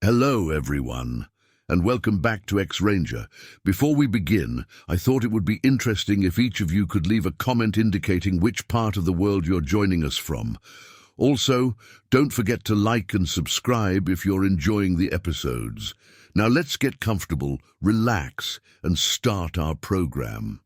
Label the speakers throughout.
Speaker 1: Hello, everyone, and welcome back to X-Ranger. Before we begin, I thought it would be interesting if each of you could leave a comment indicating which part of the world you're joining us from. Also, don't forget to like and subscribe if you're enjoying the episodes. Now let's get comfortable, relax, and start our program.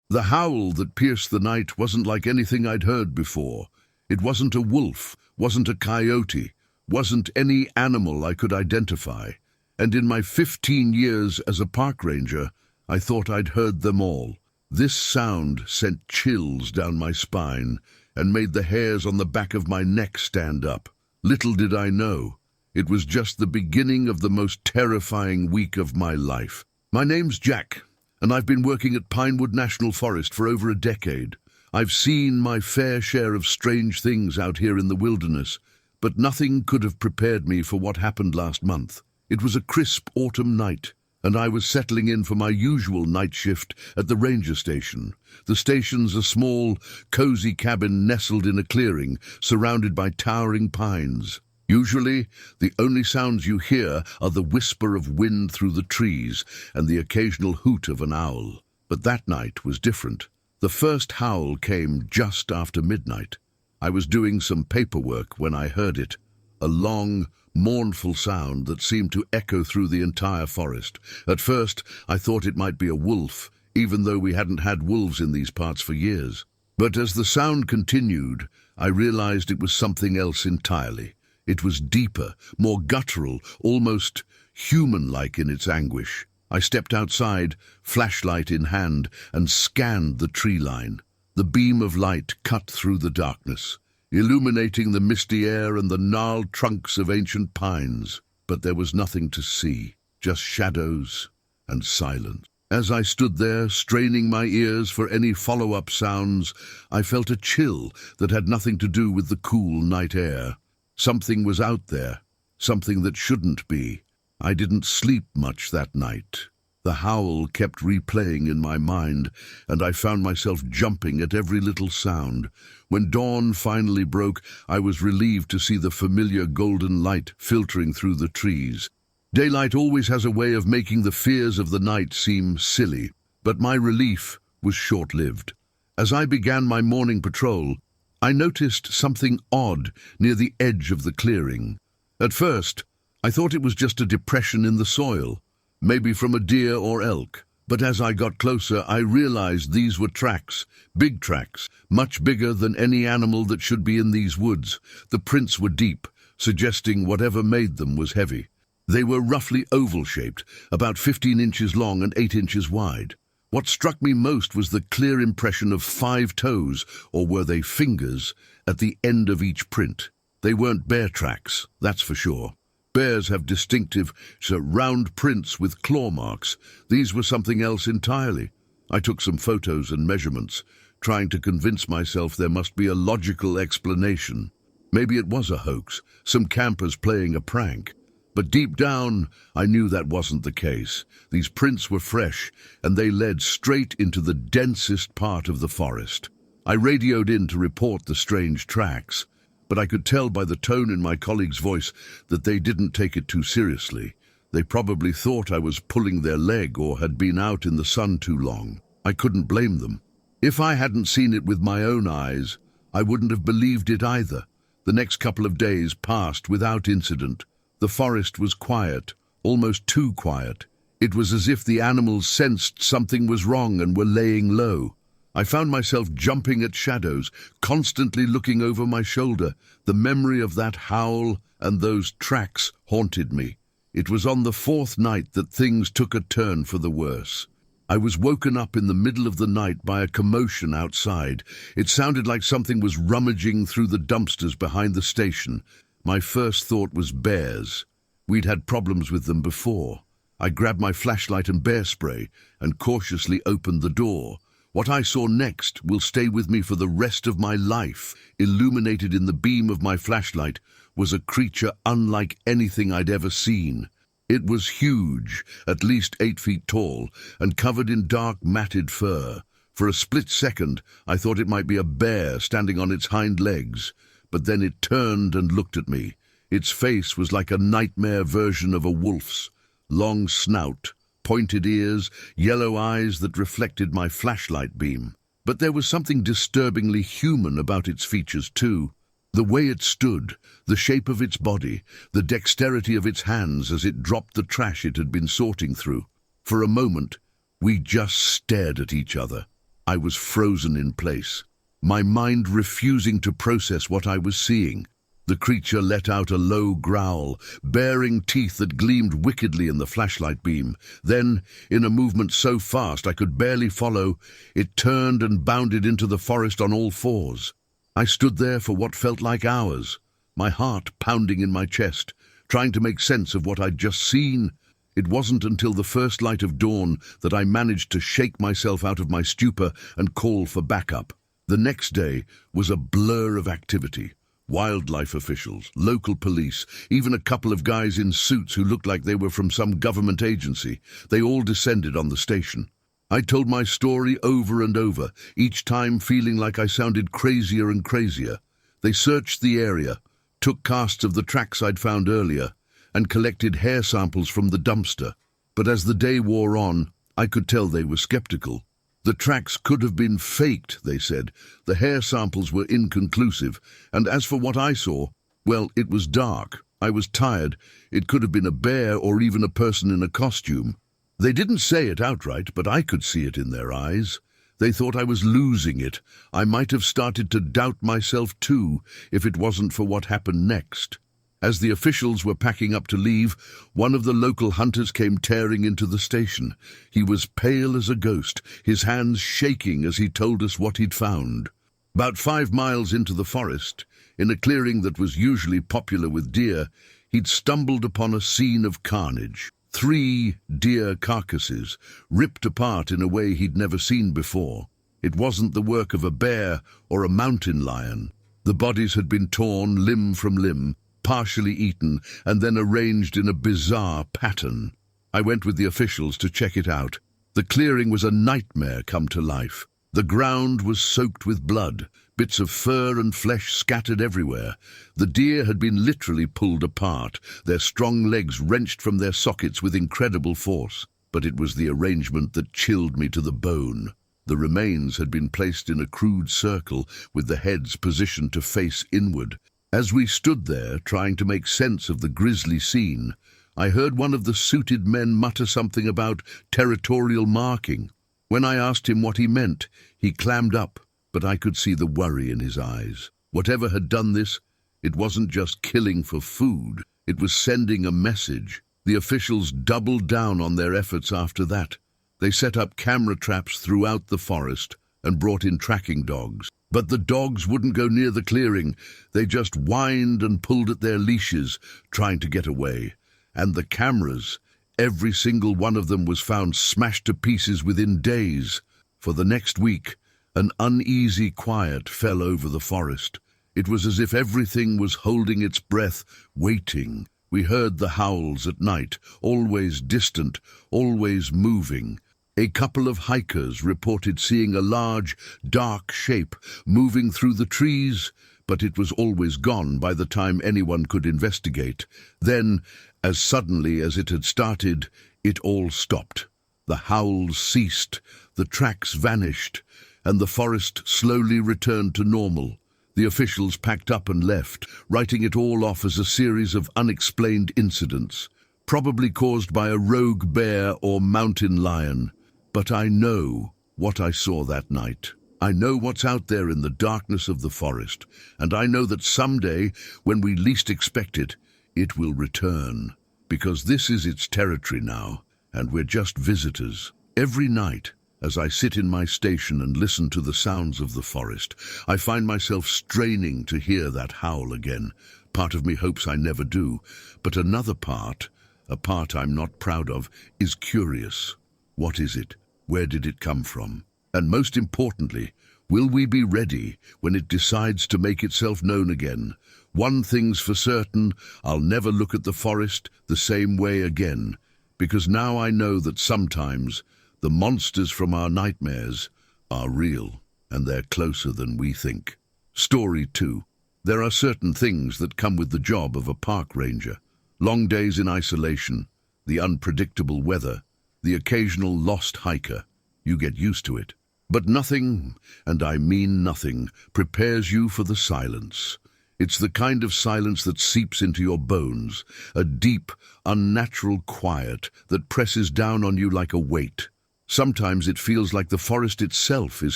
Speaker 1: The howl that pierced the night wasn't like anything I'd heard before. It wasn't a wolf, wasn't a coyote, wasn't any animal I could identify, and in my 15 years as a park ranger, I thought I'd heard them all. This sound sent chills down my spine and made the hairs on the back of my neck stand up. Little did I know, it was just the beginning of the most terrifying week of my life. My name's Jack, and I've been working at Pinewood National Forest for over a decade. I've seen my fair share of strange things out here in the wilderness, but nothing could have prepared me for what happened last month. It was a crisp autumn night, and I was settling in for my usual night shift at the ranger station. The station's a small, cozy cabin nestled in a clearing, surrounded by towering pines. Usually, the only sounds you hear are the whisper of wind through the trees and the occasional hoot of an owl. But that night was different. The first howl came just after midnight. I was doing some paperwork when I heard it, a long, mournful sound that seemed to echo through the entire forest. At first, I thought it might be a wolf, even though we hadn't had wolves in these parts for years. But as the sound continued, I realized it was something else entirely. It was deeper, more guttural, almost human-like in its anguish. I stepped outside, flashlight in hand, and scanned the tree line. The beam of light cut through the darkness, illuminating the misty air and the gnarled trunks of ancient pines. But there was nothing to see, just shadows and silence. As I stood there, straining my ears for any follow-up sounds, I felt a chill that had nothing to do with the cool night air. Something was out there, something that shouldn't be. I didn't sleep much that night. The howl kept replaying in my mind, and I found myself jumping at every little sound. When dawn finally broke, I was relieved to see the familiar golden light filtering through the trees. Daylight always has a way of making the fears of the night seem silly, but my relief was short-lived. As I began my morning patrol, I noticed something odd near the edge of the clearing. At first, I thought it was just a depression in the soil, maybe from a deer or elk. But as I got closer, I realized these were tracks, big tracks, much bigger than any animal that should be in these woods. The prints were deep, suggesting whatever made them was heavy. They were roughly oval-shaped, about 15 inches long and 8 inches wide. What struck me most was the clear impression of 5 toes, or were they fingers, at the end of each print. They weren't bear tracks, that's for sure. Bears have distinctive, round prints with claw marks. These were something else entirely. I took some photos and measurements, trying to convince myself there must be a logical explanation. Maybe it was a hoax, some campers playing a prank. But deep down, I knew that wasn't the case. These prints were fresh, and they led straight into the densest part of the forest. I radioed in to report the strange tracks, but I could tell by the tone in my colleague's voice that they didn't take it too seriously. They probably thought I was pulling their leg or had been out in the sun too long. I couldn't blame them. If I hadn't seen it with my own eyes, I wouldn't have believed it either. The next couple of days passed without incident. The forest was quiet, almost too quiet. It was as if the animals sensed something was wrong and were laying low. I found myself jumping at shadows, constantly looking over my shoulder. The memory of that howl and those tracks haunted me. It was on the 4th night that things took a turn for the worse. I was woken up in the middle of the night by a commotion outside. It sounded like something was rummaging through the dumpsters behind the station. My first thought was bears. We'd had problems with them before. I grabbed my flashlight and bear spray and cautiously opened the door. What I saw next will stay with me for the rest of my life. Illuminated in the beam of my flashlight was a creature unlike anything I'd ever seen. It was huge, at least 8 feet tall, and covered in dark, matted fur. For a split second, I thought it might be a bear standing on its hind legs, but then it turned and looked at me. Its face was like a nightmare version of a wolf's. Long snout, pointed ears, yellow eyes that reflected my flashlight beam. But there was something disturbingly human about its features too. The way it stood, the shape of its body, the dexterity of its hands as it dropped the trash it had been sorting through. For a moment, we just stared at each other. I was frozen in place, my mind refusing to process what I was seeing. The creature let out a low growl, baring teeth that gleamed wickedly in the flashlight beam. Then, in a movement so fast I could barely follow, it turned and bounded into the forest on all fours. I stood there for what felt like hours, my heart pounding in my chest, trying to make sense of what I'd just seen. It wasn't until the first light of dawn that I managed to shake myself out of my stupor and call for backup. The next day was a blur of activity. Wildlife officials, local police, even a couple of guys in suits who looked like they were from some government agency. They all descended on the station. I told my story over and over, each time feeling like I sounded crazier and crazier. They searched the area, took casts of the tracks I'd found earlier, and collected hair samples from the dumpster. But as the day wore on, I could tell they were skeptical. The tracks could have been faked, they said. The hair samples were inconclusive, and as for what I saw, well, it was dark. I was tired. It could have been a bear or even a person in a costume. They didn't say it outright, but I could see it in their eyes. They thought I was losing it. I might have started to doubt myself too, if it wasn't for what happened next. As the officials were packing up to leave, one of the local hunters came tearing into the station. He was pale as a ghost, his hands shaking as he told us what he'd found. About 5 miles into the forest, in a clearing that was usually popular with deer, he'd stumbled upon a scene of carnage. 3 deer carcasses, ripped apart in a way he'd never seen before. It wasn't the work of a bear or a mountain lion. The bodies had been torn limb from limb, partially eaten, and then arranged in a bizarre pattern. I went with the officials to check it out. The clearing was a nightmare come to life. The ground was soaked with blood, bits of fur and flesh scattered everywhere. The deer had been literally pulled apart, their strong legs wrenched from their sockets with incredible force. But it was the arrangement that chilled me to the bone. The remains had been placed in a crude circle, with the heads positioned to face inward. As we stood there, trying to make sense of the grisly scene, I heard one of the suited men mutter something about territorial marking. When I asked him what he meant, he clammed up, but I could see the worry in his eyes. Whatever had done this, it wasn't just killing for food, it was sending a message. The officials doubled down on their efforts after that. They set up camera traps throughout the forest and brought in tracking dogs. But the dogs wouldn't go near the clearing. They just whined and pulled at their leashes, trying to get away. And the cameras, every single one of them was found smashed to pieces within days. For the next week, an uneasy quiet fell over the forest. It was as if everything was holding its breath, waiting. We heard the howls at night, always distant, always moving. A couple of hikers reported seeing a large, dark shape moving through the trees, but it was always gone by the time anyone could investigate. Then, as suddenly as it had started, it all stopped. The howls ceased, the tracks vanished, and the forest slowly returned to normal. The officials packed up and left, writing it all off as a series of unexplained incidents, probably caused by a rogue bear or mountain lion. But I know what I saw that night. I know what's out there in the darkness of the forest, and I know that someday, when we least expect it, it will return. Because this is its territory now, and we're just visitors. Every night, as I sit in my station and listen to the sounds of the forest, I find myself straining to hear that howl again. Part of me hopes I never do, but another part, a part I'm not proud of, is curious. What is it? Where did it come from? And most importantly, will we be ready when it decides to make itself known again? One thing's for certain, I'll never look at the forest the same way again, because now I know that sometimes the monsters from our nightmares are real, and they're closer than we think. Story 2. There are certain things that come with the job of a park ranger. Long days in isolation, the unpredictable weather, the occasional lost hiker. You get used to it. But nothing, and I mean nothing, prepares you for the silence. It's the kind of silence that seeps into your bones, a deep, unnatural quiet that presses down on you like a weight. Sometimes it feels like the forest itself is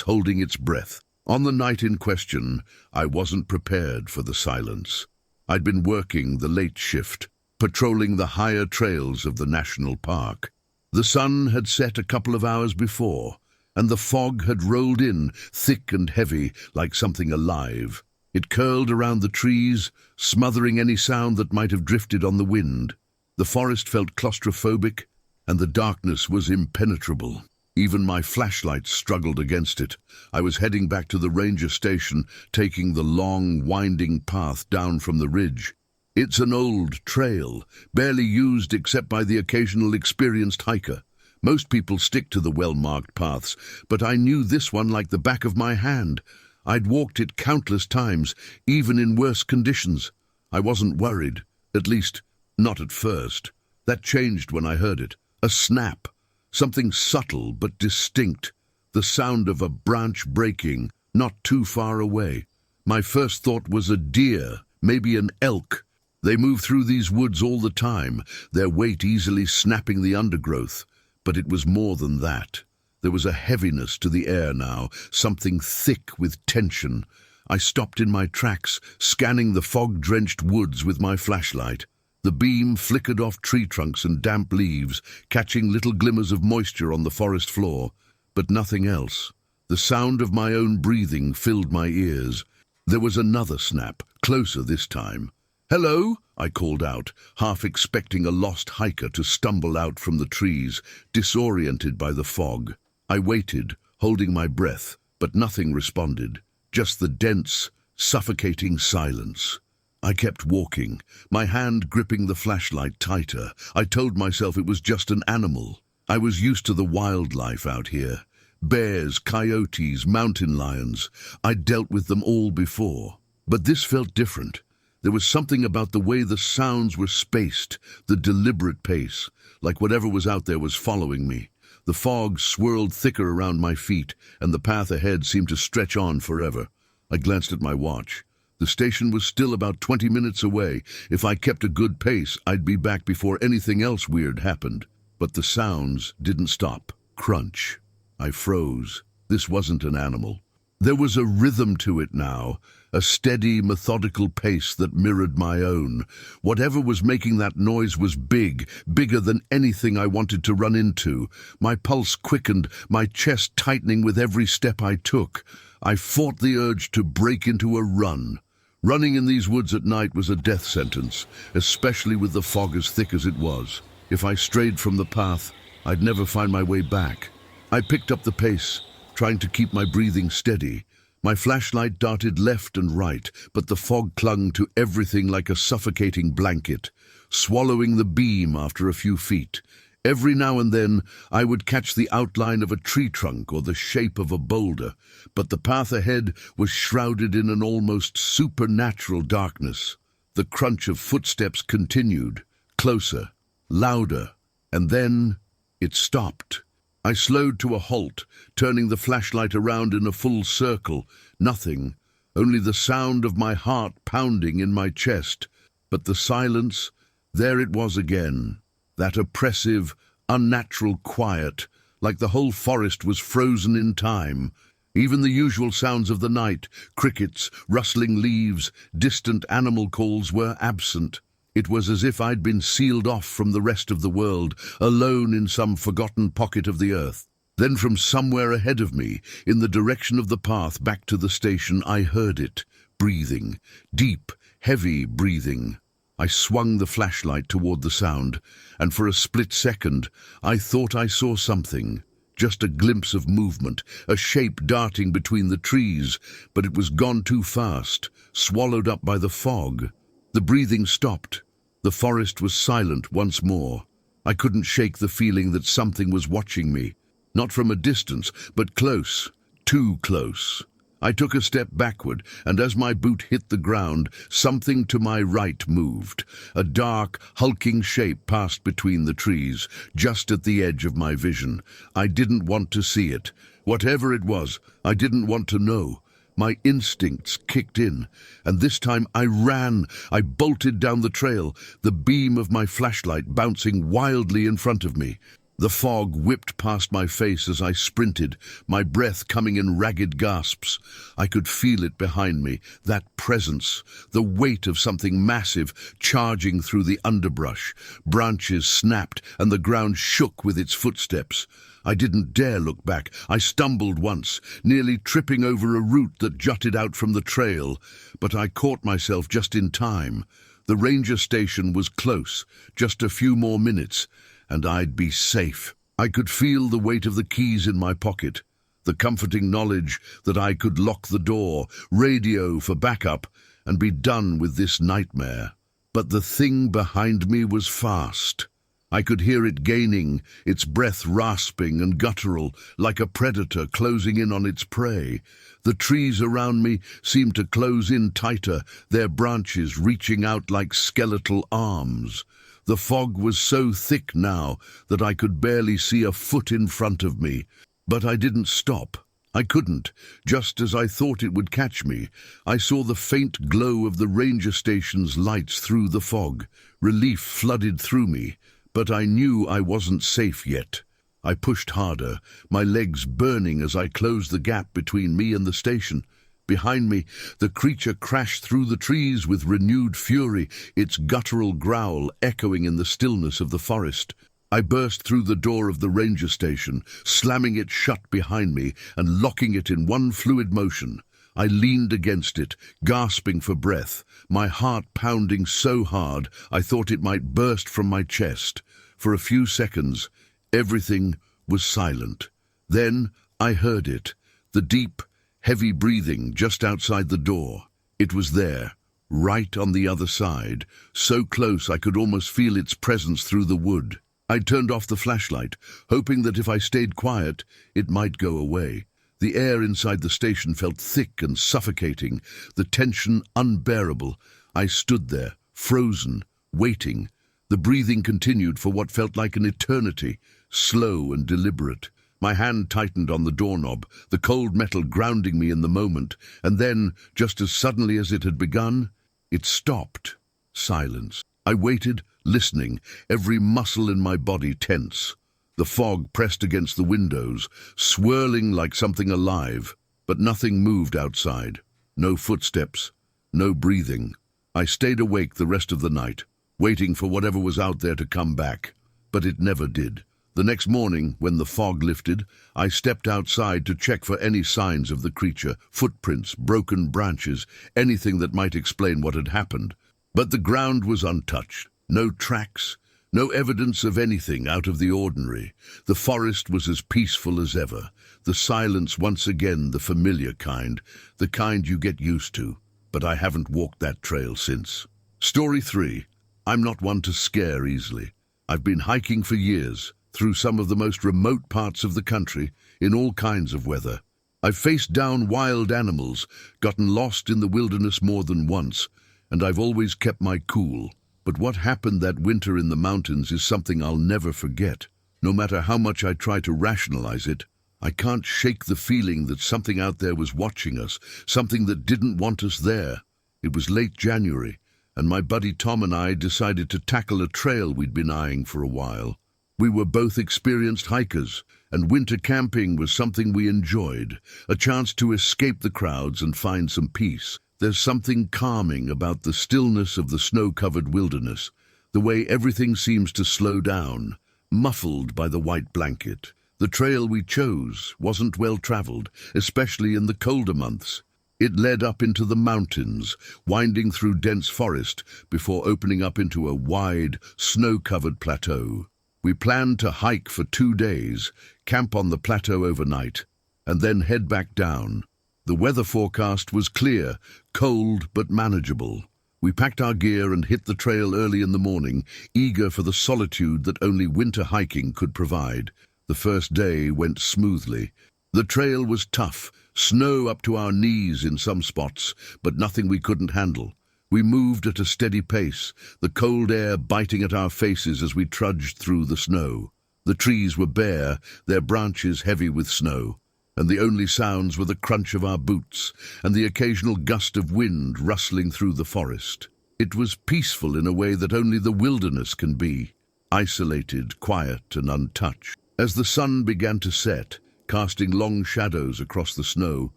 Speaker 1: holding its breath. On the night in question, I wasn't prepared for the silence. I'd been working the late shift, patrolling the higher trails of the national park. The sun had set a couple of hours before, and the fog had rolled in, thick and heavy, like something alive. It curled around the trees, smothering any sound that might have drifted on the wind. The forest felt claustrophobic, and the darkness was impenetrable. Even my flashlight struggled against it. I was heading back to the ranger station, taking the long, winding path down from the ridge. It's an old trail, barely used except by the occasional experienced hiker. Most people stick to the well-marked paths, but I knew this one like the back of my hand. I'd walked it countless times, even in worse conditions. I wasn't worried, at least, not at first. That changed when I heard it. A snap. Something subtle but distinct. The sound of a branch breaking, not too far away. My first thought was a deer, maybe an elk. They move through these woods all the time, their weight easily snapping the undergrowth. But it was more than that. There was a heaviness to the air now, something thick with tension. I stopped in my tracks, scanning the fog-drenched woods with my flashlight. The beam flickered off tree trunks and damp leaves, catching little glimmers of moisture on the forest floor, but nothing else. The sound of my own breathing filled my ears. There was another snap, closer this time. "Hello," I called out, half expecting a lost hiker to stumble out from the trees, disoriented by the fog. I waited, holding my breath, but nothing responded, just the dense, suffocating silence. I kept walking, my hand gripping the flashlight tighter. I told myself it was just an animal. I was used to the wildlife out here. Bears, coyotes, mountain lions. I'd dealt with them all before. But this felt different. There was something about the way the sounds were spaced, the deliberate pace, like whatever was out there was following me. The fog swirled thicker around my feet, and the path ahead seemed to stretch on forever. I glanced at my watch. The station was still about 20 minutes away. If I kept a good pace, I'd be back before anything else weird happened. But the sounds didn't stop. Crunch. I froze. This wasn't an animal. There was a rhythm to it now, a steady, methodical pace that mirrored my own. Whatever was making that noise was big, bigger than anything I wanted to run into. My pulse quickened, my chest tightening with every step I took. I fought the urge to break into a run. Running in these woods at night was a death sentence, especially with the fog as thick as it was. If I strayed from the path, I'd never find my way back. I picked up the pace, trying to keep my breathing steady. My flashlight darted left and right, but the fog clung to everything like a suffocating blanket, swallowing the beam after a few feet. Every now and then, I would catch the outline of a tree trunk or the shape of a boulder, but the path ahead was shrouded in an almost supernatural darkness. The crunch of footsteps continued, closer, louder, and then it stopped. I slowed to a halt, turning the flashlight around in a full circle. Nothing, only the sound of my heart pounding in my chest. But the silence, there it was again. That oppressive, unnatural quiet, like the whole forest was frozen in time. Even the usual sounds of the night, crickets, rustling leaves, distant animal calls were absent. It was as if I'd been sealed off from the rest of the world, alone in some forgotten pocket of the earth. Then from somewhere ahead of me, in the direction of the path back to the station, I heard it, breathing, deep, heavy breathing. I swung the flashlight toward the sound, and for a split second, I thought I saw something. Just a glimpse of movement, a shape darting between the trees, but it was gone too fast, swallowed up by the fog. The breathing stopped. The forest was silent once more. I couldn't shake the feeling that something was watching me, not from a distance, but close, too close. I took a step backward, and as my boot hit the ground, something to my right moved. A dark, hulking shape passed between the trees, just at the edge of my vision. I didn't want to see it. Whatever it was, I didn't want to know. My instincts kicked in, and this time I ran. I bolted down the trail, the beam of my flashlight bouncing wildly in front of me. The fog whipped past my face as I sprinted, my breath coming in ragged gasps. I could feel it behind me, that presence, the weight of something massive charging through the underbrush. Branches snapped and the ground shook with its footsteps. I didn't dare look back. I stumbled once, nearly tripping over a root that jutted out from the trail, but I caught myself just in time. The ranger station was close, just a few more minutes, and I'd be safe. I could feel the weight of the keys in my pocket, the comforting knowledge that I could lock the door, radio for backup, and be done with this nightmare. But the thing behind me was fast. I could hear it gaining, its breath rasping and guttural, like a predator closing in on its prey. The trees around me seemed to close in tighter, their branches reaching out like skeletal arms. The fog was so thick now that I could barely see a foot in front of me. But I didn't stop. I couldn't. Just as I thought it would catch me, I saw the faint glow of the ranger station's lights through the fog. Relief flooded through me, but I knew I wasn't safe yet. I pushed harder, my legs burning as I closed the gap between me and the station. Behind me, the creature crashed through the trees with renewed fury, its guttural growl echoing in the stillness of the forest. I burst through the door of the ranger station, slamming it shut behind me and locking it in one fluid motion. I leaned against it, gasping for breath, my heart pounding so hard I thought it might burst from my chest. For a few seconds, everything was silent. Then I heard it, the deep, heavy breathing just outside the door. It was there, right on the other side, so close I could almost feel its presence through the wood. I turned off the flashlight, hoping that if I stayed quiet, it might go away. The air inside the station felt thick and suffocating, the tension unbearable. I stood there, frozen, waiting. The breathing continued for what felt like an eternity, slow and deliberate. My hand tightened on the doorknob, the cold metal grounding me in the moment, and then, just as suddenly as it had begun, it stopped. Silence. I waited, listening, every muscle in my body tense. The fog pressed against the windows, swirling like something alive, but nothing moved outside. No footsteps, no breathing. I stayed awake the rest of the night, waiting for whatever was out there to come back, but it never did. The next morning, when the fog lifted, I stepped outside to check for any signs of the creature, footprints, broken branches, anything that might explain what had happened. But the ground was untouched. No tracks, no evidence of anything out of the ordinary. The forest was as peaceful as ever. The silence once again the familiar kind, the kind you get used to. But I haven't walked that trail since. Story 3. I'm not one to scare easily. I've been hiking for years, through some of the most remote parts of the country, in all kinds of weather. I've faced down wild animals, gotten lost in the wilderness more than once, and I've always kept my cool. But what happened that winter in the mountains is something I'll never forget. No matter how much I try to rationalize it, I can't shake the feeling that something out there was watching us, something that didn't want us there. It was late January, and my buddy Tom and I decided to tackle a trail we'd been eyeing for a while. We were both experienced hikers, and winter camping was something we enjoyed, a chance to escape the crowds and find some peace. There's something calming about the stillness of the snow-covered wilderness, the way everything seems to slow down, muffled by the white blanket. The trail we chose wasn't well-traveled, especially in the colder months. It led up into the mountains, winding through dense forest before opening up into a wide, snow-covered plateau. We planned to hike for 2 days, camp on the plateau overnight, and then head back down. The weather forecast was clear, cold but manageable. We packed our gear and hit the trail early in the morning, eager for the solitude that only winter hiking could provide. The first day went smoothly. The trail was tough, snow up to our knees in some spots, but nothing we couldn't handle. We moved at a steady pace, the cold air biting at our faces as we trudged through the snow. The trees were bare, their branches heavy with snow, and the only sounds were the crunch of our boots and the occasional gust of wind rustling through the forest. It was peaceful in a way that only the wilderness can be, isolated, quiet, and untouched. As the sun began to set, casting long shadows across the snow,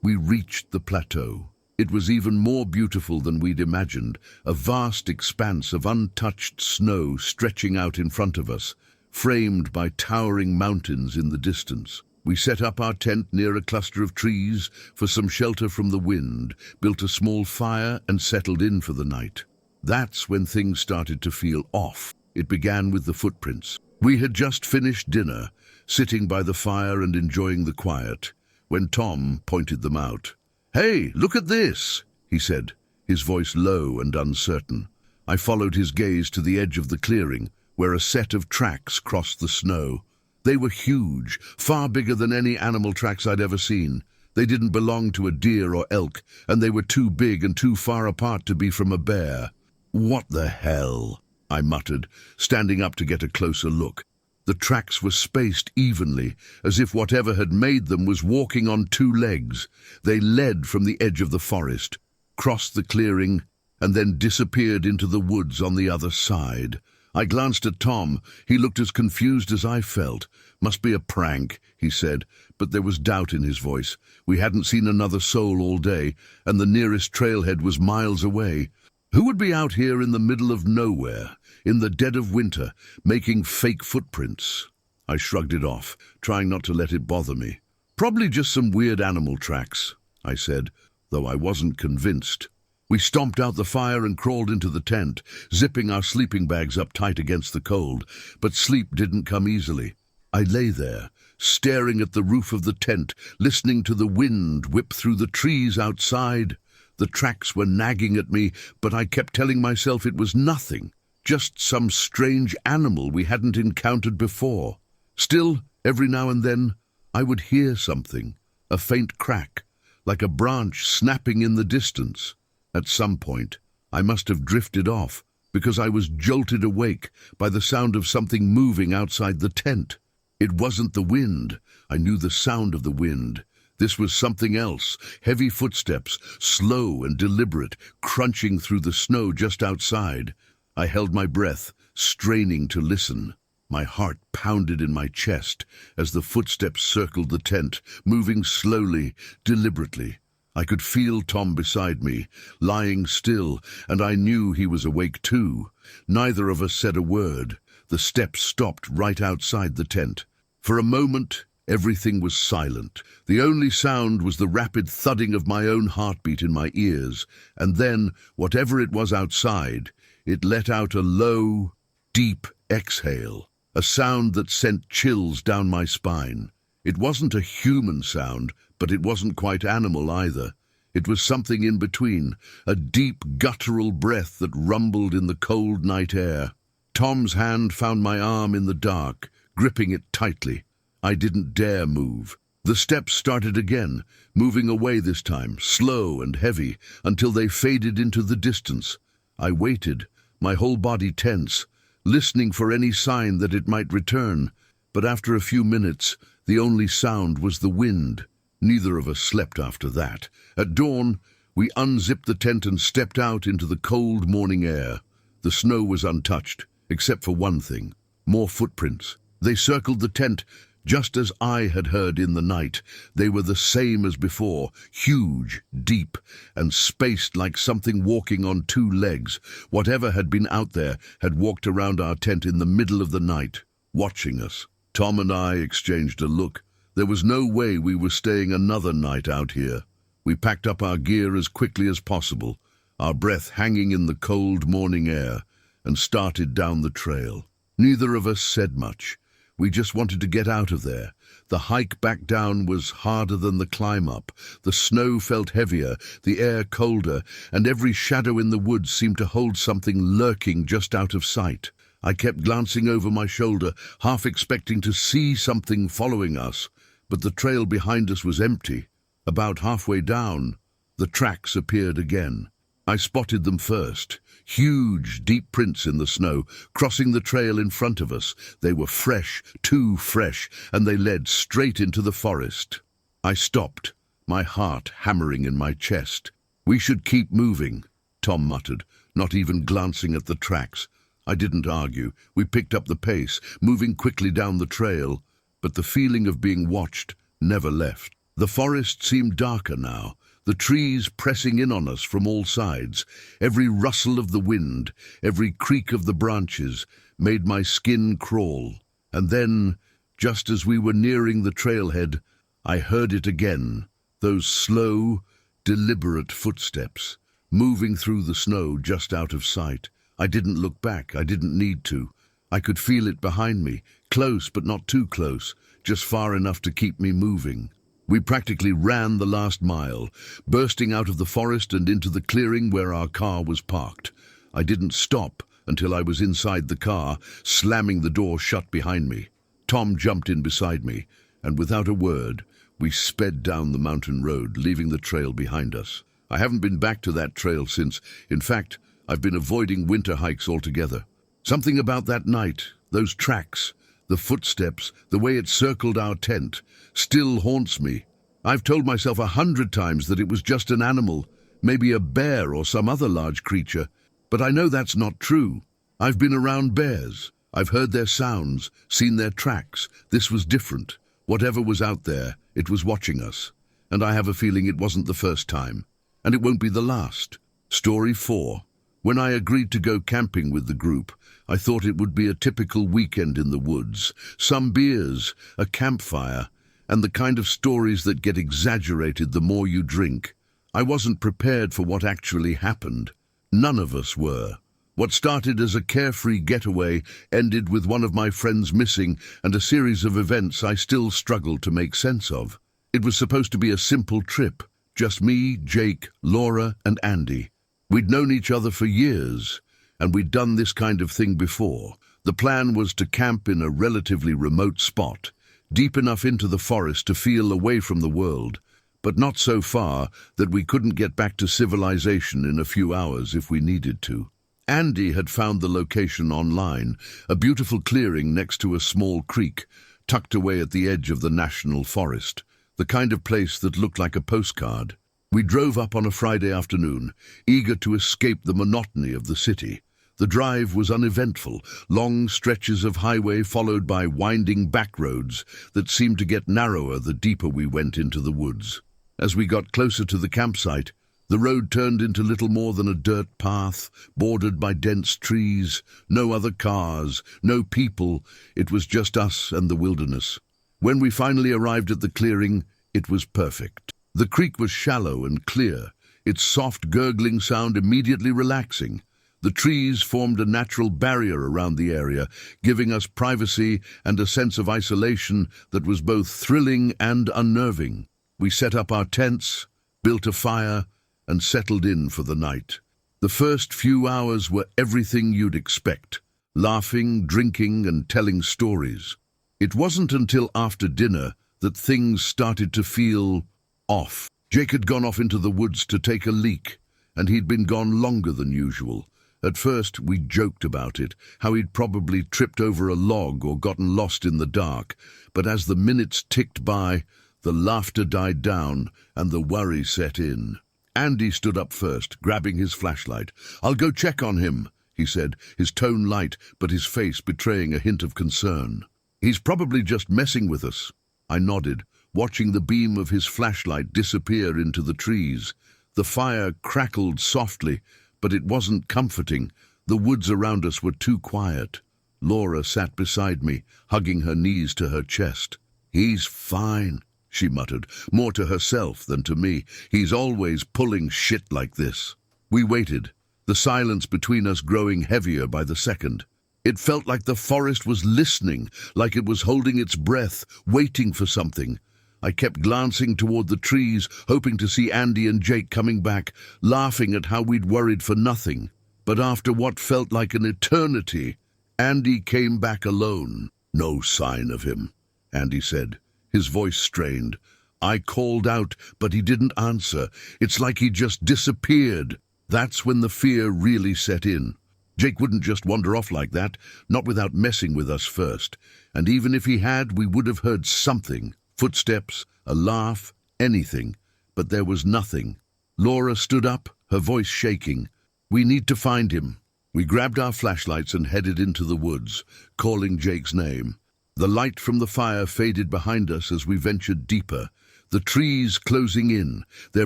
Speaker 1: we reached the plateau. It was even more beautiful than we'd imagined, a vast expanse of untouched snow stretching out in front of us, framed by towering mountains in the distance. We set up our tent near a cluster of trees for some shelter from the wind, built a small fire, and settled in for the night. That's when things started to feel off. It began with the footprints. We had just finished dinner, sitting by the fire and enjoying the quiet, when Tom pointed them out. "Hey, look at this," he said, his voice low and uncertain. I followed his gaze to the edge of the clearing, where a set of tracks crossed the snow. They were huge, far bigger than any animal tracks I'd ever seen. They didn't belong to a deer or elk, and they were too big and too far apart to be from a bear. "What the hell?" I muttered, standing up to get a closer look. The tracks were spaced evenly, as if whatever had made them was walking on two legs. They led from the edge of the forest, crossed the clearing, and then disappeared into the woods on the other side. I glanced at Tom. He looked as confused as I felt. "Must be a prank," he said, but there was doubt in his voice. We hadn't seen another soul all day, and the nearest trailhead was miles away. Who would be out here in the middle of nowhere, in the dead of winter, making fake footprints? I shrugged it off, trying not to let it bother me. "Probably just some weird animal tracks," I said, though I wasn't convinced. We stomped out the fire and crawled into the tent, zipping our sleeping bags up tight against the cold, but sleep didn't come easily. I lay there, staring at the roof of the tent, listening to the wind whip through the trees outside. The tracks were nagging at me, but I kept telling myself it was nothing, just some strange animal we hadn't encountered before. Still, every now and then, I would hear something, a faint crack, like a branch snapping in the distance. At some point, I must have drifted off, because I was jolted awake by the sound of something moving outside the tent. It wasn't the wind. I knew the sound of the wind. This was something else, heavy footsteps, slow and deliberate, crunching through the snow just outside. I held my breath, straining to listen. My heart pounded in my chest as the footsteps circled the tent, moving slowly, deliberately. I could feel Tom beside me, lying still, and I knew he was awake too. Neither of us said a word. The steps stopped right outside the tent. For a moment, everything was silent. The only sound was the rapid thudding of my own heartbeat in my ears, and then, whatever it was outside, it let out a low, deep exhale, a sound that sent chills down my spine. It wasn't a human sound, but it wasn't quite animal either. It was something in between, a deep, guttural breath that rumbled in the cold night air. Tom's hand found my arm in the dark, gripping it tightly. I didn't dare move. The steps started again, moving away this time, slow and heavy, until they faded into the distance. I waited, my whole body tense, listening for any sign that it might return. But after a few minutes, the only sound was the wind. Neither of us slept after that. At dawn, we unzipped the tent and stepped out into the cold morning air. The snow was untouched, except for one thing: more footprints. They circled the tent, just as I had heard in the night. They were the same as before, huge, deep, and spaced like something walking on two legs. Whatever had been out there had walked around our tent in the middle of the night, watching us. Tom and I exchanged a look. There was no way we were staying another night out here. We packed up our gear as quickly as possible, our breath hanging in the cold morning air, and started down the trail. Neither of us said much. We just wanted to get out of there. The hike back down was harder than the climb up. The snow felt heavier, the air colder, and every shadow in the woods seemed to hold something lurking just out of sight. I kept glancing over my shoulder, half expecting to see something following us, but the trail behind us was empty. About halfway down, the tracks appeared again. I spotted them first. Huge, deep prints in the snow, crossing the trail in front of us. They were fresh, too fresh, and they led straight into the forest. I stopped, my heart hammering in my chest. "We should keep moving," Tom muttered, not even glancing at the tracks. I didn't argue. We picked up the pace, moving quickly down the trail, but the feeling of being watched never left. The forest seemed darker now, the trees pressing in on us from all sides. Every rustle of the wind, every creak of the branches made my skin crawl. And then, just as we were nearing the trailhead, I heard it again, those slow, deliberate footsteps, moving through the snow just out of sight. I didn't look back, I didn't need to. I could feel it behind me, close but not too close, just far enough to keep me moving. We practically ran the last mile, bursting out of the forest and into the clearing where our car was parked. I didn't stop until I was inside the car, slamming the door shut behind me. Tom jumped in beside me, and without a word, we sped down the mountain road, leaving the trail behind us. I haven't been back to that trail since. In fact, I've been avoiding winter hikes altogether. Something about that night, those tracks, the footsteps, the way it circled our tent, still haunts me. I've told myself 100 times that it was just an animal, maybe a bear or some other large creature, but I know that's not true. I've been around bears. I've heard their sounds, seen their tracks. This was different. Whatever was out there, it was watching us. And I have a feeling it wasn't the first time. And it won't be the last. Story 4. When I agreed to go camping with the group, I thought it would be a typical weekend in the woods. Some beers, a campfire, and the kind of stories that get exaggerated the more you drink. I wasn't prepared for what actually happened. None of us were. What started as a carefree getaway ended with one of my friends missing and a series of events I still struggle to make sense of. It was supposed to be a simple trip, just me, Jake, Laura, and Andy. We'd known each other for years, and we'd done this kind of thing before. The plan was to camp in a relatively remote spot, deep enough into the forest to feel away from the world, but not so far that we couldn't get back to civilization in a few hours if we needed to. Andy had found the location online, a beautiful clearing next to a small creek, tucked away at the edge of the national forest, the kind of place that looked like a postcard. We drove up on a Friday afternoon, eager to escape the monotony of the city. The drive was uneventful, long stretches of highway followed by winding back roads that seemed to get narrower the deeper we went into the woods. As we got closer to the campsite, the road turned into little more than a dirt path, bordered by dense trees, no other cars, no people. It was just us and the wilderness. When we finally arrived at the clearing, it was perfect. The creek was shallow and clear, its soft gurgling sound immediately relaxing. The trees formed a natural barrier around the area, giving us privacy and a sense of isolation that was both thrilling and unnerving. We set up our tents, built a fire, and settled in for the night. The first few hours were everything you'd expect, laughing, drinking, and telling stories. It wasn't until after dinner that things started to feel off. Jake had gone off into the woods to take a leak, and he'd been gone longer than usual. At first, we joked about it, how he'd probably tripped over a log or gotten lost in the dark, but as the minutes ticked by, the laughter died down and the worry set in. Andy stood up first, grabbing his flashlight. "I'll go check on him," he said, his tone light, but his face betraying a hint of concern. "He's probably just messing with us." I nodded, watching the beam of his flashlight disappear into the trees. The fire crackled softly, but it wasn't comforting. The woods around us were too quiet. Laura sat beside me, hugging her knees to her chest. "He's fine," she muttered, more to herself than to me. "He's always pulling shit like this." We waited, the silence between us growing heavier by the second. It felt like the forest was listening, like it was holding its breath, waiting for something. I kept glancing toward the trees, hoping to see Andy and Jake coming back, laughing at how we'd worried for nothing. But after what felt like an eternity, Andy came back alone. "No sign of him," Andy said, His voice strained. I called out, but he didn't answer. It's like he just disappeared. That's when the fear really set in. Jake wouldn't just wander off like that, not without messing with us first. And even if he had, we would have heard something. Footsteps, a laugh, anything. But there was nothing. Laura stood up, her voice shaking. We need to find him. We grabbed our flashlights and headed into the woods, calling Jake's name. The light from the fire faded behind us as we ventured deeper, the trees closing in, their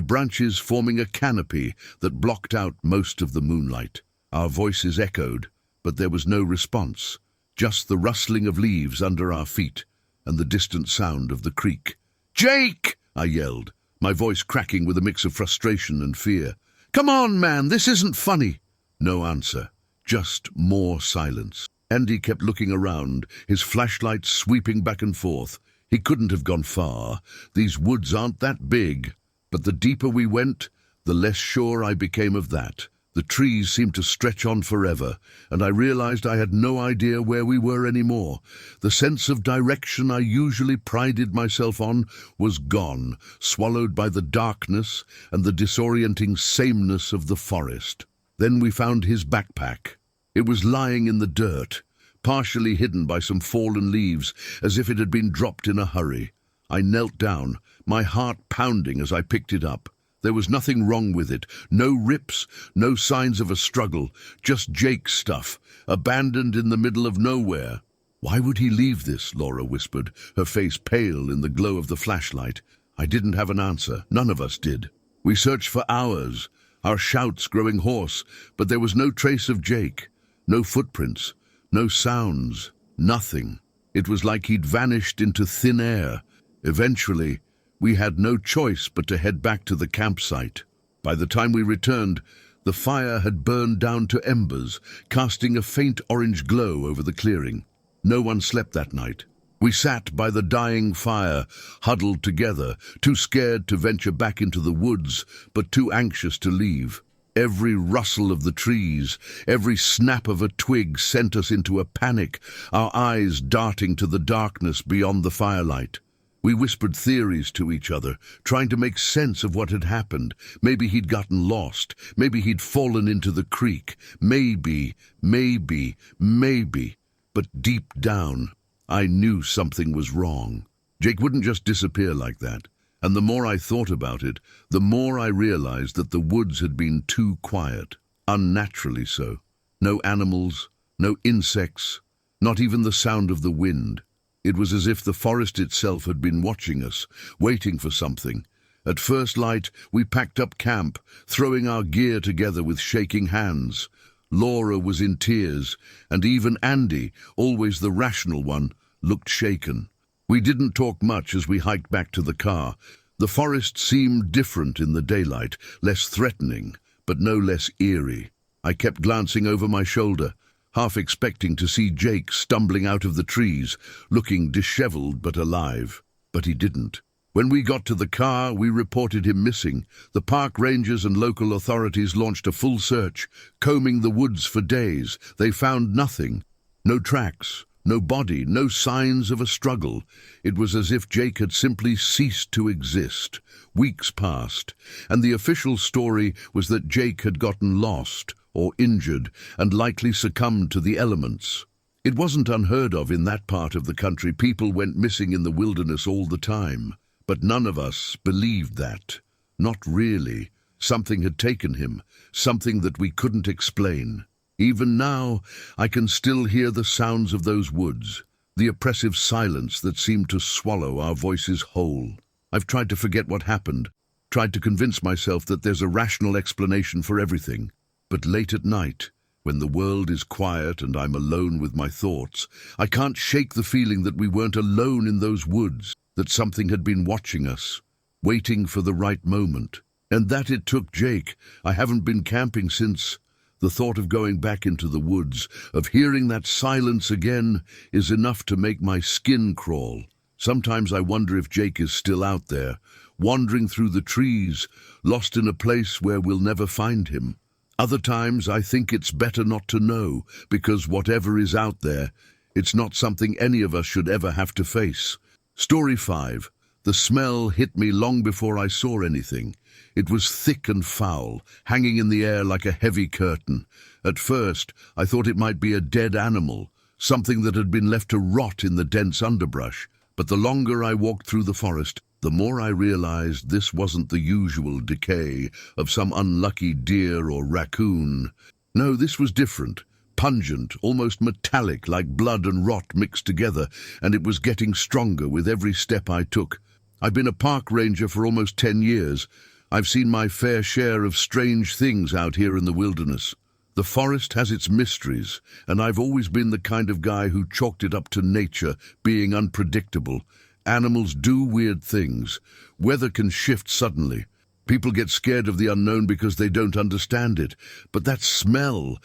Speaker 1: branches forming a canopy that blocked out most of the moonlight. Our voices echoed, but there was no response, just the rustling of leaves under our feet and the distant sound of the creek. "Jake!" I yelled, my voice cracking with a mix of frustration and fear. "Come on, man, this isn't funny." No answer, just more silence. Andy kept looking around, his flashlight sweeping back and forth. He couldn't have gone far. These woods aren't that big. But the deeper we went, the less sure I became of that. The trees seemed to stretch on forever, and I realized I had no idea where we were anymore. The sense of direction I usually prided myself on was gone, swallowed by the darkness and the disorienting sameness of the forest. Then we found his backpack. It was lying in the dirt, partially hidden by some fallen leaves, as if it had been dropped in a hurry. I knelt down, my heart pounding as I picked it up. There was nothing wrong with it, no rips, no signs of a struggle, just Jake's stuff, abandoned in the middle of nowhere. "Why would he leave this?" Laura whispered, her face pale in the glow of the flashlight. I didn't have an answer, none of us did. We searched for hours, our shouts growing hoarse, but there was no trace of Jake. No footprints, no sounds, nothing. It was like he'd vanished into thin air. Eventually, we had no choice but to head back to the campsite. By the time we returned, the fire had burned down to embers, casting a faint orange glow over the clearing. No one slept that night. We sat by the dying fire, huddled together, too scared to venture back into the woods, but too anxious to leave. Every rustle of the trees, every snap of a twig sent us into a panic, our eyes darting to the darkness beyond the firelight. We whispered theories to each other, trying to make sense of what had happened. Maybe he'd gotten lost. Maybe he'd fallen into the creek. Maybe. But deep down, I knew something was wrong. Jake wouldn't just disappear like that. And the more I thought about it, the more I realized that the woods had been too quiet, unnaturally so. No animals, no insects, not even the sound of the wind. It was as if the forest itself had been watching us, waiting for something. At first light, we packed up camp, throwing our gear together with shaking hands. Laura was in tears, and even Andy, always the rational one, looked shaken. We didn't talk much as we hiked back to the car. The forest seemed different in the daylight, less threatening, but no less eerie. I kept glancing over my shoulder, half expecting to see Jake stumbling out of the trees, looking disheveled but alive. But he didn't. When we got to the car, we reported him missing. The park rangers and local authorities launched a full search, combing the woods for days. They found nothing. No tracks. No body, no signs of a struggle. It was as if Jake had simply ceased to exist. Weeks passed, and the official story was that Jake had gotten lost or injured and likely succumbed to the elements. It wasn't unheard of in that part of the country. People went missing in the wilderness all the time. But none of us believed that. Not really. Something had taken him, something that we couldn't explain. Even now, I can still hear the sounds of those woods, the oppressive silence that seemed to swallow our voices whole. I've tried to forget what happened, tried to convince myself that there's a rational explanation for everything. But late at night, when the world is quiet and I'm alone with my thoughts, I can't shake the feeling that we weren't alone in those woods, that something had been watching us, waiting for the right moment. And that it took Jake. I haven't been camping since. The thought of going back into the woods, of hearing that silence again, is enough to make my skin crawl. Sometimes I wonder if Jake is still out there, wandering through the trees, lost in a place where we'll never find him. Other times I think it's better not to know, because whatever is out there, it's not something any of us should ever have to face. Story 5. The smell hit me long before I saw anything. It was thick and foul, hanging in the air like a heavy curtain. At first, I thought it might be a dead animal, something that had been left to rot in the dense underbrush. But the longer I walked through the forest, the more I realized this wasn't the usual decay of some unlucky deer or raccoon. No, this was different. Pungent, almost metallic, like blood and rot mixed together, and it was getting stronger with every step I took. I've been a park ranger for almost 10 years. I've seen my fair share of strange things out here in the wilderness. The forest has its mysteries, and I've always been the kind of guy who chalked it up to nature being unpredictable. Animals do weird things. Weather can shift suddenly. People get scared of the unknown because they don't understand it. But that smell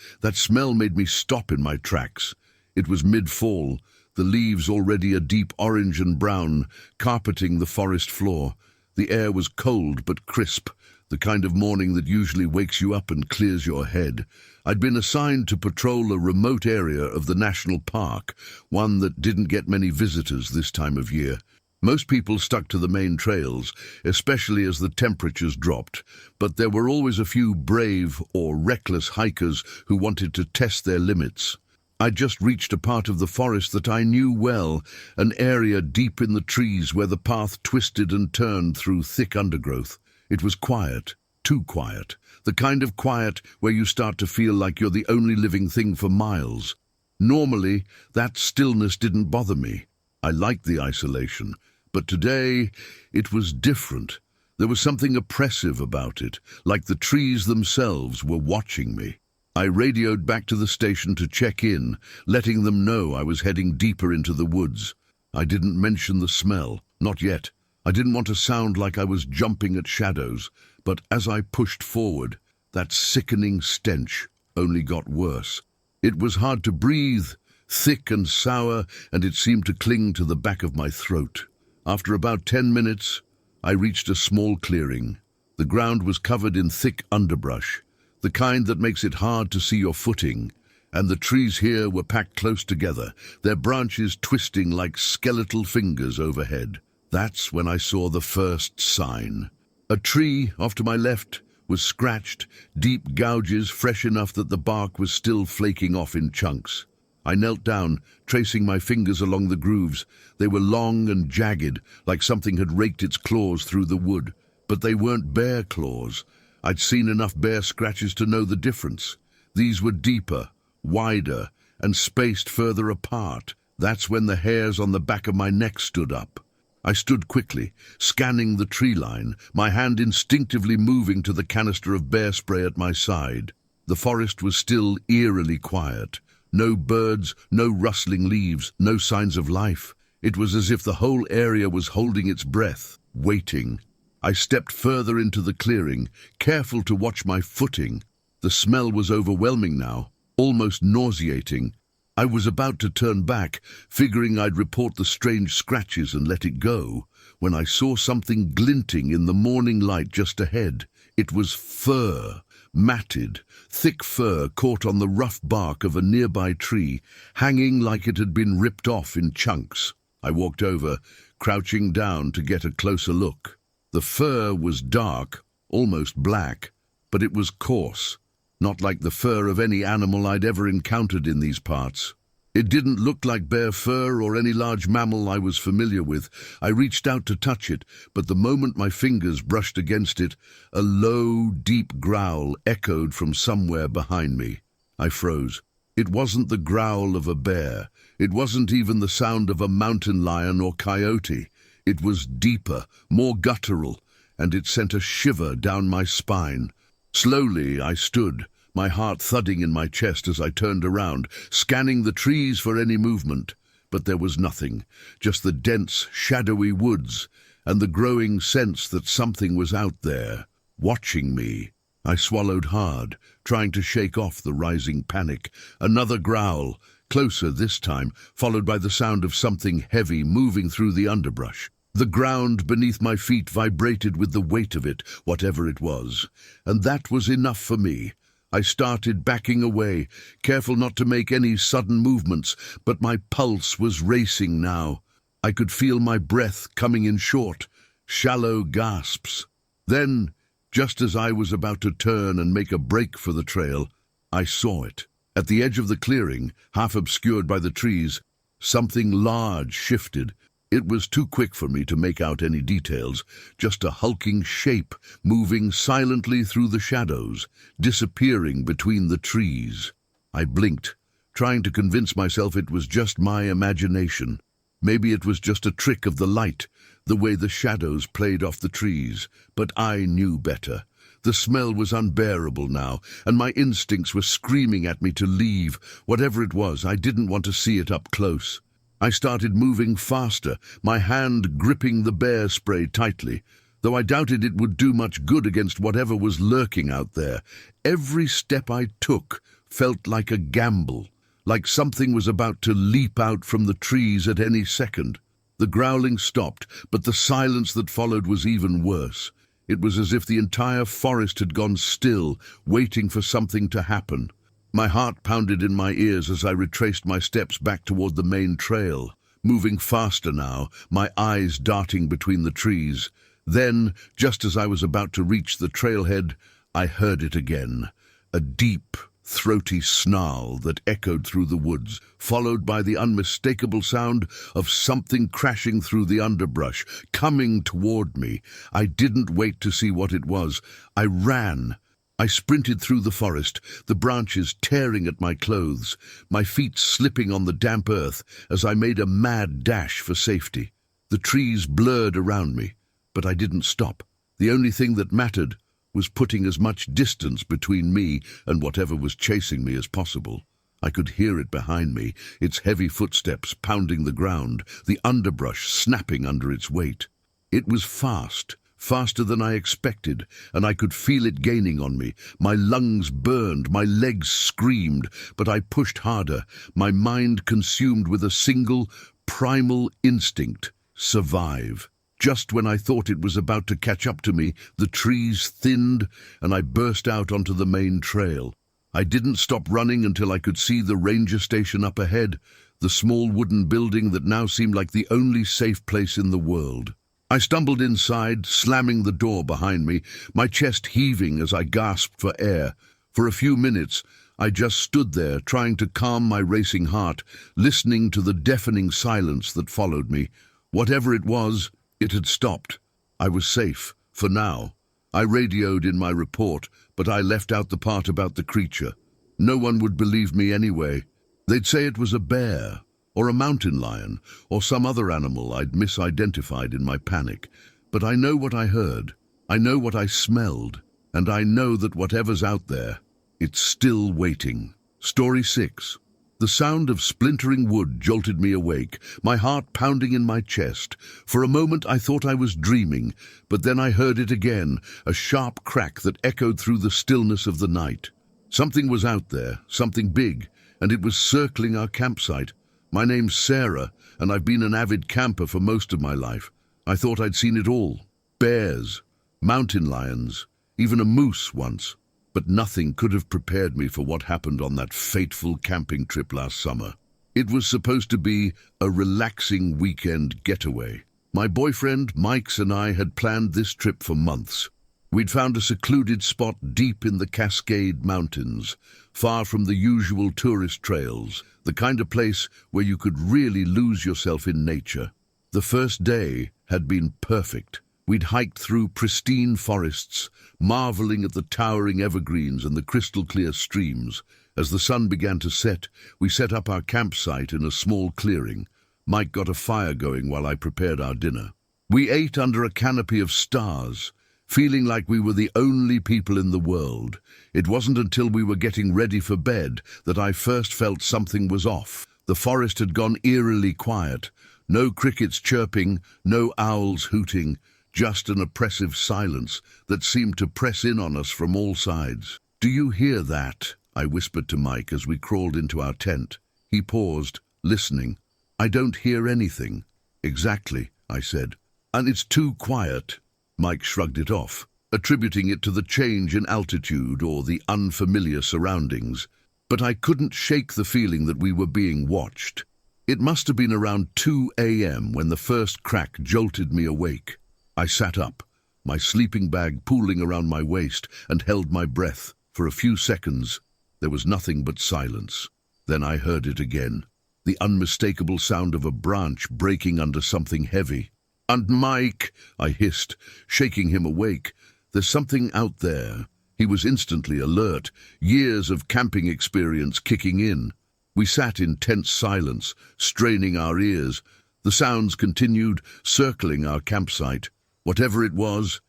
Speaker 1: made me stop in my tracks. It was mid-fall, the leaves already a deep orange and brown, carpeting the forest floor. The air was cold but crisp, the kind of morning that usually wakes you up and clears your head. I'd been assigned to patrol a remote area of the national park, one that didn't get many visitors this time of year. Most people stuck to the main trails, especially as the temperatures dropped, but there were always a few brave or reckless hikers who wanted to test their limits. I'd just reached a part of the forest that I knew well, an area deep in the trees where the path twisted and turned through thick undergrowth. It was quiet, too quiet, the kind of quiet where you start to feel like you're the only living thing for miles. Normally, that stillness didn't bother me. I liked the isolation, but today it was different. There was something oppressive about it, like the trees themselves were watching me. I radioed back to the station to check in, letting them know I was heading deeper into the woods. I didn't mention the smell, not yet. I didn't want to sound like I was jumping at shadows, but as I pushed forward, that sickening stench only got worse. It was hard to breathe, thick and sour, and it seemed to cling to the back of my throat. After about 10 minutes, I reached a small clearing. The ground was covered in thick underbrush, the kind that makes it hard to see your footing, and the trees here were packed close together, their branches twisting like skeletal fingers overhead. That's when I saw the first sign. A tree off to my left was scratched, deep gouges fresh enough that the bark was still flaking off in chunks. I knelt down, tracing my fingers along the grooves. They were long and jagged, like something had raked its claws through the wood. But they weren't bear claws. I'd seen enough bear scratches to know the difference. These were deeper, wider, and spaced further apart. That's when the hairs on the back of my neck stood up. I stood quickly, scanning the tree line, my hand instinctively moving to the canister of bear spray at my side. The forest was still eerily quiet. No birds, no rustling leaves, no signs of life. It was as if the whole area was holding its breath, waiting. I stepped further into the clearing, careful to watch my footing. The smell was overwhelming now, almost nauseating. I was about to turn back, figuring I'd report the strange scratches and let it go, when I saw something glinting in the morning light just ahead. It was fur, matted, thick fur caught on the rough bark of a nearby tree, hanging like it had been ripped off in chunks. I walked over, crouching down to get a closer look. The fur was dark, almost black, but it was coarse. Not like the fur of any animal I'd ever encountered in these parts. It didn't look like bear fur or any large mammal I was familiar with. I reached out to touch it, but the moment my fingers brushed against it, a low, deep growl echoed from somewhere behind me. I froze. It wasn't the growl of a bear. It wasn't even the sound of a mountain lion or coyote. It was deeper, more guttural, and it sent a shiver down my spine. Slowly I stood, my heart thudding in my chest as I turned around, scanning the trees for any movement. But there was nothing, just the dense, shadowy woods, and the growing sense that something was out there, watching me. I swallowed hard, trying to shake off the rising panic. Another growl, closer this time, followed by the sound of something heavy moving through the underbrush. The ground beneath my feet vibrated with the weight of it, whatever it was, and that was enough for me. I started backing away, careful not to make any sudden movements, but my pulse was racing now. I could feel my breath coming in short, shallow gasps. Then, just as I was about to turn and make a break for the trail, I saw it. At the edge of the clearing, half obscured by the trees, something large shifted. It was too quick for me to make out any details, just a hulking shape moving silently through the shadows, disappearing between the trees. I blinked, trying to convince myself it was just my imagination. Maybe it was just a trick of the light, the way the shadows played off the trees, but I knew better. The smell was unbearable now, and my instincts were screaming at me to leave. Whatever it was, I didn't want to see it up close. I started moving faster, my hand gripping the bear spray tightly, though I doubted it would do much good against whatever was lurking out there. Every step I took felt like a gamble, like something was about to leap out from the trees at any second. The growling stopped, but the silence that followed was even worse. It was as if the entire forest had gone still, waiting for something to happen. My heart pounded in my ears as I retraced my steps back toward the main trail, moving faster now, my eyes darting between the trees. Then, just as I was about to reach the trailhead, I heard it again, a deep, throaty snarl that echoed through the woods, followed by the unmistakable sound of something crashing through the underbrush, coming toward me. I didn't wait to see what it was. I ran. I sprinted through the forest, the branches tearing at my clothes, my feet slipping on the damp earth as I made a mad dash for safety. The trees blurred around me, but I didn't stop. The only thing that mattered was putting as much distance between me and whatever was chasing me as possible. I could hear it behind me, its heavy footsteps pounding the ground, the underbrush snapping under its weight. It was fast, faster than I expected, and I could feel it gaining on me. My lungs burned, my legs screamed, but I pushed harder, my mind consumed with a single, primal instinct: survive. Just when I thought it was about to catch up to me, the trees thinned, and I burst out onto the main trail. I didn't stop running until I could see the ranger station up ahead, the small wooden building that now seemed like the only safe place in the world. I stumbled inside, slamming the door behind me, my chest heaving as I gasped for air. For a few minutes, I just stood there, trying to calm my racing heart, listening to the deafening silence that followed me. Whatever it was, it had stopped. I was safe, for now. I radioed in my report, but I left out the part about the creature. No one would believe me anyway. They'd say it was a bear, or a mountain lion, or some other animal I'd misidentified in my panic. But I know what I heard, I know what I smelled, and I know that whatever's out there, it's still waiting. Story 6. The sound of splintering wood jolted me awake, my heart pounding in my chest. For a moment I thought I was dreaming, but then I heard it again, a sharp crack that echoed through the stillness of the night. Something was out there, something big, and it was circling our campsite. My name's Sarah, and I've been an avid camper for most of my life. I thought I'd seen it all. Bears, mountain lions, even a moose once. But nothing could have prepared me for what happened on that fateful camping trip last summer. It was supposed to be a relaxing weekend getaway. My boyfriend, Mike's, and I had planned this trip for months. We'd found a secluded spot deep in the Cascade Mountains, far from the usual tourist trails, the kind of place where you could really lose yourself in nature. The first day had been perfect. We'd hiked through pristine forests, marveling at the towering evergreens and the crystal-clear streams. As the sun began to set, we set up our campsite in a small clearing. Mike got a fire going while I prepared our dinner. We ate under a canopy of stars, feeling like we were the only people in the world. It wasn't until we were getting ready for bed that I first felt something was off. The forest had gone eerily quiet. No crickets chirping, no owls hooting. Just an oppressive silence that seemed to press in on us from all sides. "Do you hear that?" I whispered to Mike as we crawled into our tent. He paused, listening. "I don't hear anything." "Exactly," I said. "And it's too quiet." Mike shrugged it off, attributing it to the change in altitude or the unfamiliar surroundings. But I couldn't shake the feeling that we were being watched. It must have been around 2 a.m. when the first crack jolted me awake. I sat up, my sleeping bag pooling around my waist, and held my breath. For a few seconds, there was nothing but silence. Then I heard it again, the unmistakable sound of a branch breaking under something heavy. "And Mike," I hissed, shaking him awake. "There's something out there." He was instantly alert, years of camping experience kicking in. We sat in tense silence, straining our ears. The sounds continued, circling our campsite. Whatever it was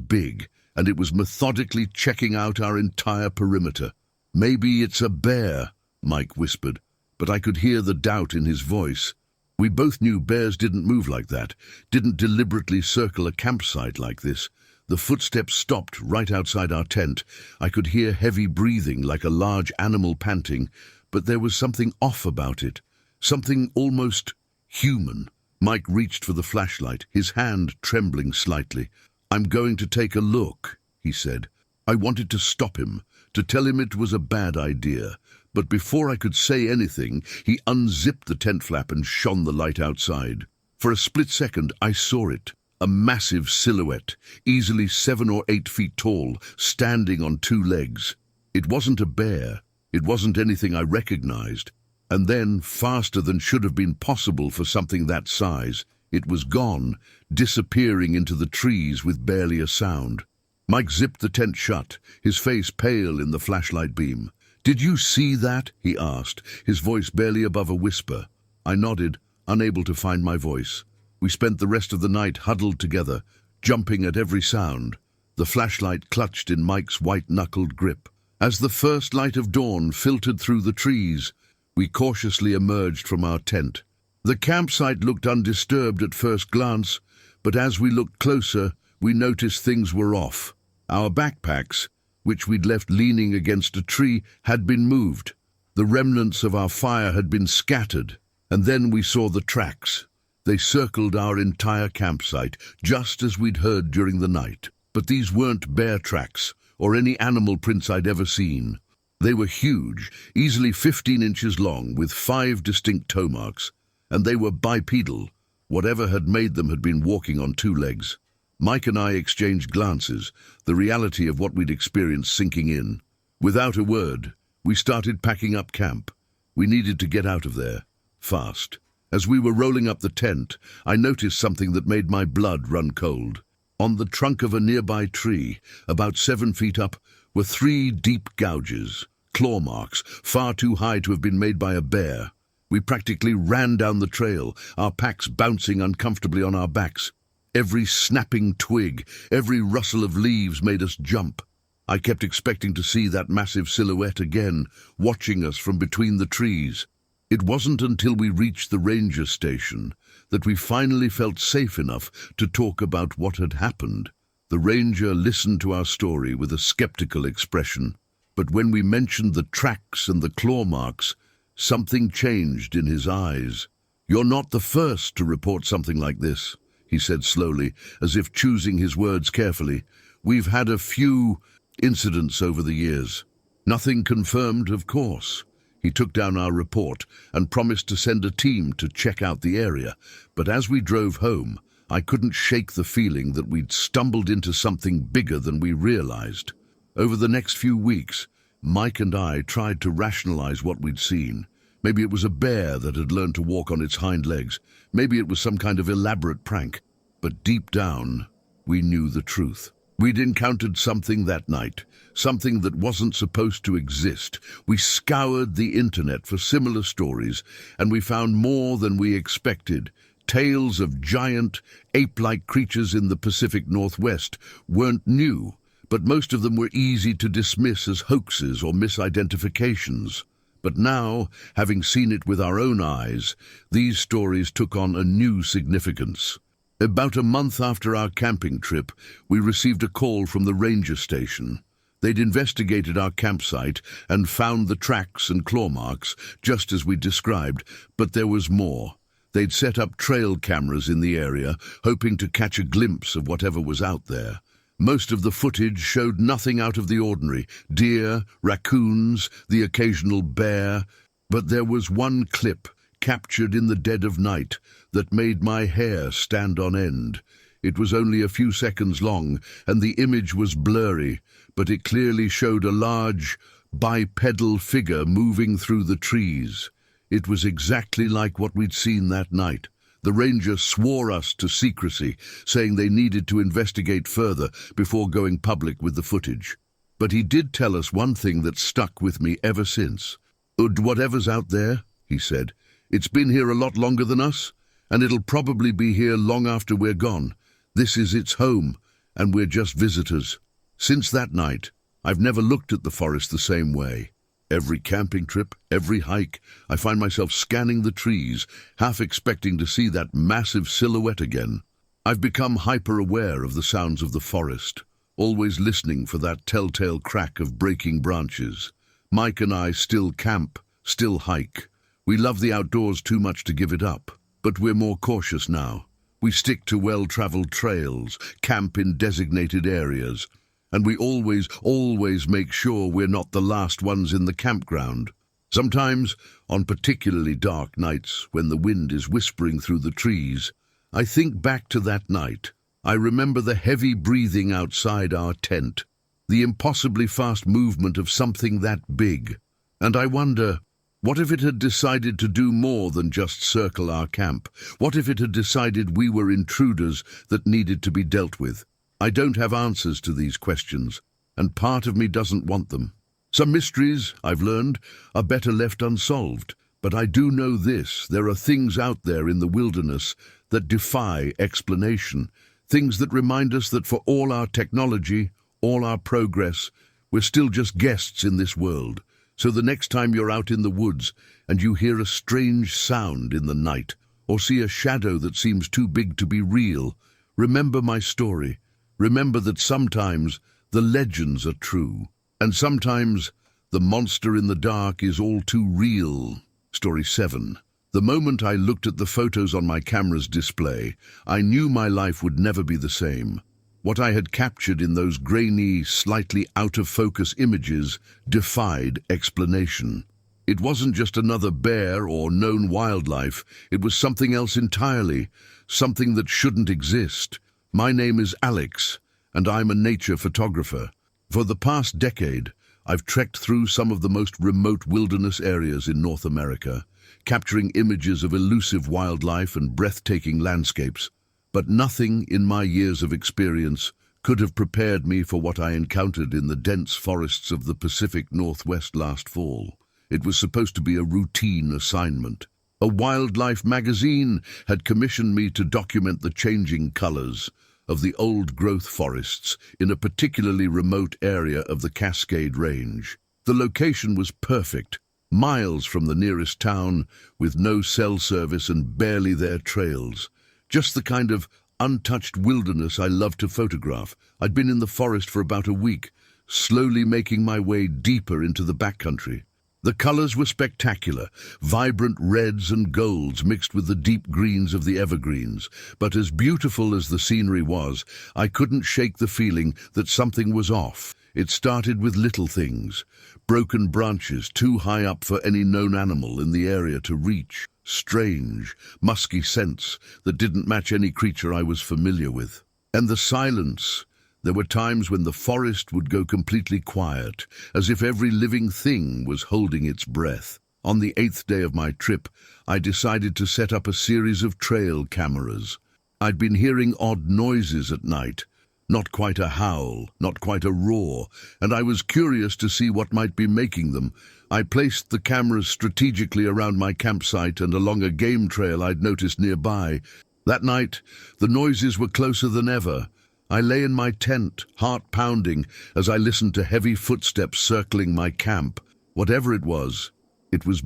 Speaker 1: big, and it was methodically checking out our entire perimeter. "Maybe it's a bear," Mike whispered, but I could hear the doubt in his voice. We both knew bears didn't move like that, didn't deliberately circle a campsite like this. The footsteps stopped right outside our tent. I could hear heavy breathing like a large animal panting, but there was something off about it, something almost human. Mike reached for the flashlight, his hand trembling slightly. "I'm going to take a look," he said. I wanted to stop him, to tell him it was a bad idea, but before I could say anything, he unzipped the tent flap and shone the light outside. For a split second, I saw it. A massive silhouette, easily 7 or 8 feet tall, standing on 2 legs. It wasn't a bear. It wasn't anything I recognized. And then, faster than should have been possible for something that size, it was gone, disappearing into the trees with barely a sound. Mike zipped the tent shut, his face pale in the flashlight beam. "Did you see that?" he asked, his voice barely above a whisper. I nodded, unable to find my voice. We spent the rest of the night huddled together, jumping at every sound, the flashlight clutched in Mike's white-knuckled grip. As the first light of dawn filtered through the trees, we cautiously emerged from our tent. The campsite looked undisturbed at first glance, but as we looked closer, we noticed things were off. Our backpacks, which we'd left leaning against a tree, had been moved. The remnants of our fire had been scattered, and then we saw the tracks. They circled our entire campsite, just as we'd heard during the night. But these weren't bear tracks, or any animal prints I'd ever seen. They were huge, easily 15 inches long, with 5 distinct toe marks, and they were bipedal. Whatever had made them had been walking on 2 legs. Mike and I exchanged glances, the reality of what we'd experienced sinking in. Without a word, we started packing up camp. We needed to get out of there, fast. As we were rolling up the tent, I noticed something that made my blood run cold. On the trunk of a nearby tree, about 7 feet up, were 3 deep gouges, claw marks, far too high to have been made by a bear. We practically ran down the trail, our packs bouncing uncomfortably on our backs. Every snapping twig, every rustle of leaves made us jump. I kept expecting to see that massive silhouette again, watching us from between the trees. It wasn't until we reached the ranger station that we finally felt safe enough to talk about what had happened. The ranger listened to our story with a skeptical expression, but when we mentioned the tracks and the claw marks, something changed in his eyes. "You're not the first to report something like this," he said slowly, as if choosing his words carefully. "We've had a few incidents over the years. Nothing confirmed, of course." He took down our report and promised to send a team to check out the area, but as we drove home, I couldn't shake the feeling that we'd stumbled into something bigger than we realized. Over the next few weeks, Mike and I tried to rationalize what we'd seen. Maybe it was a bear that had learned to walk on its hind legs. Maybe it was some kind of elaborate prank. But deep down, we knew the truth. We'd encountered something that night, something that wasn't supposed to exist. We scoured the internet for similar stories, and we found more than we expected. Tales of giant, ape-like creatures in the Pacific Northwest weren't new, but most of them were easy to dismiss as hoaxes or misidentifications. But now, having seen it with our own eyes, these stories took on a new significance. About a month after our camping trip, we received a call from the ranger station. They'd investigated our campsite and found the tracks and claw marks, just as we described, but there was more. They'd set up trail cameras in the area, hoping to catch a glimpse of whatever was out there. Most of the footage showed nothing out of the ordinary: deer, raccoons, the occasional bear. But there was one clip, captured in the dead of night, that made my hair stand on end. It was only a few seconds long, and the image was blurry, but it clearly showed a large, bipedal figure moving through the trees. It was exactly like what we'd seen that night. The ranger swore us to secrecy, saying they needed to investigate further before going public with the footage. But he did tell us one thing that stuck with me ever since. Whatever's out there," he said, "it's been here a lot longer than us, and it'll probably be here long after we're gone. This is its home, and we're just visitors." Since that night, I've never looked at the forest the same way. Every camping trip, every hike, I find myself scanning the trees, half expecting to see that massive silhouette again. I've become hyper-aware of the sounds of the forest, always listening for that telltale crack of breaking branches. Mike and I still camp, still hike. We love the outdoors too much to give it up, but we're more cautious now. We stick to well-traveled trails, camp in designated areas, and we always make sure we're not the last ones in the campground. Sometimes, on particularly dark nights when the wind is whispering through the trees, I think back to that night. I remember the heavy breathing outside our tent, the impossibly fast movement of something that big. And I wonder, what if it had decided to do more than just circle our camp? What if it had decided we were intruders that needed to be dealt with? I don't have answers to these questions, and part of me doesn't want them. Some mysteries, I've learned, are better left unsolved. But I do know this: there are things out there in the wilderness that defy explanation, things that remind us that for all our technology, all our progress, we're still just guests in this world. So the next time you're out in the woods and you hear a strange sound in the night, or see a shadow that seems too big to be real, remember my story. Remember that sometimes the legends are true, and sometimes the monster in the dark is all too real. Story 7. The moment I looked at the photos on my camera's display, I knew my life would never be the same. What I had captured in those grainy, slightly out-of-focus images defied explanation. It wasn't just another bear or known wildlife. It was something else entirely, something that shouldn't exist. My name is Alex, and I'm a nature photographer. For the past decade, I've trekked through some of the most remote wilderness areas in North America, capturing images of elusive wildlife and breathtaking landscapes. But nothing in my years of experience could have prepared me for what I encountered in the dense forests of the Pacific Northwest last fall. It was supposed to be a routine assignment. A wildlife magazine had commissioned me to document the changing colors of the old-growth forests in a particularly remote area of the Cascade Range. The location was perfect, miles from the nearest town, with no cell service and barely their trails. Just the kind of untouched wilderness I love to photograph. I'd been in the forest for about a week, slowly making my way deeper into the backcountry. The colors were spectacular, vibrant reds and golds mixed with the deep greens of the evergreens. But as beautiful as the scenery was, I couldn't shake the feeling that something was off. It started with little things: broken branches too high up for any known animal in the area to reach, strange, musky scents that didn't match any creature I was familiar with. And the silence. There were times when the forest would go completely quiet, as if every living thing was holding its breath. On the 8th day of my trip, I decided to set up a series of trail cameras. I'd been hearing odd noises at night, not quite a howl, not quite a roar, and I was curious to see what might be making them. I placed the cameras strategically around my campsite and along a game trail I'd noticed nearby. That night, the noises were closer than ever. I lay in my tent, heart pounding, as I listened to heavy footsteps circling my camp. Whatever it was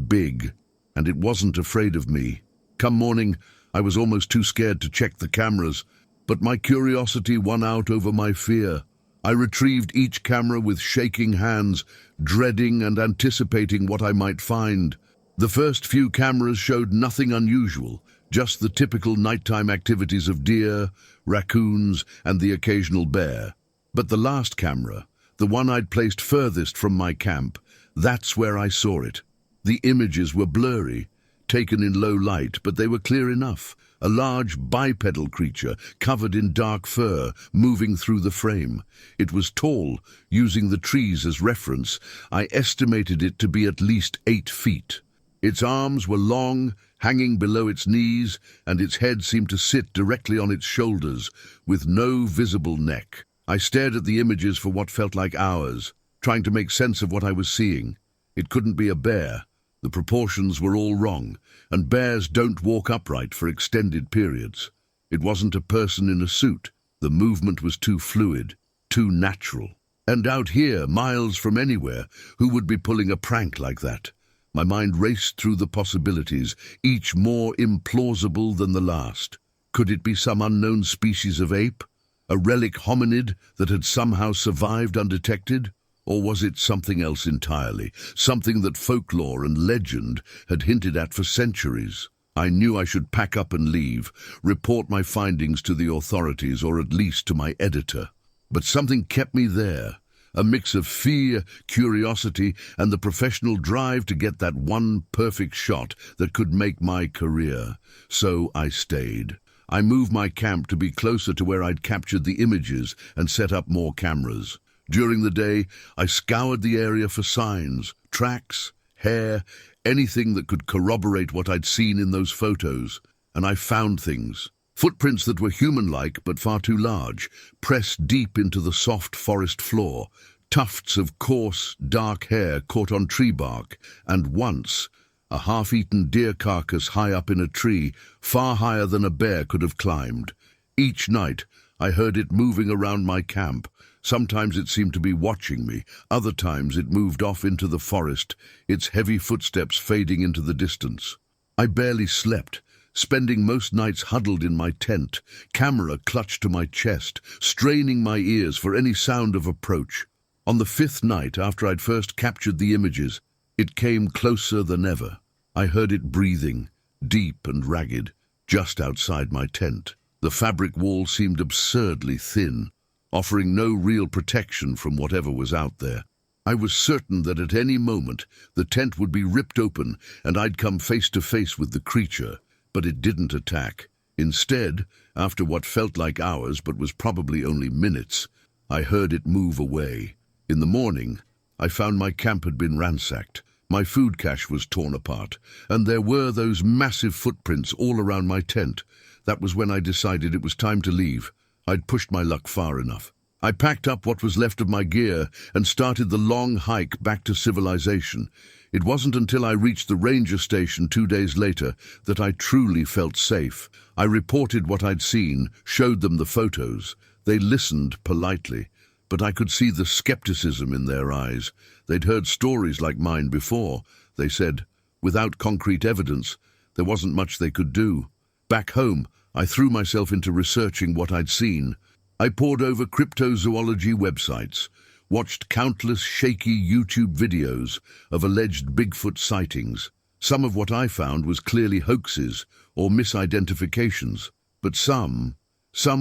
Speaker 1: big, and it wasn't afraid of me. Come morning, I was almost too scared to check the cameras, but my curiosity won out over my fear. I retrieved each camera with shaking hands, dreading and anticipating what I might find. The first few cameras showed nothing unusual, just the typical nighttime activities of deer, raccoons, and the occasional bear. But the last camera, the one I'd placed furthest from my camp, that's where I saw it. The images were blurry, taken in low light, but they were clear enough. A large bipedal creature, covered in dark fur, moving through the frame. It was tall. Using the trees as reference, I estimated it to be at least 8 feet. Its arms were long, hanging below its knees, and its head seemed to sit directly on its shoulders, with no visible neck. I stared at the images for what felt like hours, trying to make sense of what I was seeing. It couldn't be a bear. The proportions were all wrong, and bears don't walk upright for extended periods. It wasn't a person in a suit. The movement was too fluid, too natural. And out here, miles from anywhere, who would be pulling a prank like that? My mind raced through the possibilities, each more implausible than the last. Could it be some unknown species of ape? A relic hominid that had somehow survived undetected? Or was it something else entirely, something that folklore and legend had hinted at for centuries? I knew I should pack up and leave, report my findings to the authorities or at least to my editor. But something kept me there, a mix of fear, curiosity, and the professional drive to get that one perfect shot that could make my career. So I stayed. I moved my camp to be closer to where I'd captured the images and set up more cameras. During the day, I scoured the area for signs, tracks, hair, anything that could corroborate what I'd seen in those photos. And I found things. Footprints that were human-like but far too large, pressed deep into the soft forest floor, tufts of coarse, dark hair caught on tree bark, and once, a half-eaten deer carcass high up in a tree, far higher than a bear could have climbed. Each night, I heard it moving around my camp. Sometimes it seemed to be watching me, other times it moved off into the forest, its heavy footsteps fading into the distance. I barely slept, spending most nights huddled in my tent, camera clutched to my chest, straining my ears for any sound of approach. On the 5th night after I'd first captured the images, it came closer than ever. I heard it breathing, deep and ragged, just outside my tent. The fabric wall seemed absurdly thin, offering no real protection from whatever was out there. I was certain that at any moment the tent would be ripped open and I'd come face to face with the creature, but it didn't attack. Instead, after what felt like hours but was probably only minutes, I heard it move away. In the morning, I found my camp had been ransacked. My food cache was torn apart, and there were those massive footprints all around my tent. That was when I decided it was time to leave. I'd pushed my luck far enough. I packed up what was left of my gear and started the long hike back to civilization. It wasn't until I reached the ranger station 2 days later that I truly felt safe. I reported what I'd seen, showed them the photos. They listened politely, but I could see the skepticism in their eyes. They'd heard stories like mine before. They said, without concrete evidence, there wasn't much they could do. Back home, I threw myself into researching what I'd seen. I pored over cryptozoology websites, watched countless shaky YouTube videos of alleged Bigfoot sightings. Some of what I found was clearly hoaxes or misidentifications, but some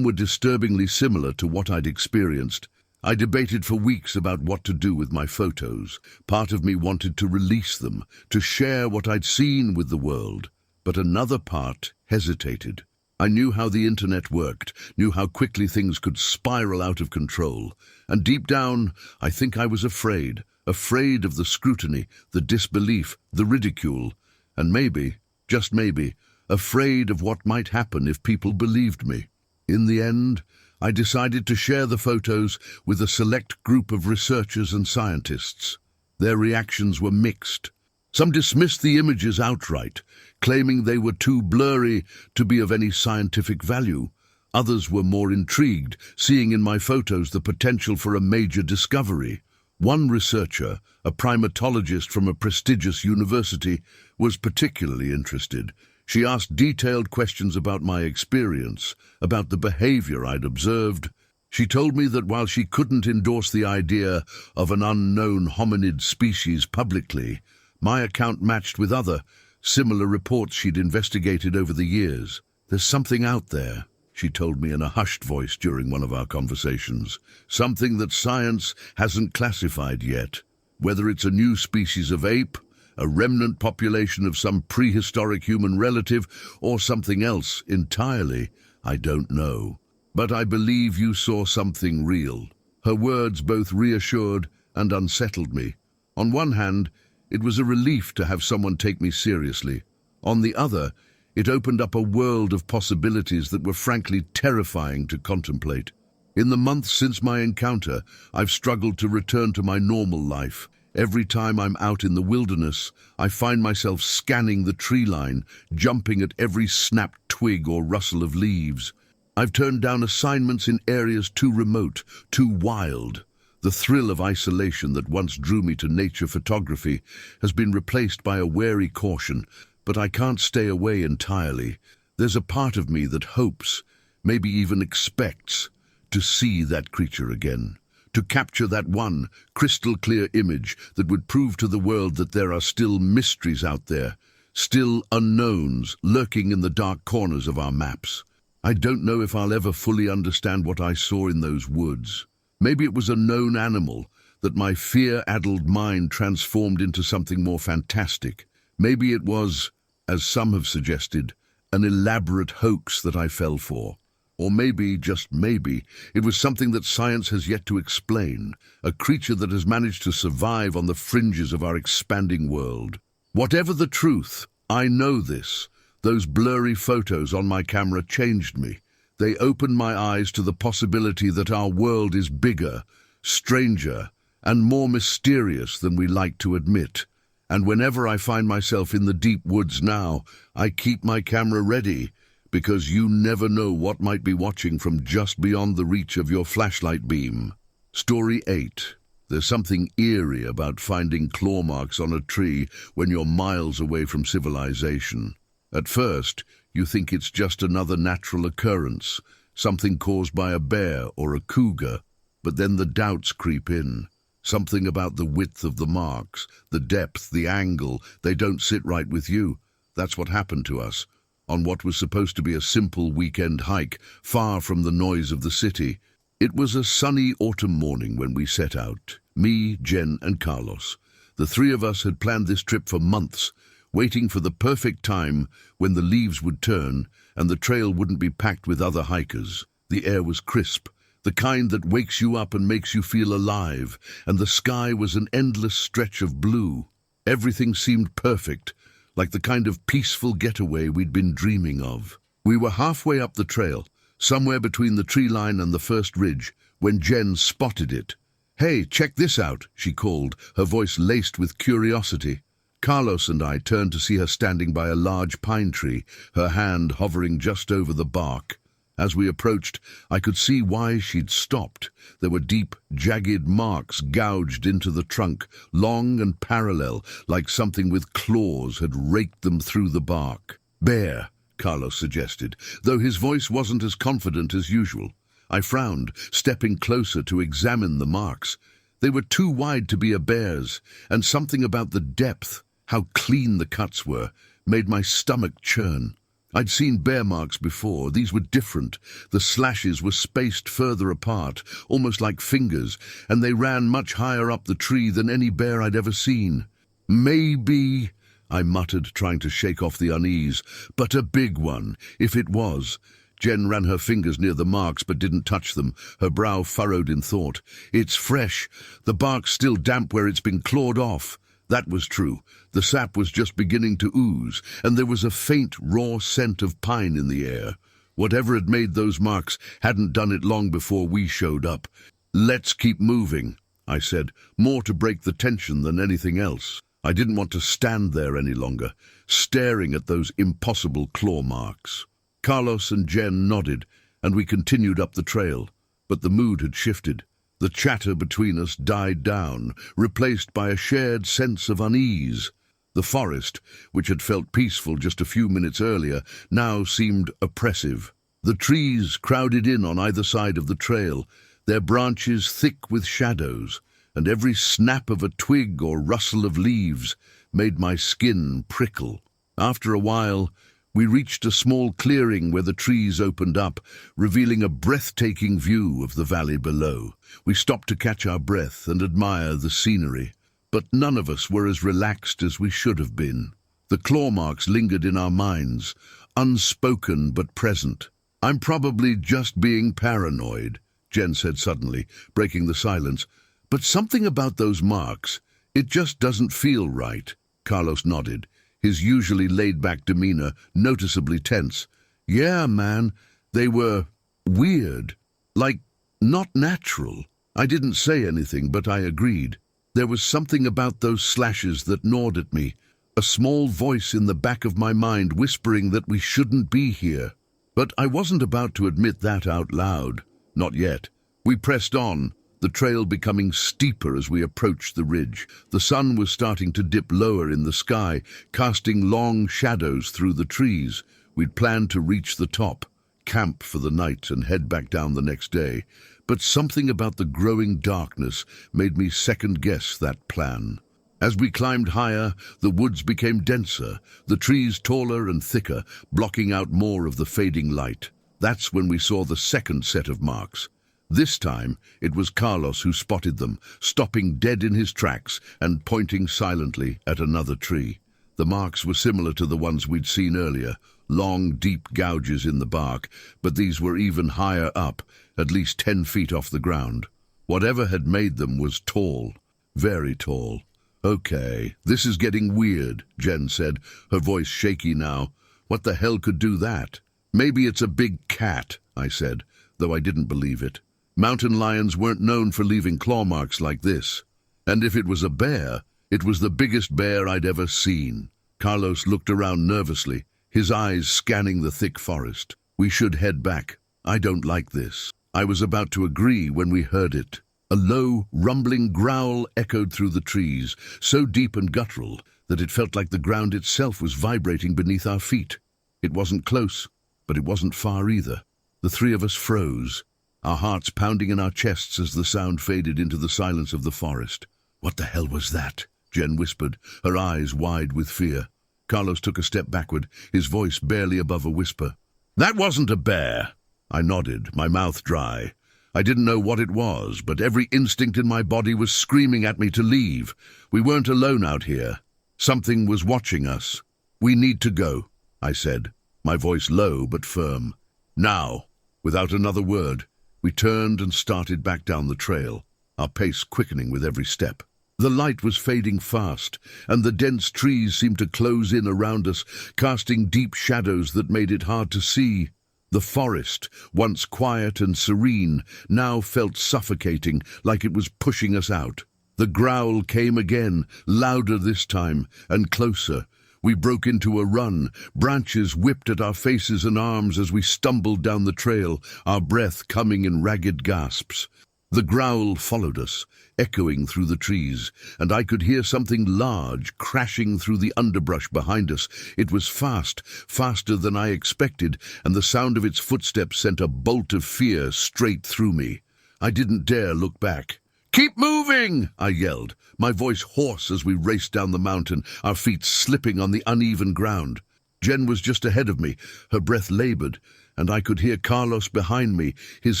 Speaker 1: were disturbingly similar to what I'd experienced. I debated for weeks about what to do with my photos. Part of me wanted to release them, to share what I'd seen with the world, but another part hesitated. I knew how the internet worked, knew how quickly things could spiral out of control, and deep down, I think I was afraid of the scrutiny, the disbelief, the ridicule, and maybe, just maybe, afraid of what might happen if people believed me. In the end, I decided to share the photos with a select group of researchers and scientists. Their reactions were mixed. Some dismissed the images outright, claiming they were too blurry to be of any scientific value. Others were more intrigued, seeing in my photos the potential for a major discovery. One researcher, a primatologist from a prestigious university, was particularly interested. She asked detailed questions about my experience, about the behavior I'd observed. She told me that while she couldn't endorse the idea of an unknown hominid species publicly, my account matched with other, similar reports she'd investigated over the years. There's something out there, she told me in a hushed voice during one of our conversations. Something that science hasn't classified yet. Whether it's a new species of ape, A remnant population of some prehistoric human relative, or something else entirely? I don't know. But I believe you saw something real." Her words both reassured and unsettled me. On one hand, it was a relief to have someone take me seriously. On the other, it opened up a world of possibilities that were frankly terrifying to contemplate. In the months since my encounter, I've struggled to return to my normal life. Every time I'm out in the wilderness, I find myself scanning the tree line, jumping at every snapped twig or rustle of leaves. I've turned down assignments in areas too remote, too wild. The thrill of isolation that once drew me to nature photography has been replaced by a wary caution, but I can't stay away entirely. There's a part of me that hopes, maybe even expects, to see that creature again, to capture that one crystal-clear image that would prove to the world that there are still mysteries out there, still unknowns lurking in the dark corners of our maps. I don't know if I'll ever fully understand what I saw in those woods. Maybe it was a known animal that my fear-addled mind transformed into something more fantastic. Maybe it was, as some have suggested, an elaborate hoax that I fell for. Or maybe, just maybe, it was something that science has yet to explain, a creature that has managed to survive on the fringes of our expanding world. Whatever the truth, I know this. Those blurry photos on my camera changed me. They opened my eyes to the possibility that our world is bigger, stranger, and more mysterious than we like to admit. And whenever I find myself in the deep woods now, I keep my camera ready, because you never know what might be watching from just beyond the reach of your flashlight beam. Story 8. There's something eerie about finding claw marks on a tree when you're miles away from civilization. At first, you think it's just another natural occurrence, something caused by a bear or a cougar, but then the doubts creep in. Something about the width of the marks, the depth, the angle, they don't sit right with you. That's what happened to us, on what was supposed to be a simple weekend hike, far from the noise of the city. It was a sunny autumn morning when we set out, me, Jen, and Carlos. The three of us had planned this trip for months, waiting for the perfect time when the leaves would turn and the trail wouldn't be packed with other hikers. The air was crisp, the kind that wakes you up and makes you feel alive, and the sky was an endless stretch of blue. Everything seemed perfect, like the kind of peaceful getaway we'd been dreaming of. We were halfway up the trail, somewhere between the tree line and the first ridge, when Jen spotted it. "Hey, check this out," she called, her voice laced with curiosity. Carlos and I turned to see her standing by a large pine tree, her hand hovering just over the bark. As we approached, I could see why she'd stopped. There were deep, jagged marks gouged into the trunk, long and parallel, like something with claws had raked them through the bark. "Bear," Carlos suggested, though his voice wasn't as confident as usual. I frowned, stepping closer to examine the marks. They were too wide to be a bear's, and something about the depth, how clean the cuts were, made my stomach churn. I'd seen bear marks before. These were different. The slashes were spaced further apart, almost like fingers, and they ran much higher up the tree than any bear I'd ever seen. "Maybe," I muttered, trying to shake off the unease, "but a big one, if it was." Jen ran her fingers near the marks but didn't touch them, her brow furrowed in thought. "It's fresh. The bark's still damp where it's been clawed off." That was true. The sap was just beginning to ooze, and there was a faint, raw scent of pine in the air. Whatever had made those marks hadn't done it long before we showed up. "Let's keep moving," I said, more to break the tension than anything else. I didn't want to stand there any longer, staring at those impossible claw marks. Carlos and Jen nodded, and we continued up the trail, but the mood had shifted. The chatter between us died down, replaced by a shared sense of unease. The forest, which had felt peaceful just a few minutes earlier, now seemed oppressive. The trees crowded in on either side of the trail, their branches thick with shadows, and every snap of a twig or rustle of leaves made my skin prickle. After a while, we reached a small clearing where the trees opened up, revealing a breathtaking view of the valley below. We stopped to catch our breath and admire the scenery. but none of us were as relaxed as we should have been. The claw marks lingered in our minds, unspoken but present. "I'm probably just being paranoid," Jen said suddenly, breaking the silence. "But something about those marks, it just doesn't feel right." Carlos nodded, his usually laid-back demeanor noticeably tense. "Yeah, man, they were weird, like not natural." I didn't say anything, but I agreed. There was something about those slashes that gnawed at me, a small voice in the back of my mind whispering that we shouldn't be here. But I wasn't about to admit that out loud. Not yet. We pressed on, the trail becoming steeper as we approached the ridge. The sun was starting to dip lower in the sky, casting long shadows through the trees. We'd planned to reach the top, camp for the night, and head back down the next day. But something about the growing darkness made me second-guess that plan. As we climbed higher, the woods became denser, the trees taller and thicker, blocking out more of the fading light. That's when we saw the second set of marks. This time, it was Carlos who spotted them, stopping dead in his tracks and pointing silently at another tree. The marks were similar to the ones we'd seen earlier, long, deep gouges in the bark, but these were even higher up, at least 10 feet off the ground. Whatever had made them was tall, very tall. "Okay, this is getting weird," Jen said, her voice shaky now. "What the hell could do that?" "Maybe it's a big cat," I said, though I didn't believe it. Mountain lions weren't known for leaving claw marks like this. And if it was a bear, it was the biggest bear I'd ever seen. Carlos looked around nervously, his eyes scanning the thick forest. "We should head back. I don't like this." I was about to agree when we heard it. A low, rumbling growl echoed through the trees, so deep and guttural that it felt like the ground itself was vibrating beneath our feet. It wasn't close, but it wasn't far either. The three of us froze, our hearts pounding in our chests as the sound faded into the silence of the forest. "What the hell was that?" Jen whispered, her eyes wide with fear. Carlos took a step backward, his voice barely above a whisper. "That wasn't a bear." I nodded, my mouth dry. I didn't know what it was, but every instinct in my body was screaming at me to leave. We weren't alone out here. Something was watching us. "We need to go," I said, my voice low but firm. "Now." Without another word, we turned and started back down the trail, our pace quickening with every step. The light was fading fast, and the dense trees seemed to close in around us, casting deep shadows that made it hard to see. The forest, once quiet and serene, now felt suffocating, like it was pushing us out. The growl came again, louder this time, and closer. We broke into a run. Branches whipped at our faces and arms as we stumbled down the trail, our breath coming in ragged gasps. The growl followed us, echoing through the trees, and I could hear something large crashing through the underbrush behind us. It was fast, faster than I expected, and the sound of its footsteps sent a bolt of fear straight through me. I didn't dare look back. "Keep moving!" I yelled, my voice hoarse as we raced down the mountain, our feet slipping on the uneven ground. Jen was just ahead of me, her breath labored, and I could hear Carlos behind me, his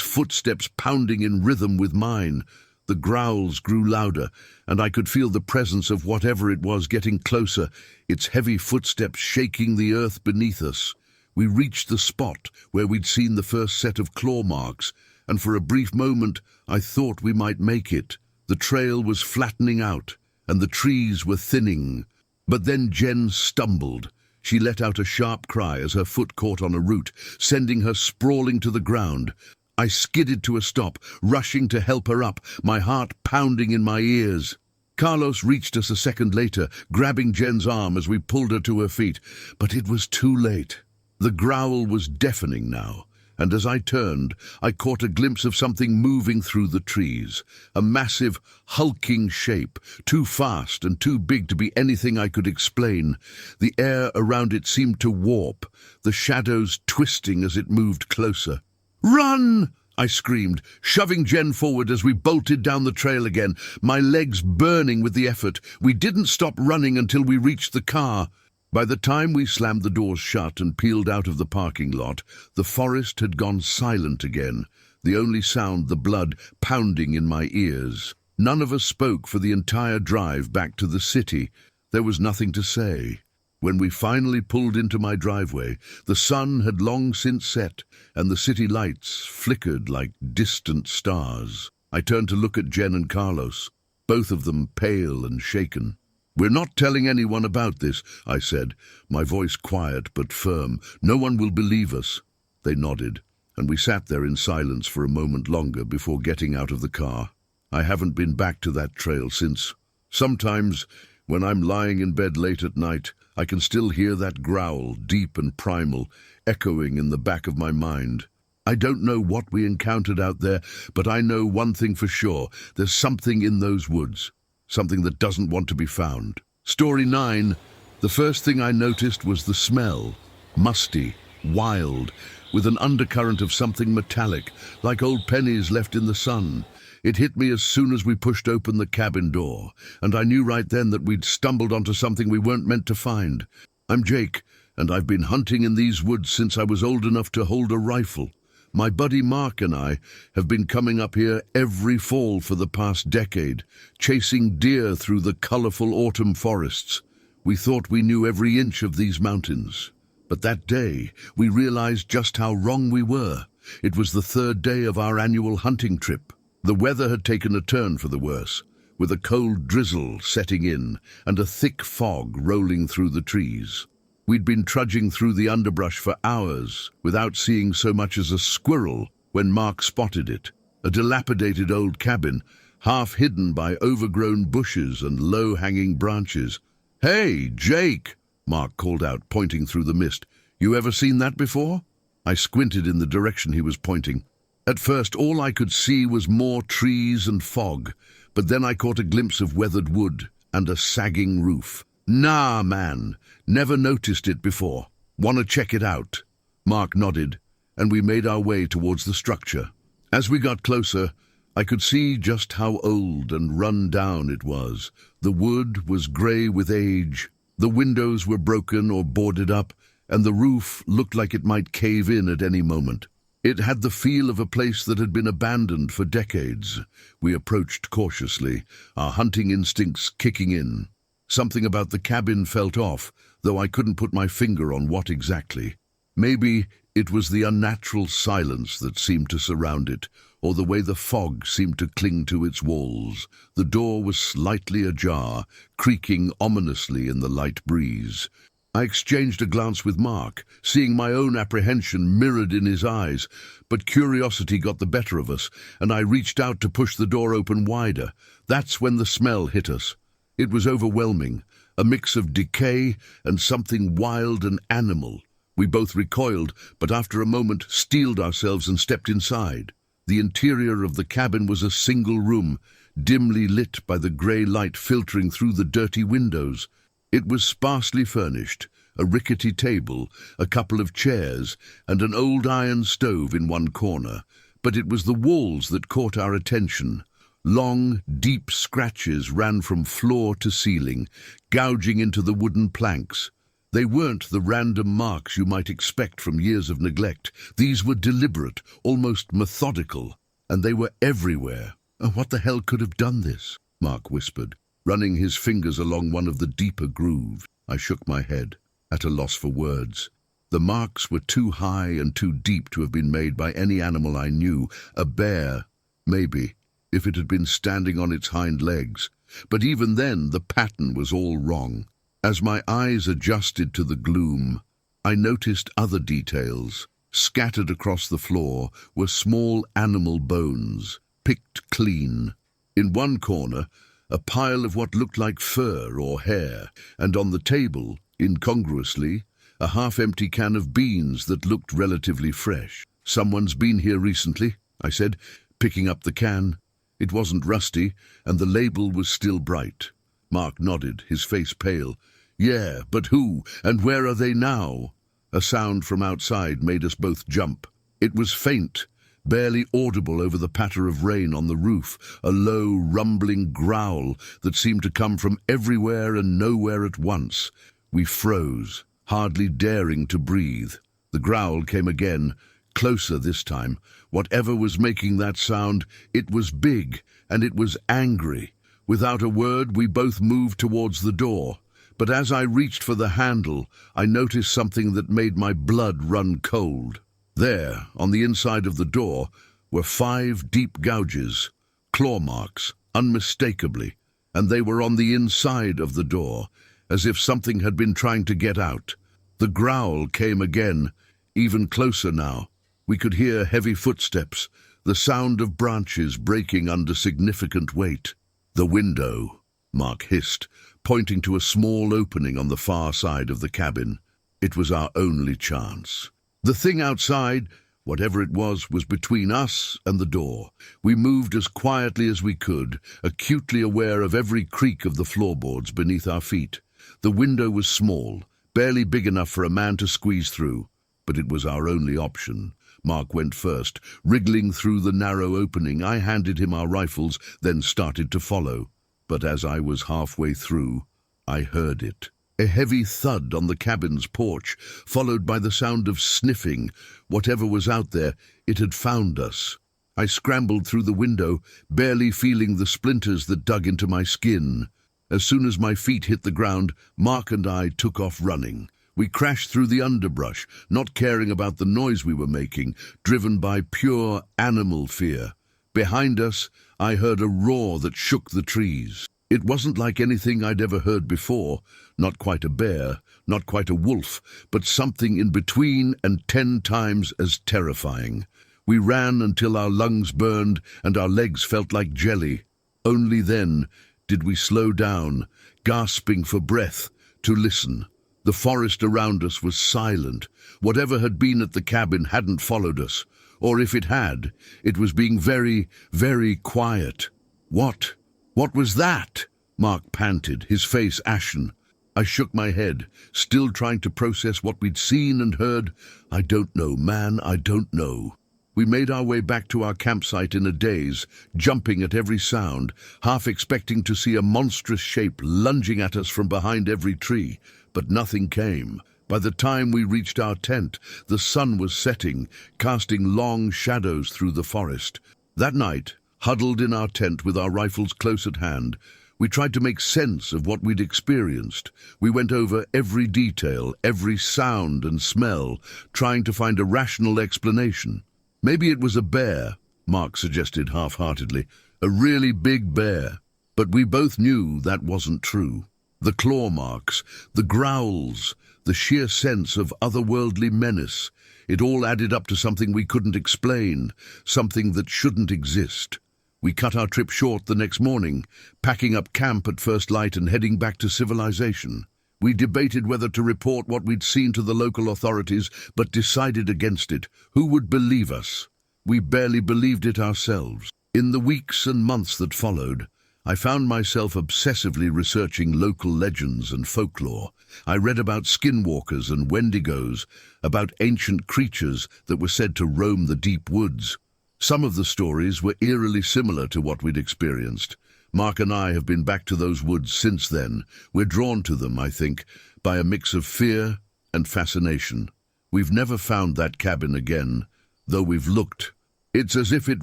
Speaker 1: footsteps pounding in rhythm with mine. The growls grew louder, and I could feel the presence of whatever it was getting closer, its heavy footsteps shaking the earth beneath us. We reached the spot where we'd seen the first set of claw marks, and for a brief moment I thought we might make it. The trail was flattening out, and the trees were thinning. But then Jen stumbled. She let out a sharp cry as her foot caught on a root, sending her sprawling to the ground. I skidded to a stop, rushing to help her up, my heart pounding in my ears. Carlos reached us a second later, grabbing Jen's arm as we pulled her to her feet, but it was too late. The growl was deafening now, and as I turned, I caught a glimpse of something moving through the trees, a massive, hulking shape, too fast and too big to be anything I could explain. The air around it seemed to warp, the shadows twisting as it moved closer. "Run!" I screamed, shoving Jen forward as we bolted down the trail again, my legs burning with the effort. We didn't stop running until we reached the car. By the time we slammed the doors shut and peeled out of the parking lot, the forest had gone silent again, the only sound the blood pounding in my ears. None of us spoke for the entire drive back to the city. There was nothing to say. When we finally pulled into my driveway, the sun had long since set, and the city lights flickered like distant stars. I turned to look at Jen and Carlos, both of them pale and shaken. "We're not telling anyone about this," I said, my voice quiet but firm. "No one will believe us." They nodded, and we sat there in silence for a moment longer before getting out of the car. I haven't been back to that trail since. Sometimes, when I'm lying in bed late at night, I can still hear that growl, deep and primal, echoing in the back of my mind. I don't know what we encountered out there, but I know one thing for sure. There's something in those woods. Something that doesn't want to be found. Story 9. The first thing I noticed was the smell. Musty, wild, with an undercurrent of something metallic, like old pennies left in the sun. It hit me as soon as we pushed open the cabin door, and I knew right then that we'd stumbled onto something we weren't meant to find. I'm Jake, and I've been hunting in these woods since I was old enough to hold a rifle. My buddy Mark and I have been coming up here every fall for the past decade, chasing deer through the colorful autumn forests. We thought we knew every inch of these mountains. But that day, we realized just how wrong we were. It was the third day of our annual hunting trip. The weather had taken a turn for the worse, with a cold drizzle setting in and a thick fog rolling through the trees. We'd been trudging through the underbrush for hours without seeing so much as a squirrel when Mark spotted it. A dilapidated old cabin, half hidden by overgrown bushes and low-hanging branches. "Hey, Jake!" Mark called out, pointing through the mist. "You ever seen that before?" I squinted in the direction he was pointing. At first, all I could see was more trees and fog, but then I caught a glimpse of weathered wood and a sagging roof. "Nah, man, never noticed it before. Want to check it out?" Mark nodded, and we made our way towards the structure. As we got closer, I could see just how old and run down it was. The wood was grey with age, the windows were broken or boarded up, and the roof looked like it might cave in at any moment. It had the feel of a place that had been abandoned for decades. We approached cautiously, our hunting instincts kicking in. Something about the cabin felt off, though I couldn't put my finger on what exactly. Maybe it was the unnatural silence that seemed to surround it, or the way the fog seemed to cling to its walls. The door was slightly ajar, creaking ominously in the light breeze. I exchanged a glance with Mark, seeing my own apprehension mirrored in his eyes, but curiosity got the better of us, and I reached out to push the door open wider. That's when the smell hit us. It was overwhelming, a mix of decay and something wild and animal. We both recoiled, but after a moment steeled ourselves and stepped inside. The interior of the cabin was a single room, dimly lit by the grey light filtering through the dirty windows. It was sparsely furnished, a rickety table, a couple of chairs, and an old iron stove in one corner. But it was the walls that caught our attention. Long, deep scratches ran from floor to ceiling, gouging into the wooden planks. They weren't the random marks you might expect from years of neglect. These were deliberate, almost methodical, and they were everywhere. "What the hell could have done this?" Mark whispered, running his fingers along one of the deeper grooves. I shook my head, at a loss for words. The marks were too high and too deep to have been made by any animal I knew. A bear, maybe, if it had been standing on its hind legs. But even then, the pattern was all wrong. As my eyes adjusted to the gloom, I noticed other details. Scattered across the floor were small animal bones, picked clean. In one corner, a pile of what looked like fur or hair, and on the table, incongruously, a half-empty can of beans that looked relatively fresh. "Someone's been here recently," I said, picking up the can. It wasn't rusty, and the label was still bright. Mark nodded, his face pale. "Yeah, but who, and where are they now?" A sound from outside made us both jump. It was faint, barely audible over the patter of rain on the roof, a low, rumbling growl that seemed to come from everywhere and nowhere at once. We froze, hardly daring to breathe. The growl came again, closer this time. Whatever was making that sound, it was big, and it was angry. Without a word, we both moved towards the door. But as I reached for the handle, I noticed something that made my blood run cold. There, on the inside of the door, were 5 deep gouges, claw marks, unmistakably, and they were on the inside of the door, as if something had been trying to get out. The growl came again, even closer now. We could hear heavy footsteps, the sound of branches breaking under significant weight. "The window," Mark hissed, pointing to a small opening on the far side of the cabin. It was our only chance. The thing outside, whatever it was between us and the door. We moved as quietly as we could, acutely aware of every creak of the floorboards beneath our feet. The window was small, barely big enough for a man to squeeze through, but it was our only option. Mark went first, wriggling through the narrow opening. I handed him our rifles, then started to follow. But as I was halfway through, I heard it. A heavy thud on the cabin's porch, followed by the sound of sniffing. Whatever was out there, it had found us. I scrambled through the window, barely feeling the splinters that dug into my skin. As soon as my feet hit the ground, Mark and I took off running. We crashed through the underbrush, not caring about the noise we were making, driven by pure animal fear. Behind us, I heard a roar that shook the trees. It wasn't like anything I'd ever heard before. Not quite a bear, not quite a wolf, but something in between and 10 times as terrifying. We ran until our lungs burned and our legs felt like jelly. Only then did we slow down, gasping for breath, to listen. The forest around us was silent. Whatever had been at the cabin hadn't followed us. Or if it had, it was being very, very quiet. What was that?" Mark panted, his face ashen. I shook my head, still trying to process what we'd seen and heard. "I don't know, man, I don't know." We made our way back to our campsite in a daze, jumping at every sound, half expecting to see a monstrous shape lunging at us from behind every tree. But nothing came. By the time we reached our tent, the sun was setting, casting long shadows through the forest. That night, huddled in our tent with our rifles close at hand, we tried to make sense of what we'd experienced. We went over every detail, every sound and smell, trying to find a rational explanation. "Maybe it was a bear," Mark suggested half-heartedly, "a really big bear." But we both knew that wasn't true. The claw marks, the growls, the sheer sense of otherworldly menace, it all added up to something we couldn't explain, something that shouldn't exist. We cut our trip short the next morning, packing up camp at first light and heading back to civilization. We debated whether to report what we'd seen to the local authorities, but decided against it. Who would believe us? We barely believed it ourselves. In the weeks and months that followed, I found myself obsessively researching local legends and folklore. I read about skinwalkers and wendigos, about ancient creatures that were said to roam the deep woods. Some of the stories were eerily similar to what we'd experienced. Mark and I have been back to those woods since then. We're drawn to them, I think, by a mix of fear and fascination. We've never found that cabin again, though we've looked. It's as if it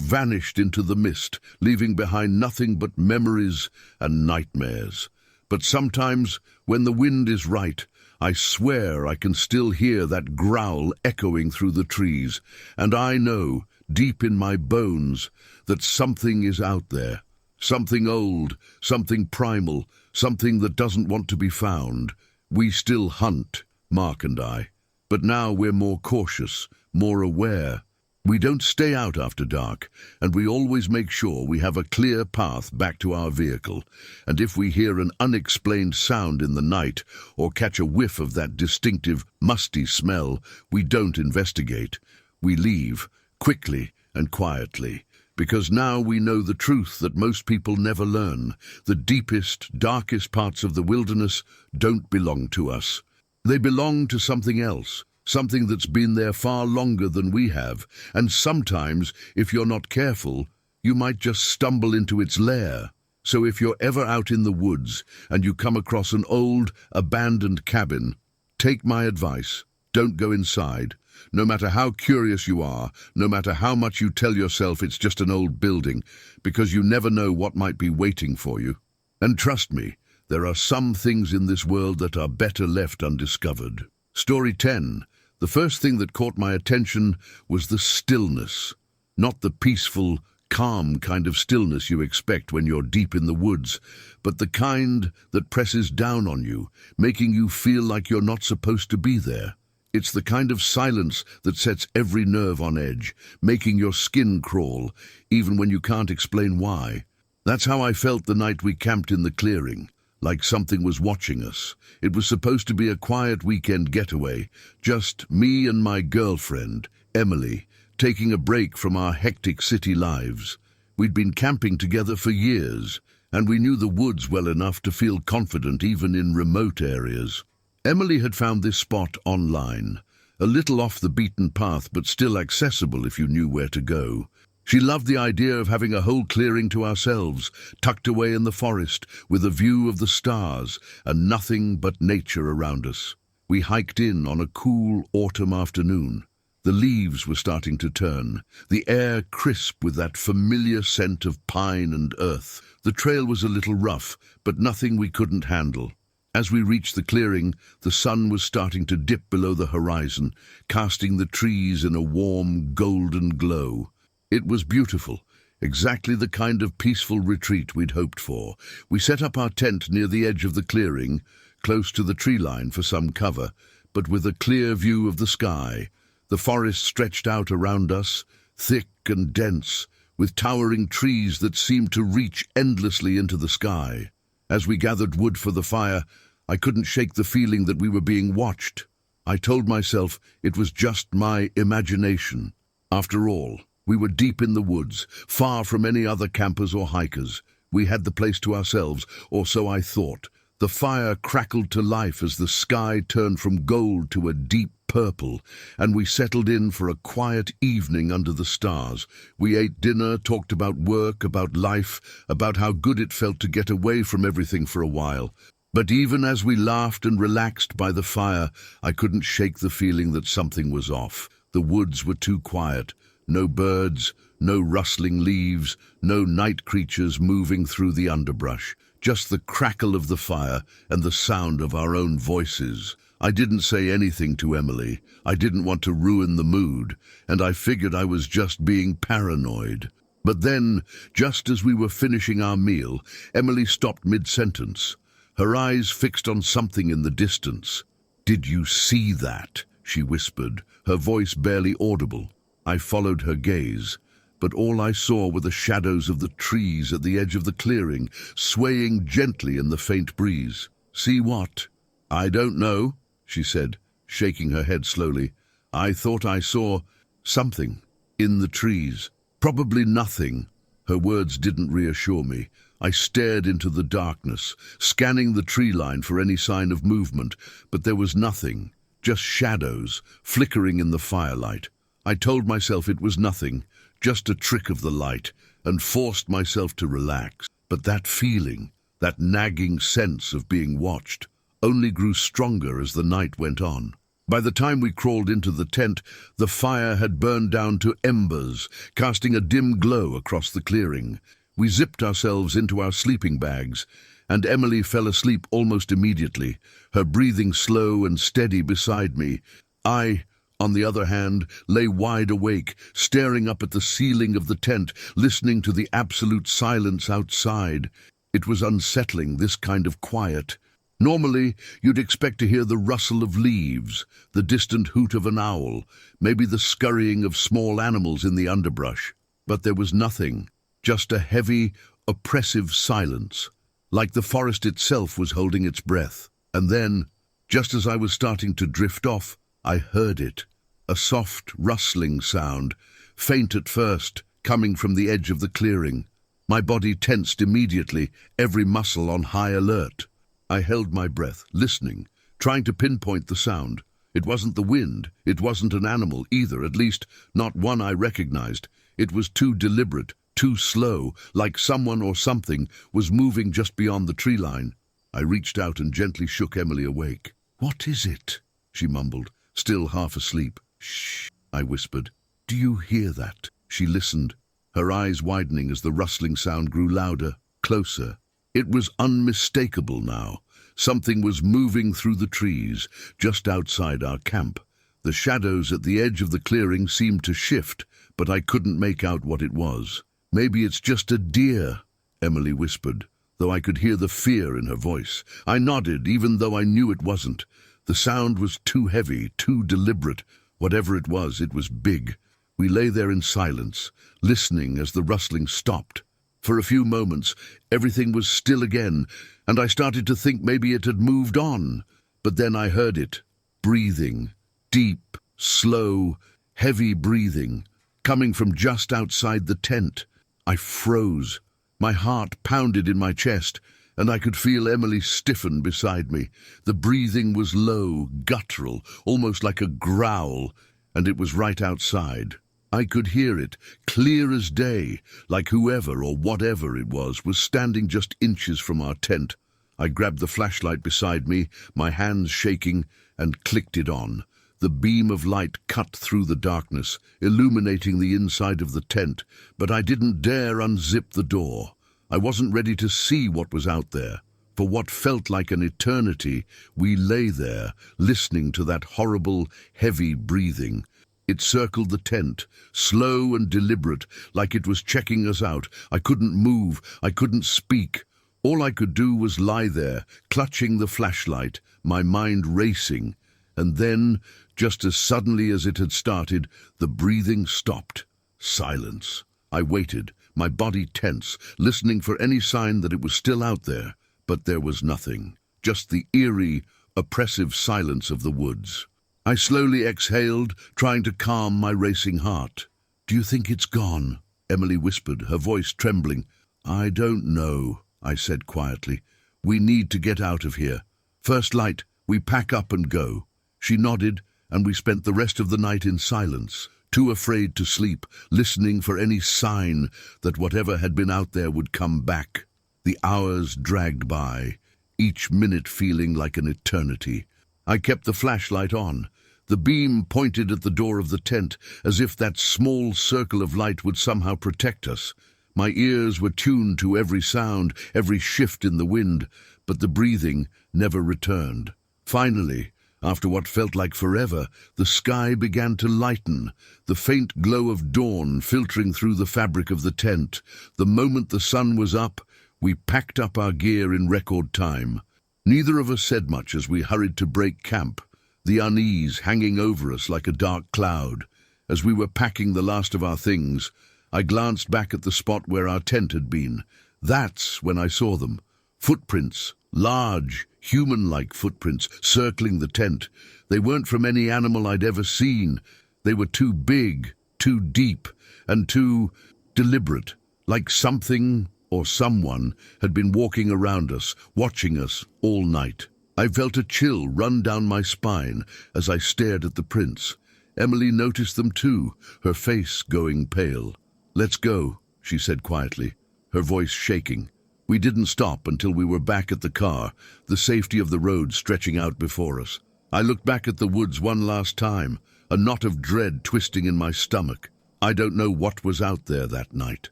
Speaker 1: vanished into the mist, leaving behind nothing but memories and nightmares. But sometimes, when the wind is right, I swear I can still hear that growl echoing through the trees, and I know, deep in my bones, that something is out there. Something old, something primal, something that doesn't want to be found. We still hunt, Mark and I, but now we're more cautious, more aware. We don't stay out after dark, and we always make sure we have a clear path back to our vehicle. And if we hear an unexplained sound in the night or catch a whiff of that distinctive, musty smell, we don't investigate. We leave, quickly and quietly, because now we know the truth that most people never learn. The deepest, darkest parts of the wilderness don't belong to us. They belong to something else. Something that's been there far longer than we have, and sometimes, if you're not careful, you might just stumble into its lair. So if you're ever out in the woods and you come across an old, abandoned cabin, take my advice. Don't go inside. No matter how curious you are, no matter how much you tell yourself it's just an old building, because you never know what might be waiting for you. And trust me, there are some things in this world that are better left undiscovered. Story 10. The first thing that caught my attention was the stillness. Not the peaceful, calm kind of stillness you expect when you're deep in the woods, but the kind that presses down on you, making you feel like you're not supposed to be there. It's the kind of silence that sets every nerve on edge, making your skin crawl, even when you can't explain why. That's how I felt the night we camped in the clearing, like something was watching us. It was supposed to be a quiet weekend getaway, just me and my girlfriend, Emily, taking a break from our hectic city lives. We'd been camping together for years, and we knew the woods well enough to feel confident even in remote areas. Emily had found this spot online, a little off the beaten path but still accessible if you knew where to go. She loved the idea of having a whole clearing to ourselves, tucked away in the forest, with a view of the stars and nothing but nature around us. We hiked in on a cool autumn afternoon. The leaves were starting to turn, the air crisp with that familiar scent of pine and earth. The trail was a little rough, but nothing we couldn't handle. As we reached the clearing, the sun was starting to dip below the horizon, casting the trees in a warm, golden glow. It was beautiful, exactly the kind of peaceful retreat we'd hoped for. We set up our tent near the edge of the clearing, close to the tree line for some cover, but with a clear view of the sky. The forest stretched out around us, thick and dense, with towering trees that seemed to reach endlessly into the sky. As we gathered wood for the fire, I couldn't shake the feeling that we were being watched. I told myself it was just my imagination. After all, we were deep in the woods, far from any other campers or hikers. We had the place to ourselves, or so I thought. The fire crackled to life as the sky turned from gold to a deep purple, and we settled in for a quiet evening under the stars. We ate dinner, talked about work, about life, about how good it felt to get away from everything for a while. But even as we laughed and relaxed by the fire, I couldn't shake the feeling that something was off. The woods were too quiet. No birds, no rustling leaves, no night creatures moving through the underbrush. Just the crackle of the fire and the sound of our own voices. I didn't say anything to Emily. I didn't want to ruin the mood, and I figured I was just being paranoid. But then, just as we were finishing our meal, Emily stopped mid-sentence, her eyes fixed on something in the distance. "Did you see that?" she whispered, her voice barely audible. I followed her gaze, but all I saw were the shadows of the trees at the edge of the clearing, swaying gently in the faint breeze. "See what?" "I don't know," she said, shaking her head slowly. "I thought I saw something in the trees. Probably nothing." Her words didn't reassure me. I stared into the darkness, scanning the tree line for any sign of movement, but there was nothing, just shadows, flickering in the firelight. I told myself it was nothing, just a trick of the light, and forced myself to relax. But that feeling, that nagging sense of being watched, only grew stronger as the night went on. By the time we crawled into the tent, the fire had burned down to embers, casting a dim glow across the clearing. We zipped ourselves into our sleeping bags, and Emily fell asleep almost immediately, her breathing slow and steady beside me. I, on the other hand, lay wide awake, staring up at the ceiling of the tent, listening to the absolute silence outside. It was unsettling, this kind of quiet. Normally, you'd expect to hear the rustle of leaves, the distant hoot of an owl, maybe the scurrying of small animals in the underbrush. But there was nothing, just a heavy, oppressive silence, like the forest itself was holding its breath. And then, just as I was starting to drift off, I heard it, a soft, rustling sound, faint at first, coming from the edge of the clearing. My body tensed immediately, every muscle on high alert. I held my breath, listening, trying to pinpoint the sound. It wasn't the wind, it wasn't an animal either, at least not one I recognized. It was too deliberate, too slow, like someone or something was moving just beyond the tree line. I reached out and gently shook Emily awake. "What is it?" she mumbled, still half asleep. "Shh," I whispered. "Do you hear that?" She listened, her eyes widening as the rustling sound grew louder, closer. It was unmistakable now. Something was moving through the trees, just outside our camp. The shadows at the edge of the clearing seemed to shift, but I couldn't make out what it was. "Maybe it's just a deer," Emily whispered, though I could hear the fear in her voice. I nodded, even though I knew it wasn't. The sound was too heavy, too deliberate. Whatever it was big. We lay there in silence, listening as the rustling stopped. For a few moments, everything was still again, and I started to think maybe it had moved on. But then I heard it, breathing, deep, slow, heavy breathing, coming from just outside the tent. I froze. My heart pounded in my chest, and I could feel Emily stiffen beside me. The breathing was low, guttural, almost like a growl, and it was right outside. I could hear it, clear as day, like whoever or whatever it was standing just inches from our tent. I grabbed the flashlight beside me, my hands shaking, and clicked it on. The beam of light cut through the darkness, illuminating the inside of the tent, but I didn't dare unzip the door. I wasn't ready to see what was out there. For what felt like an eternity, we lay there, listening to that horrible, heavy breathing. It circled the tent, slow and deliberate, like it was checking us out. I couldn't move, I couldn't speak. All I could do was lie there, clutching the flashlight, my mind racing. And then, just as suddenly as it had started, the breathing stopped. Silence. I waited, my body tense, listening for any sign that it was still out there. But there was nothing, just the eerie, oppressive silence of the woods. I slowly exhaled, trying to calm my racing heart. "Do you think it's gone?" Emily whispered, her voice trembling. "I don't know," I said quietly. "We need to get out of here. First light, we pack up and go." She nodded, and we spent the rest of the night in silence, too afraid to sleep, listening for any sign that whatever had been out there would come back. The hours dragged by, each minute feeling like an eternity. I kept the flashlight on. The beam pointed at the door of the tent, as if that small circle of light would somehow protect us. My ears were tuned to every sound, every shift in the wind, but the breathing never returned. Finally, after what felt like forever, the sky began to lighten, the faint glow of dawn filtering through the fabric of the tent. The moment the sun was up, we packed up our gear in record time. Neither of us said much as we hurried to break camp, the unease hanging over us like a dark cloud. As we were packing the last of our things, I glanced back at the spot where our tent had been. That's when I saw them. Footprints, large, human-like footprints, circling the tent. They weren't from any animal I'd ever seen. They were too big, too deep, and too deliberate, like something or someone had been walking around us, watching us all night. I felt a chill run down my spine as I stared at the prints. Emily noticed them too, her face going pale. "Let's go," she said quietly, her voice shaking. We didn't stop until we were back at the car, the safety of the road stretching out before us. I looked back at the woods one last time, a knot of dread twisting in my stomach. I don't know what was out there that night.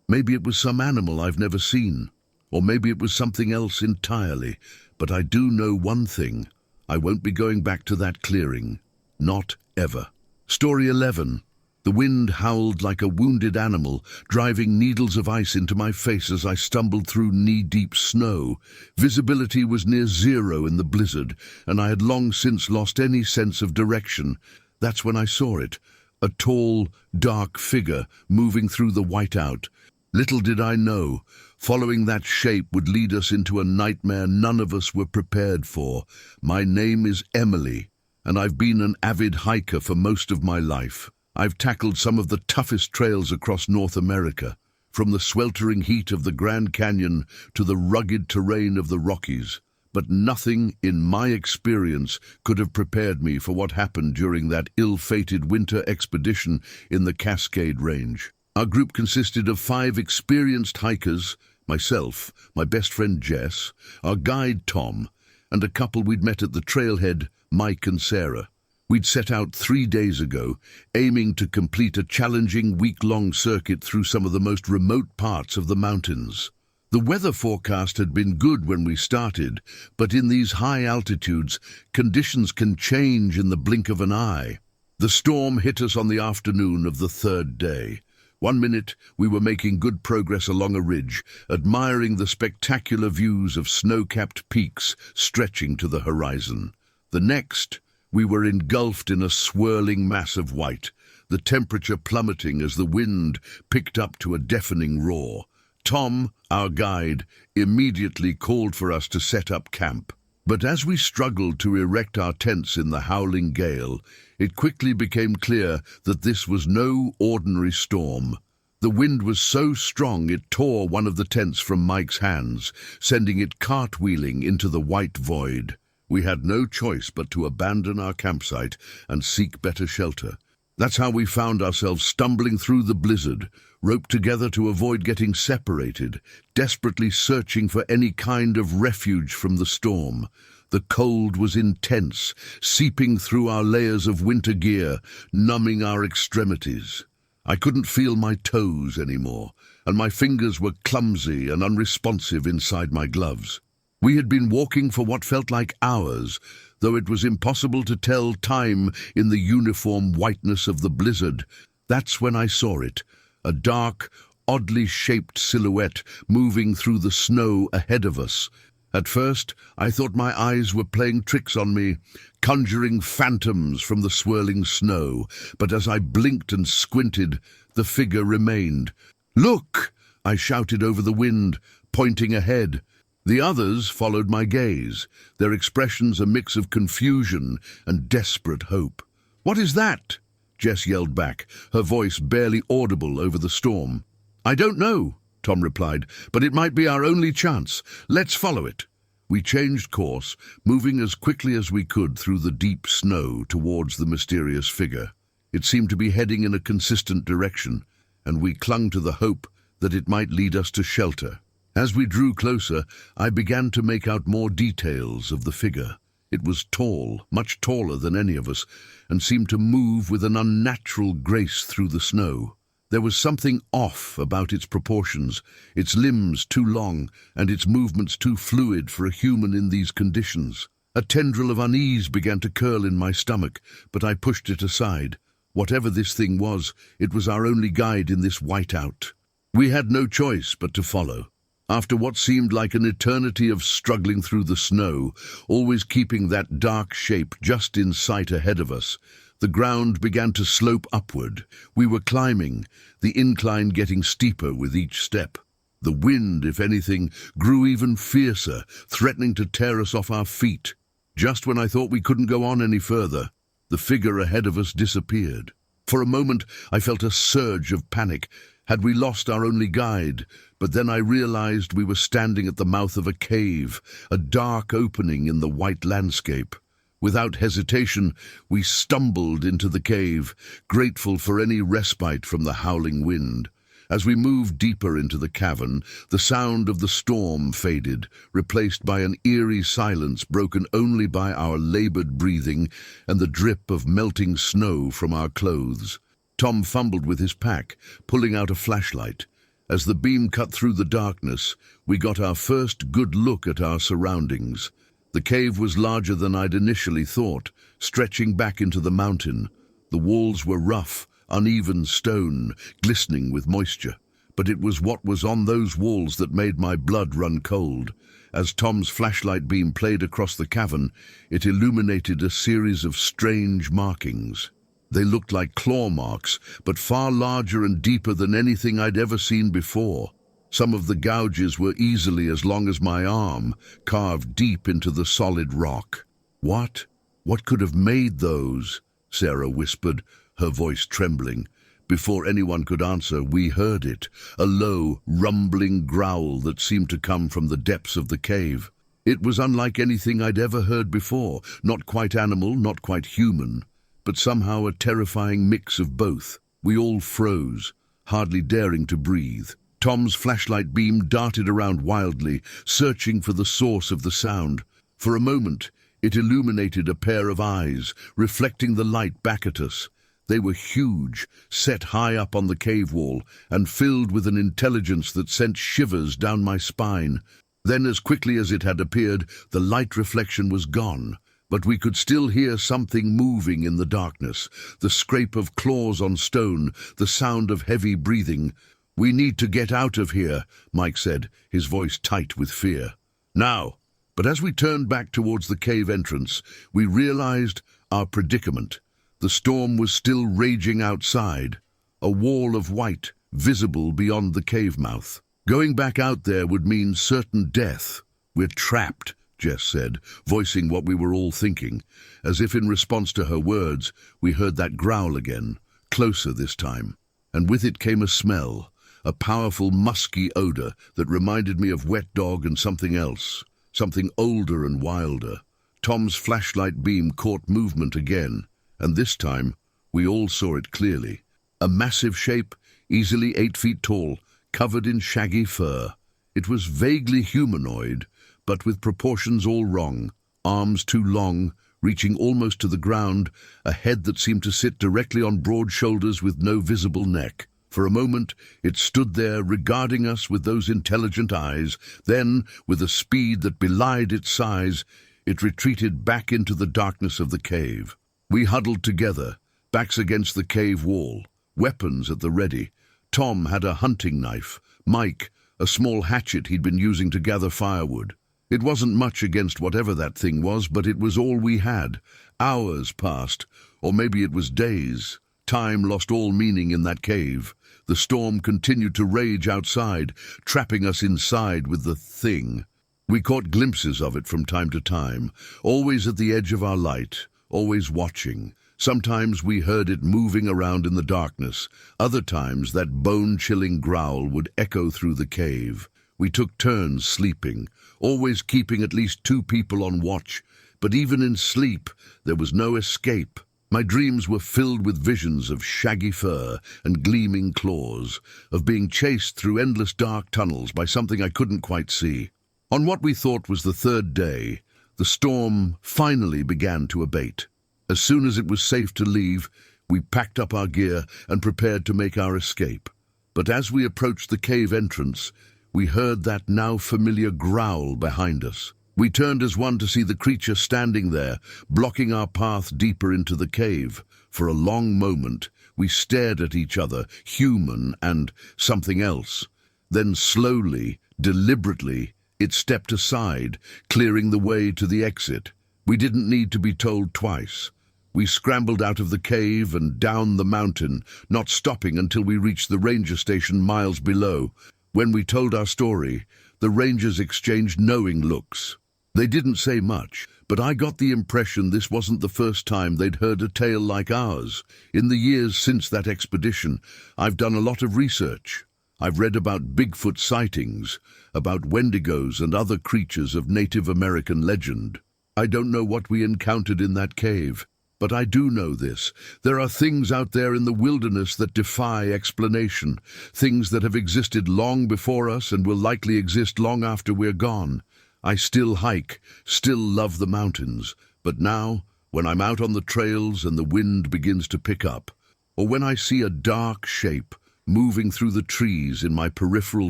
Speaker 1: Maybe it was some animal I've never seen, or maybe it was something else entirely. But I do know one thing. I won't be going back to that clearing. Not ever. Story 11. The wind howled like a wounded animal, driving needles of ice into my face as I stumbled through knee-deep snow. Visibility was near zero in the blizzard, and I had long since lost any sense of direction. That's when I saw it, a tall, dark figure moving through the whiteout. Little did I know, following that shape would lead us into a nightmare none of us were prepared for. My name is Emily, and I've been an avid hiker for most of my life. I've tackled some of the toughest trails across North America, from the sweltering heat of the Grand Canyon to the rugged terrain of the Rockies. But nothing in my experience could have prepared me for what happened during that ill-fated winter expedition in the Cascade Range. Our group consisted of 5 experienced hikers, myself, my best friend Jess, our guide Tom, and a couple we'd met at the trailhead, Mike and Sarah. We'd set out 3 days ago, aiming to complete a challenging week-long circuit through some of the most remote parts of the mountains. The weather forecast had been good when we started, but in these high altitudes, conditions can change in the blink of an eye. The storm hit us on the afternoon of the 3rd day. 1 minute, we were making good progress along a ridge, admiring the spectacular views of snow-capped peaks stretching to the horizon. The next, we were engulfed in a swirling mass of white, the temperature plummeting as the wind picked up to a deafening roar. Tom, our guide, immediately called for us to set up camp. But as we struggled to erect our tents in the howling gale, it quickly became clear that this was no ordinary storm. The wind was so strong it tore one of the tents from Mike's hands, sending it cartwheeling into the white void. We had no choice but to abandon our campsite and seek better shelter. That's how we found ourselves stumbling through the blizzard, roped together to avoid getting separated, desperately searching for any kind of refuge from the storm. The cold was intense, seeping through our layers of winter gear, numbing our extremities. I couldn't feel my toes anymore, and my fingers were clumsy and unresponsive inside my gloves. We had been walking for what felt like hours, though it was impossible to tell time in the uniform whiteness of the blizzard. That's when I saw it, a dark, oddly shaped silhouette moving through the snow ahead of us. At first, I thought my eyes were playing tricks on me, conjuring phantoms from the swirling snow, but as I blinked and squinted, the figure remained. "Look!" I shouted over the wind, pointing ahead. The others followed my gaze, their expressions a mix of confusion and desperate hope. "What is that?" Jess yelled back, her voice barely audible over the storm. "I don't know," Tom replied, "but it might be our only chance. Let's follow it." We changed course, moving as quickly as we could through the deep snow towards the mysterious figure. It seemed to be heading in a consistent direction, and we clung to the hope that it might lead us to shelter. As we drew closer, I began to make out more details of the figure. It was tall, much taller than any of us, and seemed to move with an unnatural grace through the snow. There was something off about its proportions, its limbs too long, and its movements too fluid for a human in these conditions. A tendril of unease began to curl in my stomach, but I pushed it aside. Whatever this thing was, it was our only guide in this whiteout. We had no choice but to follow. After what seemed like an eternity of struggling through the snow, always keeping that dark shape just in sight ahead of us, the ground began to slope upward. We were climbing, the incline getting steeper with each step. The wind, if anything, grew even fiercer, threatening to tear us off our feet. Just when I thought we couldn't go on any further, the figure ahead of us disappeared. For a moment, I felt a surge of panic. Had we lost our only guide? But then I realized we were standing at the mouth of a cave, a dark opening in the white landscape. Without hesitation, we stumbled into the cave, grateful for any respite from the howling wind. As we moved deeper into the cavern, the sound of the storm faded, replaced by an eerie silence broken only by our labored breathing and the drip of melting snow from our clothes. Tom fumbled with his pack, pulling out a flashlight. As the beam cut through the darkness, we got our first good look at our surroundings. The cave was larger than I'd initially thought, stretching back into the mountain. The walls were rough, uneven stone, glistening with moisture. But it was what was on those walls that made my blood run cold. As Tom's flashlight beam played across the cavern, it illuminated a series of strange markings. They looked like claw marks, but far larger and deeper than anything I'd ever seen before. Some of the gouges were easily as long as my arm, carved deep into the solid rock. "What? What could have made those?" Sarah whispered, her voice trembling. Before anyone could answer, we heard it, a low, rumbling growl that seemed to come from the depths of the cave. It was unlike anything I'd ever heard before, not quite animal, not quite human, but somehow a terrifying mix of both. We all froze, hardly daring to breathe. Tom's flashlight beam darted around wildly, searching for the source of the sound. For a moment, It illuminated a pair of eyes, reflecting the light back at us. They were huge, set high up on the cave wall, and filled with an intelligence that sent shivers down my spine. Then, as quickly as it had appeared, the light reflection was gone, but we could still hear something moving in the darkness, the scrape of claws on stone, the sound of heavy breathing. "We need to get out of here," Mike said, his voice tight with fear. "Now!" But as we turned back towards the cave entrance, we realized our predicament. The storm was still raging outside, a wall of white visible beyond the cave mouth. Going back out there would mean certain death. "We're trapped," Jess said, voicing what we were all thinking. As if in response to her words, we heard that growl again, closer this time. And with it came a smell, a powerful musky odor that reminded me of wet dog and something else, something older and wilder. Tom's flashlight beam caught movement again, and this time we all saw it clearly. A massive shape, easily 8 feet tall, covered in shaggy fur. It was vaguely humanoid, but with proportions all wrong. Arms too long, reaching almost to the ground, a head that seemed to sit directly on broad shoulders with no visible neck. For a moment, it stood there regarding us with those intelligent eyes. Then, with a speed that belied its size, it retreated back into the darkness of the cave. We huddled together, backs against the cave wall, weapons at the ready. Tom had a hunting knife, Mike a small hatchet he'd been using to gather firewood. It wasn't much against whatever that thing was, but it was all we had. Hours passed, or maybe it was days. Time lost all meaning in that cave. The storm continued to rage outside, trapping us inside with the thing. We caught glimpses of it from time to time, always at the edge of our light, always watching. Sometimes we heard it moving around in the darkness. Other times that bone-chilling growl would echo through the cave. We took turns sleeping, always keeping at least 2 people on watch. But even in sleep, there was no escape. My dreams were filled with visions of shaggy fur and gleaming claws, of being chased through endless dark tunnels by something I couldn't quite see. On what we thought was the 3rd day, the storm finally began to abate. As soon as it was safe to leave, we packed up our gear and prepared to make our escape. But as we approached the cave entrance, we heard that now familiar growl behind us. We turned as one to see the creature standing there, blocking our path deeper into the cave. For a long moment, we stared at each other, human and something else. Then slowly, deliberately, it stepped aside, clearing the way to the exit. We didn't need to be told twice. We scrambled out of the cave and down the mountain, not stopping until we reached the ranger station miles below. When we told our story, the rangers exchanged knowing looks. They didn't say much, but I got the impression this wasn't the first time they'd heard a tale like ours. In the years since that expedition, I've done a lot of research. I've read about Bigfoot sightings, about Wendigos and other creatures of Native American legend. I don't know what we encountered in that cave, but I do know this. There are things out there in the wilderness that defy explanation, things that have existed long before us and will likely exist long after we're gone. I still hike, still love the mountains, but now, when I'm out on the trails and the wind begins to pick up, or when I see a dark shape moving through the trees in my peripheral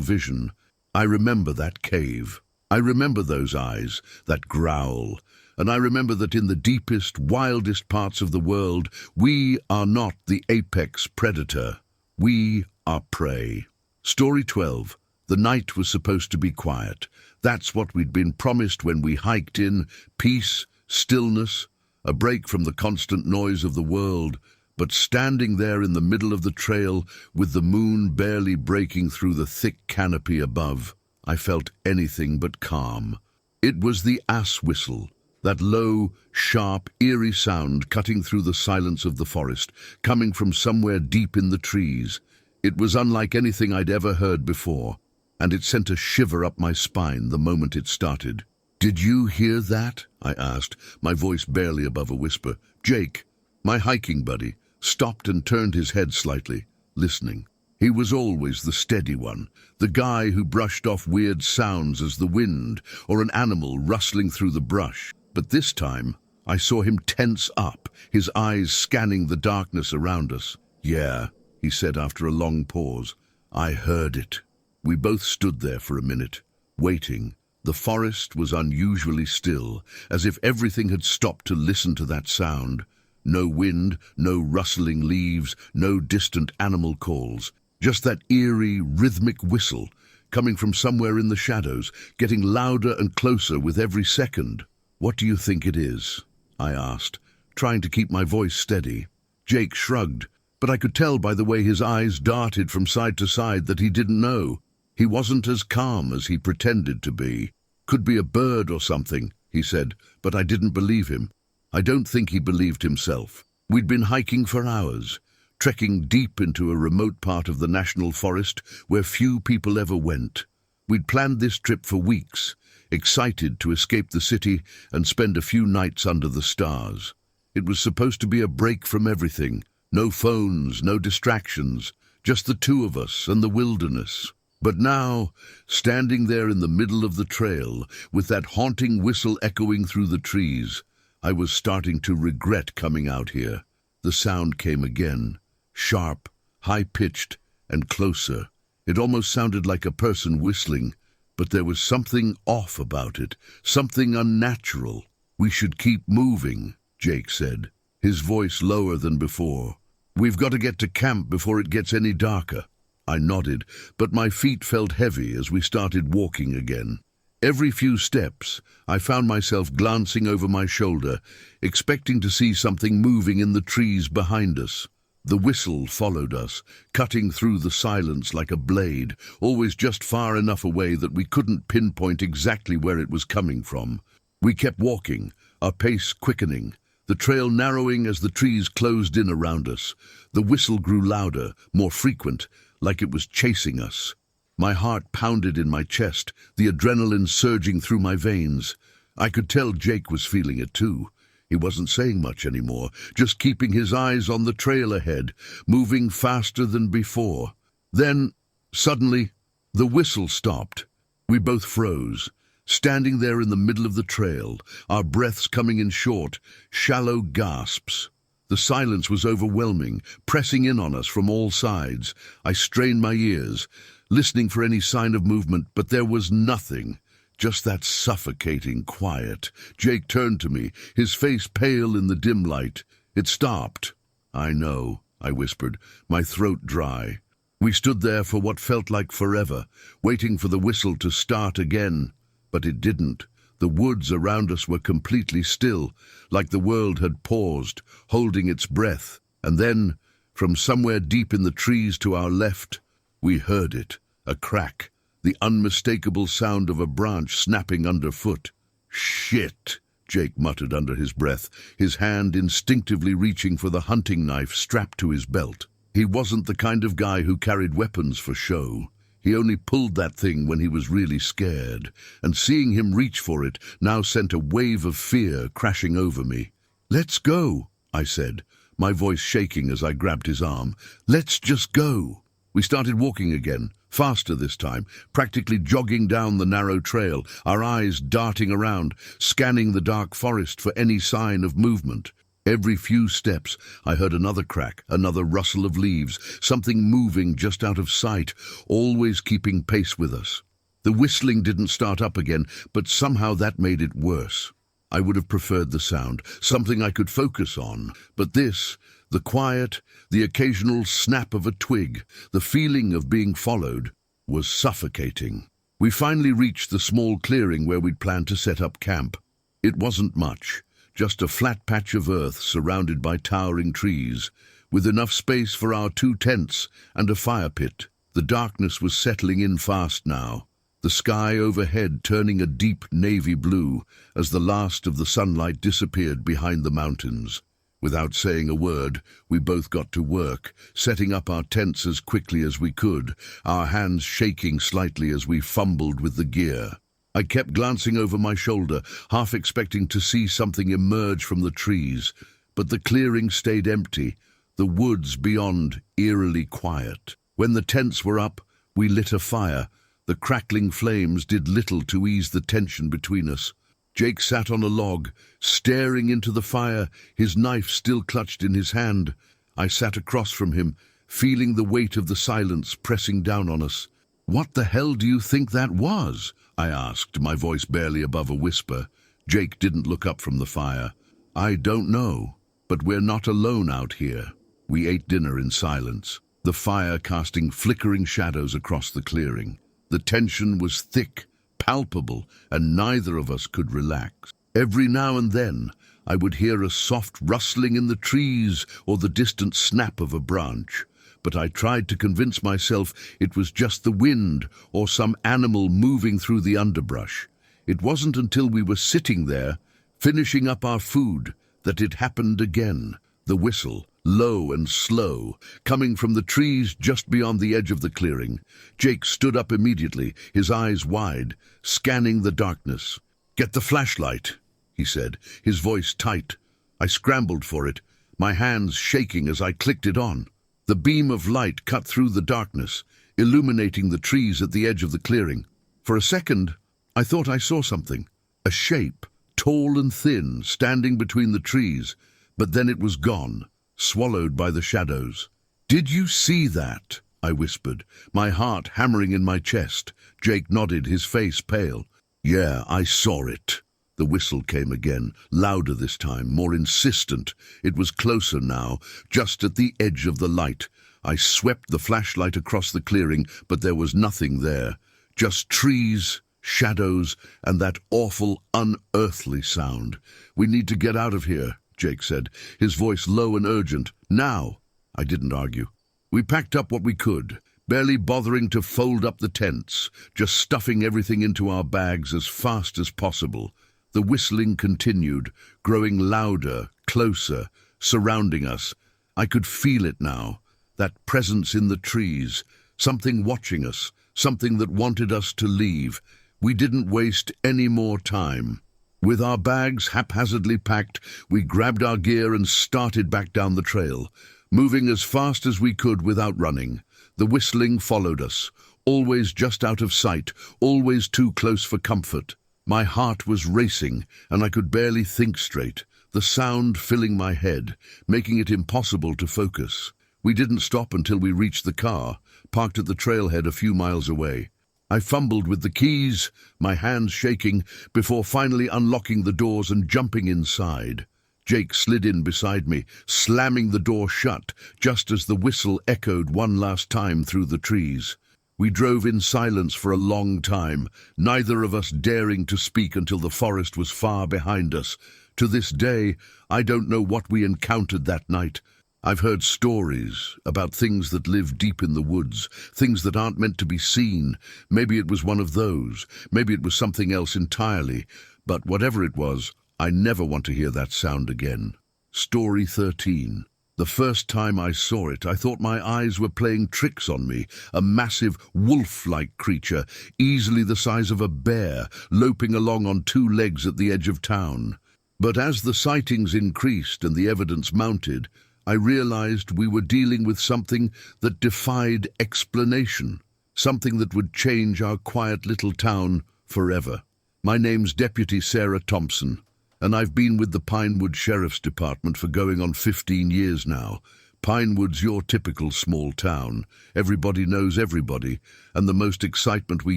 Speaker 1: vision, I remember that cave. I remember those eyes, that growl, and I remember that in the deepest, wildest parts of the world, we are not the apex predator. We are prey. Story 12. The night was supposed to be quiet. That's what we'd been promised when we hiked in. Peace, stillness, a break from the constant noise of the world. But standing there in the middle of the trail, with the moon barely breaking through the thick canopy above, I felt anything but calm. It was the ass whistle. That low, sharp, eerie sound cutting through the silence of the forest, coming from somewhere deep in the trees. It was unlike anything I'd ever heard before, and it sent a shiver up my spine the moment it started. "Did you hear that?" I asked, my voice barely above a whisper. Jake, my hiking buddy, stopped and turned his head slightly, listening. He was always the steady one, the guy who brushed off weird sounds as the wind or an animal rustling through the brush. But this time, I saw him tense up, his eyes scanning the darkness around us. "Yeah," he said after a long pause. "I heard it." We both stood there for a minute, waiting. The forest was unusually still, as if everything had stopped to listen to that sound. No wind, no rustling leaves, no distant animal calls. Just that eerie, rhythmic whistle, coming from somewhere in the shadows, getting louder and closer with every second. "What do you think it is?" I asked, trying to keep my voice steady. Jake shrugged, but I could tell by the way his eyes darted from side to side that he didn't know. He wasn't as calm as he pretended to be. "Could be a bird or something," he said, but I didn't believe him. I don't think he believed himself. We'd been hiking for hours, trekking deep into a remote part of the national forest where few people ever went. We'd planned this trip for weeks, excited to escape the city and spend a few nights under the stars. It was supposed to be a break from everything. No phones, no distractions, just the two of us and the wilderness. But now, standing there in the middle of the trail, with that haunting whistle echoing through the trees, I was starting to regret coming out here. The sound came again, sharp, high-pitched, and closer. It almost sounded like a person whistling, but there was something off about it, something unnatural. "We should keep moving," Jake said, his voice lower than before. "We've got to get to camp before it gets any darker." I nodded, but my feet felt heavy as we started walking again. Every few steps, I found myself glancing over my shoulder, expecting to see something moving in the trees behind us. The whistle followed us, cutting through the silence like a blade, always just far enough away that we couldn't pinpoint exactly where it was coming from. We kept walking, our pace quickening, the trail narrowing as the trees closed in around us. The whistle grew louder, more frequent, like it was chasing us. My heart pounded in my chest, the adrenaline surging through my veins. I could tell Jake was feeling it too. He wasn't saying much anymore, just keeping his eyes on the trail ahead, moving faster than before. Then, suddenly, the whistle stopped. We both froze, standing there in the middle of the trail, our breaths coming in short, shallow gasps. The silence was overwhelming, pressing in on us from all sides. I strained my ears, listening for any sign of movement, but there was nothing. Just that suffocating quiet. Jake turned to me, his face pale in the dim light. "It stopped." "I know," I whispered, my throat dry. We stood there for what felt like forever, waiting for the whistle to start again. But it didn't. The woods around us were completely still, like the world had paused, holding its breath. And then, from somewhere deep in the trees to our left, we heard it, a crack, the unmistakable sound of a branch snapping underfoot. "Shit," Jake muttered under his breath, his hand instinctively reaching for the hunting knife strapped to his belt. He wasn't the kind of guy who carried weapons for show. He only pulled that thing when he was really scared, and seeing him reach for it now sent a wave of fear crashing over me. "Let's go," I said, my voice shaking as I grabbed his arm. "Let's just go." We started walking again, faster this time, practically jogging down the narrow trail, our eyes darting around, scanning the dark forest for any sign of movement. Every few steps, I heard another crack, another rustle of leaves, something moving just out of sight, always keeping pace with us. The whistling didn't start up again, but somehow that made it worse. I would have preferred the sound, something I could focus on, but this, the quiet, the occasional snap of a twig, the feeling of being followed, was suffocating. We finally reached the small clearing where we'd planned to set up camp. It wasn't much. Just a flat patch of earth surrounded by towering trees, with enough space for our 2 tents and a fire pit. The darkness was settling in fast now, the sky overhead turning a deep navy blue as the last of the sunlight disappeared behind the mountains. Without saying a word, we both got to work, setting up our tents as quickly as we could, our hands shaking slightly as we fumbled with the gear. I kept glancing over my shoulder, half expecting to see something emerge from the trees, but the clearing stayed empty, the woods beyond eerily quiet. When the tents were up, we lit a fire. The crackling flames did little to ease the tension between us. Jake sat on a log, staring into the fire, his knife still clutched in his hand. I sat across from him, feeling the weight of the silence pressing down on us. "What the hell do you think that was?" I asked, my voice barely above a whisper. Jake didn't look up from the fire. "I don't know, but we're not alone out here." We ate dinner in silence, the fire casting flickering shadows across the clearing. The tension was thick, palpable, and neither of us could relax. Every now and then, I would hear a soft rustling in the trees or the distant snap of a branch, but I tried to convince myself it was just the wind or some animal moving through the underbrush. It wasn't until we were sitting there, finishing up our food, that it happened again. The whistle, low and slow, coming from the trees just beyond the edge of the clearing. Jake stood up immediately, his eyes wide, scanning the darkness. "Get the flashlight," he said, his voice tight. I scrambled for it, my hands shaking as I clicked it on. The beam of light cut through the darkness, illuminating the trees at the edge of the clearing. For a second, I thought I saw something. A shape, tall and thin, standing between the trees, but then it was gone, swallowed by the shadows. "Did you see that?" I whispered, my heart hammering in my chest. Jake nodded, his face pale. "Yeah, I saw it." The whistle came again, louder this time, more insistent. It was closer now, just at the edge of the light. I swept the flashlight across the clearing, but there was nothing there. Just trees, shadows, and that awful, unearthly sound. "We need to get out of here," Jake said, his voice low and urgent. "Now." I didn't argue. We packed up what we could, barely bothering to fold up the tents, just stuffing everything into our bags as fast as possible. The whistling continued, growing louder, closer, surrounding us. I could feel it now, that presence in the trees, something watching us, something that wanted us to leave. We didn't waste any more time. With our bags haphazardly packed, we grabbed our gear and started back down the trail, moving as fast as we could without running. The whistling followed us, always just out of sight, always too close for comfort. My heart was racing, and I could barely think straight, the sound filling my head, making it impossible to focus. We didn't stop until we reached the car, parked at the trailhead a few miles away. I fumbled with the keys, my hands shaking, before finally unlocking the doors and jumping inside. Jake slid in beside me, slamming the door shut, just as the whistle echoed one last time through the trees. We drove in silence for a long time, neither of us daring to speak until the forest was far behind us. To this day, I don't know what we encountered that night. I've heard stories about things that live deep in the woods, things that aren't meant to be seen. Maybe it was one of those, maybe it was something else entirely. But whatever it was, I never want to hear that sound again. Story 13. The first time I saw it, I thought my eyes were playing tricks on me. A massive, wolf-like creature, easily the size of a bear, loping along on two legs at the edge of town. But as the sightings increased and the evidence mounted, I realized we were dealing with something that defied explanation, something that would change our quiet little town forever. My name's Deputy Sarah Thompson, and I've been with the Pinewood Sheriff's Department for going on 15 years now. Pinewood's your typical small town. Everybody knows everybody, and the most excitement we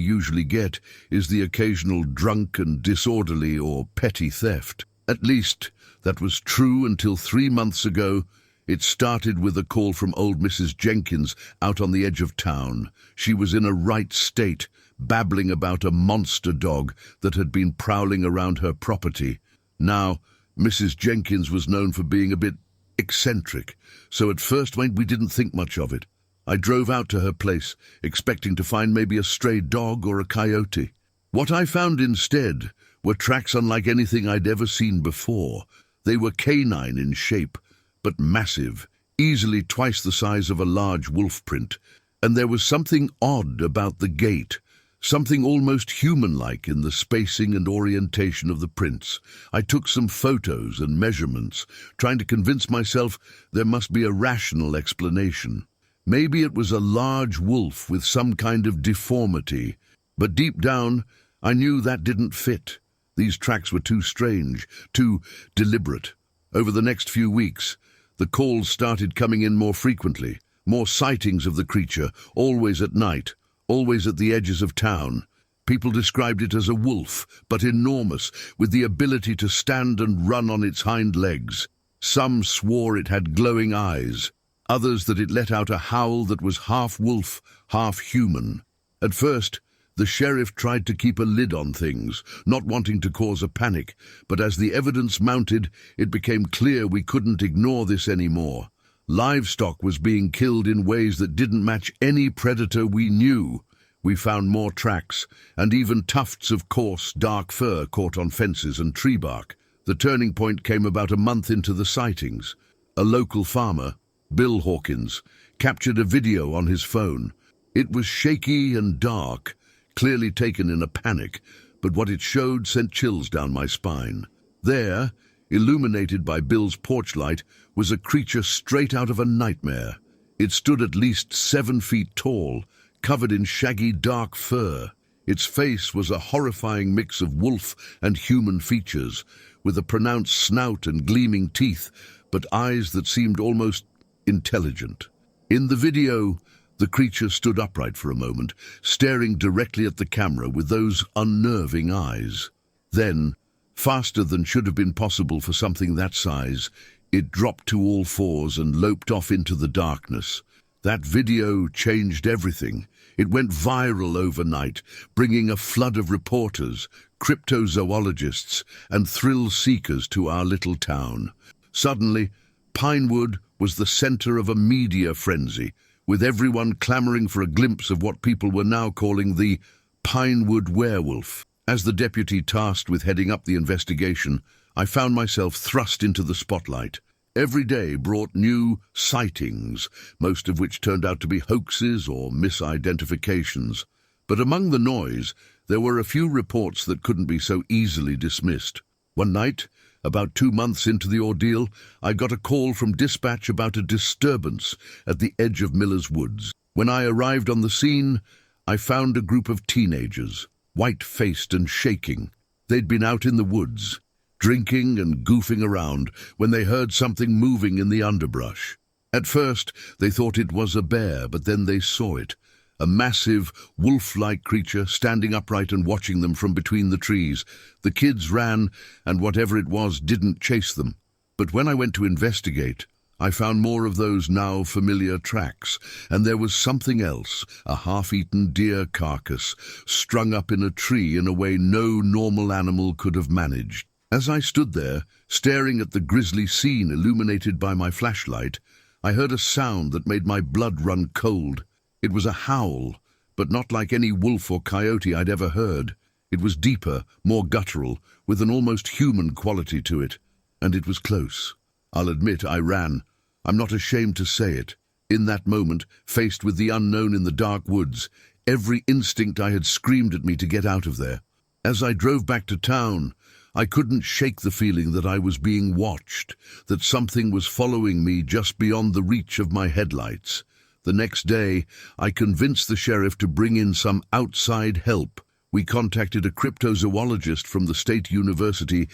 Speaker 1: usually get is the occasional drunk and disorderly or petty theft. At least, that was true until 3 months ago. It started with a call from old Mrs. Jenkins out on the edge of town. She was in a right state, babbling about a monster dog that had been prowling around her property. Now, Mrs. Jenkins was known for being a bit eccentric, so at first we didn't think much of it. I drove out to her place, expecting to find maybe a stray dog or a coyote. What I found instead were tracks unlike anything I'd ever seen before. They were canine in shape, but massive, easily twice the size of a large wolf print. And there was something odd about the gait, something almost human-like in the spacing and orientation of the prints. I took some photos and measurements, trying to convince myself there must be a rational explanation. Maybe it was a large wolf with some kind of deformity, but deep down I knew that didn't fit. These tracks were too strange, too deliberate. Over the next few weeks, the calls started coming in more frequently, more sightings of the creature, always at night, always at the edges of town. People described it as a wolf, but enormous, with the ability to stand and run on its hind legs. Some swore it had glowing eyes, others that it let out a howl that was half wolf, half human. At first, the sheriff tried to keep a lid on things, not wanting to cause a panic, but as the evidence mounted, it became clear we couldn't ignore this anymore. Livestock was being killed in ways that didn't match any predator we knew. We found more tracks, and even tufts of coarse, dark fur caught on fences and tree bark. The turning point came about a month into the sightings. A local farmer, Bill Hawkins, captured a video on his phone. It was shaky and dark, clearly taken in a panic, but what it showed sent chills down my spine. There, illuminated by Bill's porch light, was a creature straight out of a nightmare. It stood at least 7 feet tall, covered in shaggy dark fur. Its face was a horrifying mix of wolf and human features, with a pronounced snout and gleaming teeth, but eyes that seemed almost intelligent. In the video, the creature stood upright for a moment, staring directly at the camera with those unnerving eyes. Then, faster than should have been possible for something that size, it dropped to all fours and loped off into the darkness. That video changed everything. It went viral overnight, bringing a flood of reporters, cryptozoologists, and thrill-seekers to our little town. Suddenly, Pinewood was the center of a media frenzy, with everyone clamoring for a glimpse of what people were now calling the Pinewood Werewolf. As the deputy tasked with heading up the investigation, I found myself thrust into the spotlight. Every day brought new sightings, most of which turned out to be hoaxes or misidentifications. But among the noise, there were a few reports that couldn't be so easily dismissed. One night, about 2 months into the ordeal, I got a call from dispatch about a disturbance at the edge of Miller's Woods. When I arrived on the scene, I found a group of teenagers, white-faced and shaking. They'd been out in the woods, drinking and goofing around, when they heard something moving in the underbrush. At first, they thought it was a bear, but then they saw it. A massive, wolf-like creature standing upright and watching them from between the trees. The kids ran, and whatever it was didn't chase them. But when I went to investigate, I found more of those now familiar tracks, and there was something else, a half-eaten deer carcass, strung up in a tree in a way no normal animal could have managed. As I stood there, staring at the grisly scene illuminated by my flashlight, I heard a sound that made my blood run cold. It was a howl, but not like any wolf or coyote I'd ever heard. It was deeper, more guttural, with an almost human quality to it, and it was close. I'll admit I ran. I'm not ashamed to say it. In that moment, faced with the unknown in the dark woods, every instinct I had screamed at me to get out of there. As I drove back to town, I couldn't shake the feeling that I was being watched, that something was following me just beyond the reach of my headlights. The next day, I convinced the sheriff to bring in some outside help. We contacted a cryptozoologist from the State University,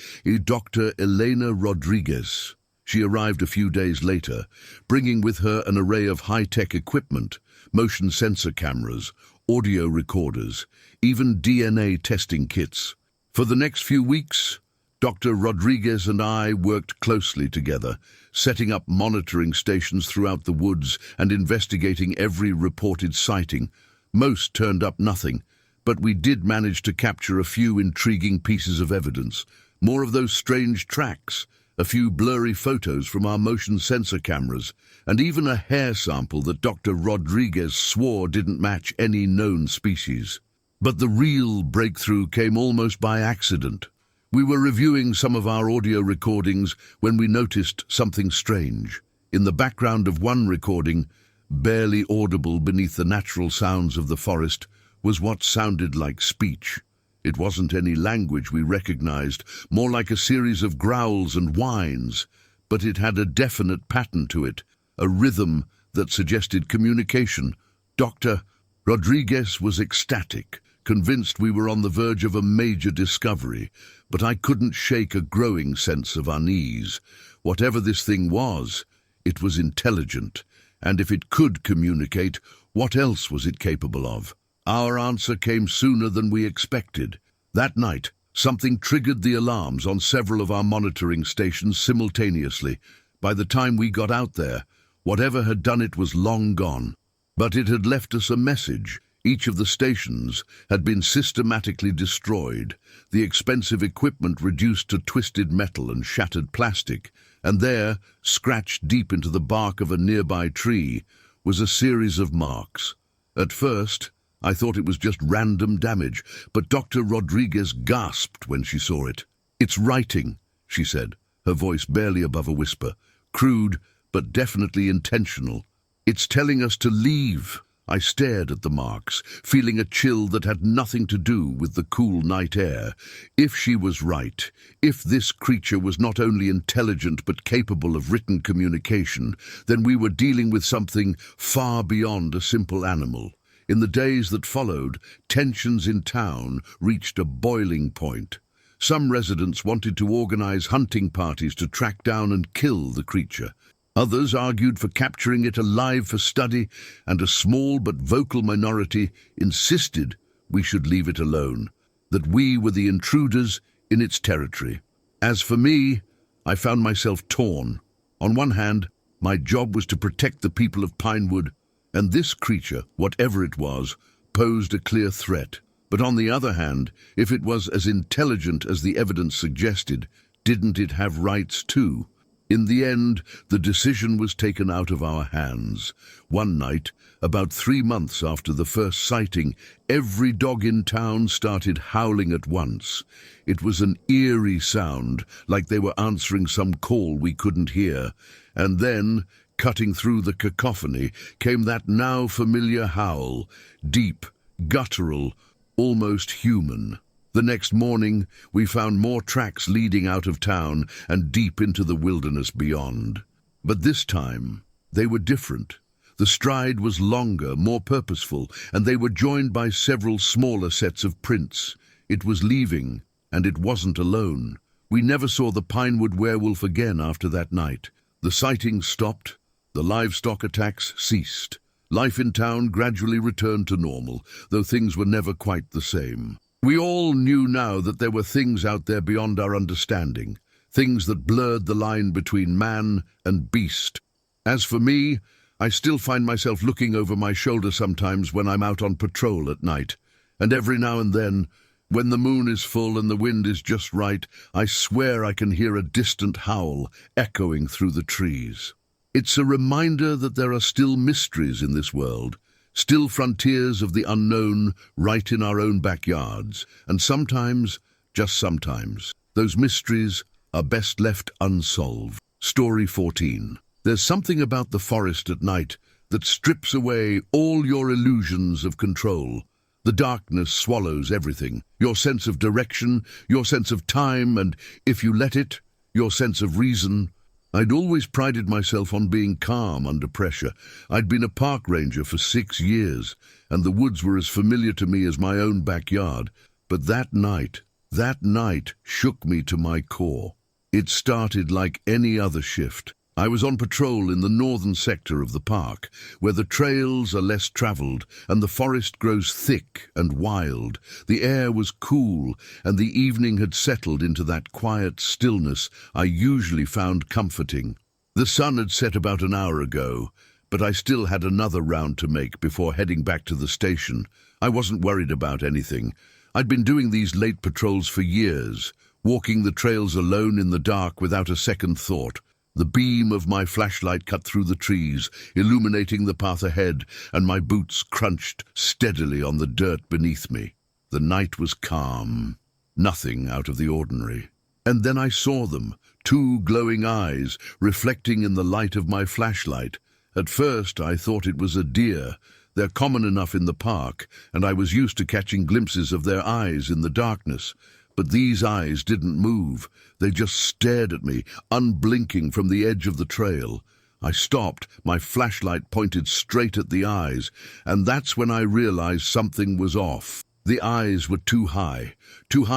Speaker 1: Dr. Elena Rodriguez. She arrived a few days later, bringing with her an array of high-tech equipment, motion sensor cameras, audio recorders, even DNA testing kits. For the next few weeks, Dr. Rodriguez and I worked closely together, setting up monitoring stations throughout the woods and investigating every reported sighting. Most turned up nothing, but we did manage to capture a few intriguing pieces of evidence. More of those strange tracks, a few blurry photos from our motion sensor cameras, and even a hair sample that Dr. Rodriguez swore didn't match any known species. But the real breakthrough came almost by accident. We were reviewing some of our audio recordings when we noticed something strange. In the background of one recording, barely audible beneath the natural sounds of the forest, was what sounded like speech. It wasn't any language we recognized, more like a series of growls and whines, but it had a definite pattern to it, a rhythm that suggested communication. Dr. Rodriguez was ecstatic, convinced we were on the verge of a major discovery, but I couldn't shake a growing sense of unease. Whatever this thing was, it was intelligent, and if it could communicate, what else was it capable of? Our answer came sooner than we expected. That night, something triggered the alarms on several of our monitoring stations simultaneously. By the time we got out there, whatever had done it was long gone. But it had left us a message. Each of the stations had been systematically destroyed, the expensive equipment reduced to twisted metal and shattered plastic, and there, scratched deep into the bark of a nearby tree, was a series of marks. At first, I thought it was just random damage, but Dr. Rodriguez gasped when she saw it. "It's writing," she said, her voice barely above a whisper, crude but definitely intentional. "It's telling us to leave." I stared at the marks, feeling a chill that had nothing to do with the cool night air. If she was right, if this creature was not only intelligent but capable of written communication, then we were dealing with something far beyond a simple animal. In the days that followed, tensions in town reached a boiling point. Some residents wanted to organize hunting parties to track down and kill the creature. Others argued for capturing it alive for study, and a small but vocal minority insisted we should leave it alone, that we were the intruders in its territory. As for me, I found myself torn. On one hand, my job was to protect the people of Pinewood, and this creature, whatever it was, posed a clear threat. But on the other hand, if it was as intelligent as the evidence suggested, didn't it have rights too? In the end, the decision was taken out of our hands. One night, about 3 months after the first sighting, every dog in town started howling at once. It was an eerie sound, like they were answering some call we couldn't hear. And then, cutting through the cacophony, came that now familiar howl, deep, guttural, almost human. The next morning, we found more tracks leading out of town and deep into the wilderness beyond. But this time, they were different. The stride was longer, more purposeful, and they were joined by several smaller sets of prints. It was leaving, and it wasn't alone. We never saw the Pinewood werewolf again after that night. The sightings stopped, the livestock attacks ceased. Life in town gradually returned to normal, though things were never quite the same. We all knew now that there were things out there beyond our understanding, things that blurred the line between man and beast. As for me, I still find myself looking over my shoulder sometimes when I'm out on patrol at night, and every now and then, when the moon is full and the wind is just right, I swear I can hear a distant howl echoing through the trees. It's a reminder that there are still mysteries in this world, still frontiers of the unknown right in our own backyards, and sometimes, just sometimes, those mysteries are best left unsolved. Story 14. There's something about the forest at night that strips away all your illusions of control. The darkness swallows everything, your sense of direction, your sense of time, and, if you let it, your sense of reason. I'd always prided myself on being calm under pressure. I'd been a park ranger for 6 years, and the woods were as familiar to me as my own backyard. But that night shook me to my core. It started like any other shift. I was on patrol in the northern sector of the park, where the trails are less traveled and the forest grows thick and wild. The air was cool, and the evening had settled into that quiet stillness I usually found comforting. The sun had set about an hour ago, but I still had another round to make before heading back to the station. I wasn't worried about anything. I'd been doing these late patrols for years, walking the trails alone in the dark without a second thought. The beam of my flashlight cut through the trees, illuminating the path ahead, and my boots crunched steadily on the dirt beneath me. The night was calm, nothing out of the ordinary. And then I saw them, 2 glowing eyes, reflecting in the light of my flashlight. At first I thought it was a deer. They're common enough in the park, and I was used to catching glimpses of their eyes in the darkness. But these eyes didn't move. They just stared at me, unblinking from the edge of the trail. I stopped, my flashlight pointed straight at the eyes, and that's when I realized something was off. The eyes were too high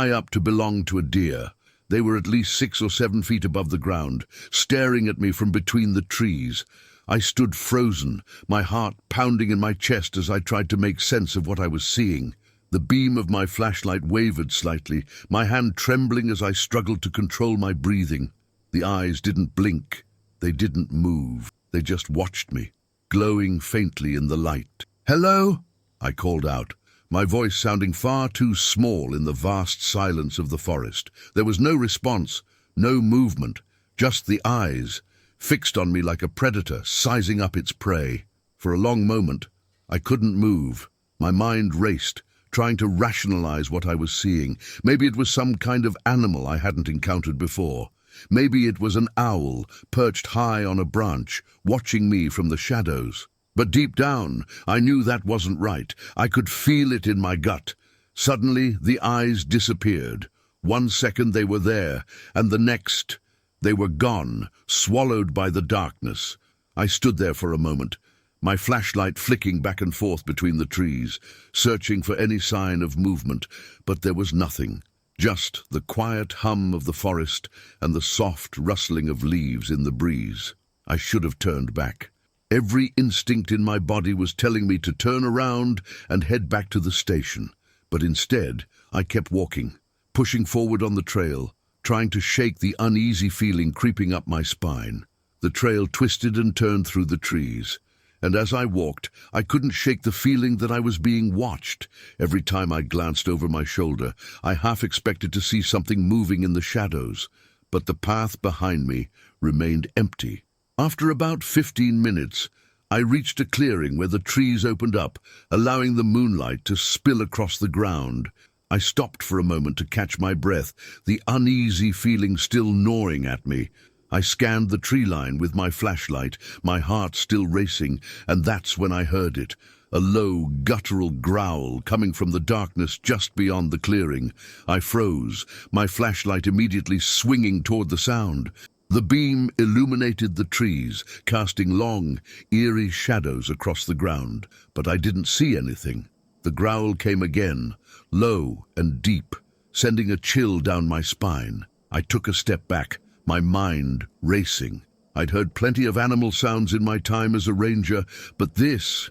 Speaker 1: up to belong to a deer. They were at least 6 or 7 feet above the ground, staring at me from between the trees. I stood frozen, my heart pounding in my chest as I tried to make sense of what I was seeing. The beam of my flashlight wavered slightly, my hand trembling as I struggled to control my breathing. The eyes didn't blink. They didn't move. They just watched me, glowing faintly in the light. "Hello?" I called out, my voice sounding far too small in the vast silence of the forest. There was no response, no movement, just the eyes, fixed on me like a predator sizing up its prey. For a long moment, I couldn't move. My mind raced, trying to rationalize what I was seeing. Maybe it was some kind of animal I hadn't encountered before. Maybe it was an owl, perched high on a branch, watching me from the shadows. But deep down, I knew that wasn't right. I could feel it in my gut. Suddenly, the eyes disappeared. 1 second they were there, and the next, they were gone, swallowed by the darkness. I stood there for a moment, my flashlight flicking back and forth between the trees, searching for any sign of movement, but there was nothing. Just the quiet hum of the forest and the soft rustling of leaves in the breeze. I should have turned back. Every instinct in my body was telling me to turn around and head back to the station. But instead, I kept walking, pushing forward on the trail, trying to shake the uneasy feeling creeping up my spine. The trail twisted and turned through the trees, and as I walked, I couldn't shake the feeling that I was being watched. Every time I glanced over my shoulder, I half expected to see something moving in the shadows, but the path behind me remained empty. After about 15 minutes, I reached a clearing where the trees opened up, allowing the moonlight to spill across the ground. I stopped for a moment to catch my breath, the uneasy feeling still gnawing at me. I scanned the tree line with my flashlight, my heart still racing, and that's when I heard it. A low, guttural growl coming from the darkness just beyond the clearing. I froze, my flashlight immediately swinging toward the sound. The beam illuminated the trees, casting long, eerie shadows across the ground, but I didn't see anything. The growl came again, low and deep, sending a chill down my spine. I took a step back, my mind racing. I'd heard plenty of animal sounds in my time as a ranger, but this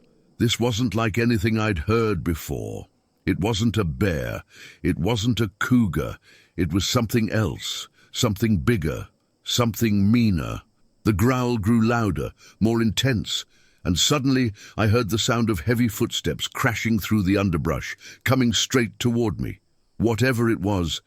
Speaker 1: wasn't like anything I'd heard before. It wasn't a bear, it wasn't a cougar, it was something else, something bigger, something meaner. The growl grew louder, more intense, and suddenly I heard the sound of heavy footsteps crashing through the underbrush, coming straight toward me. Whatever it was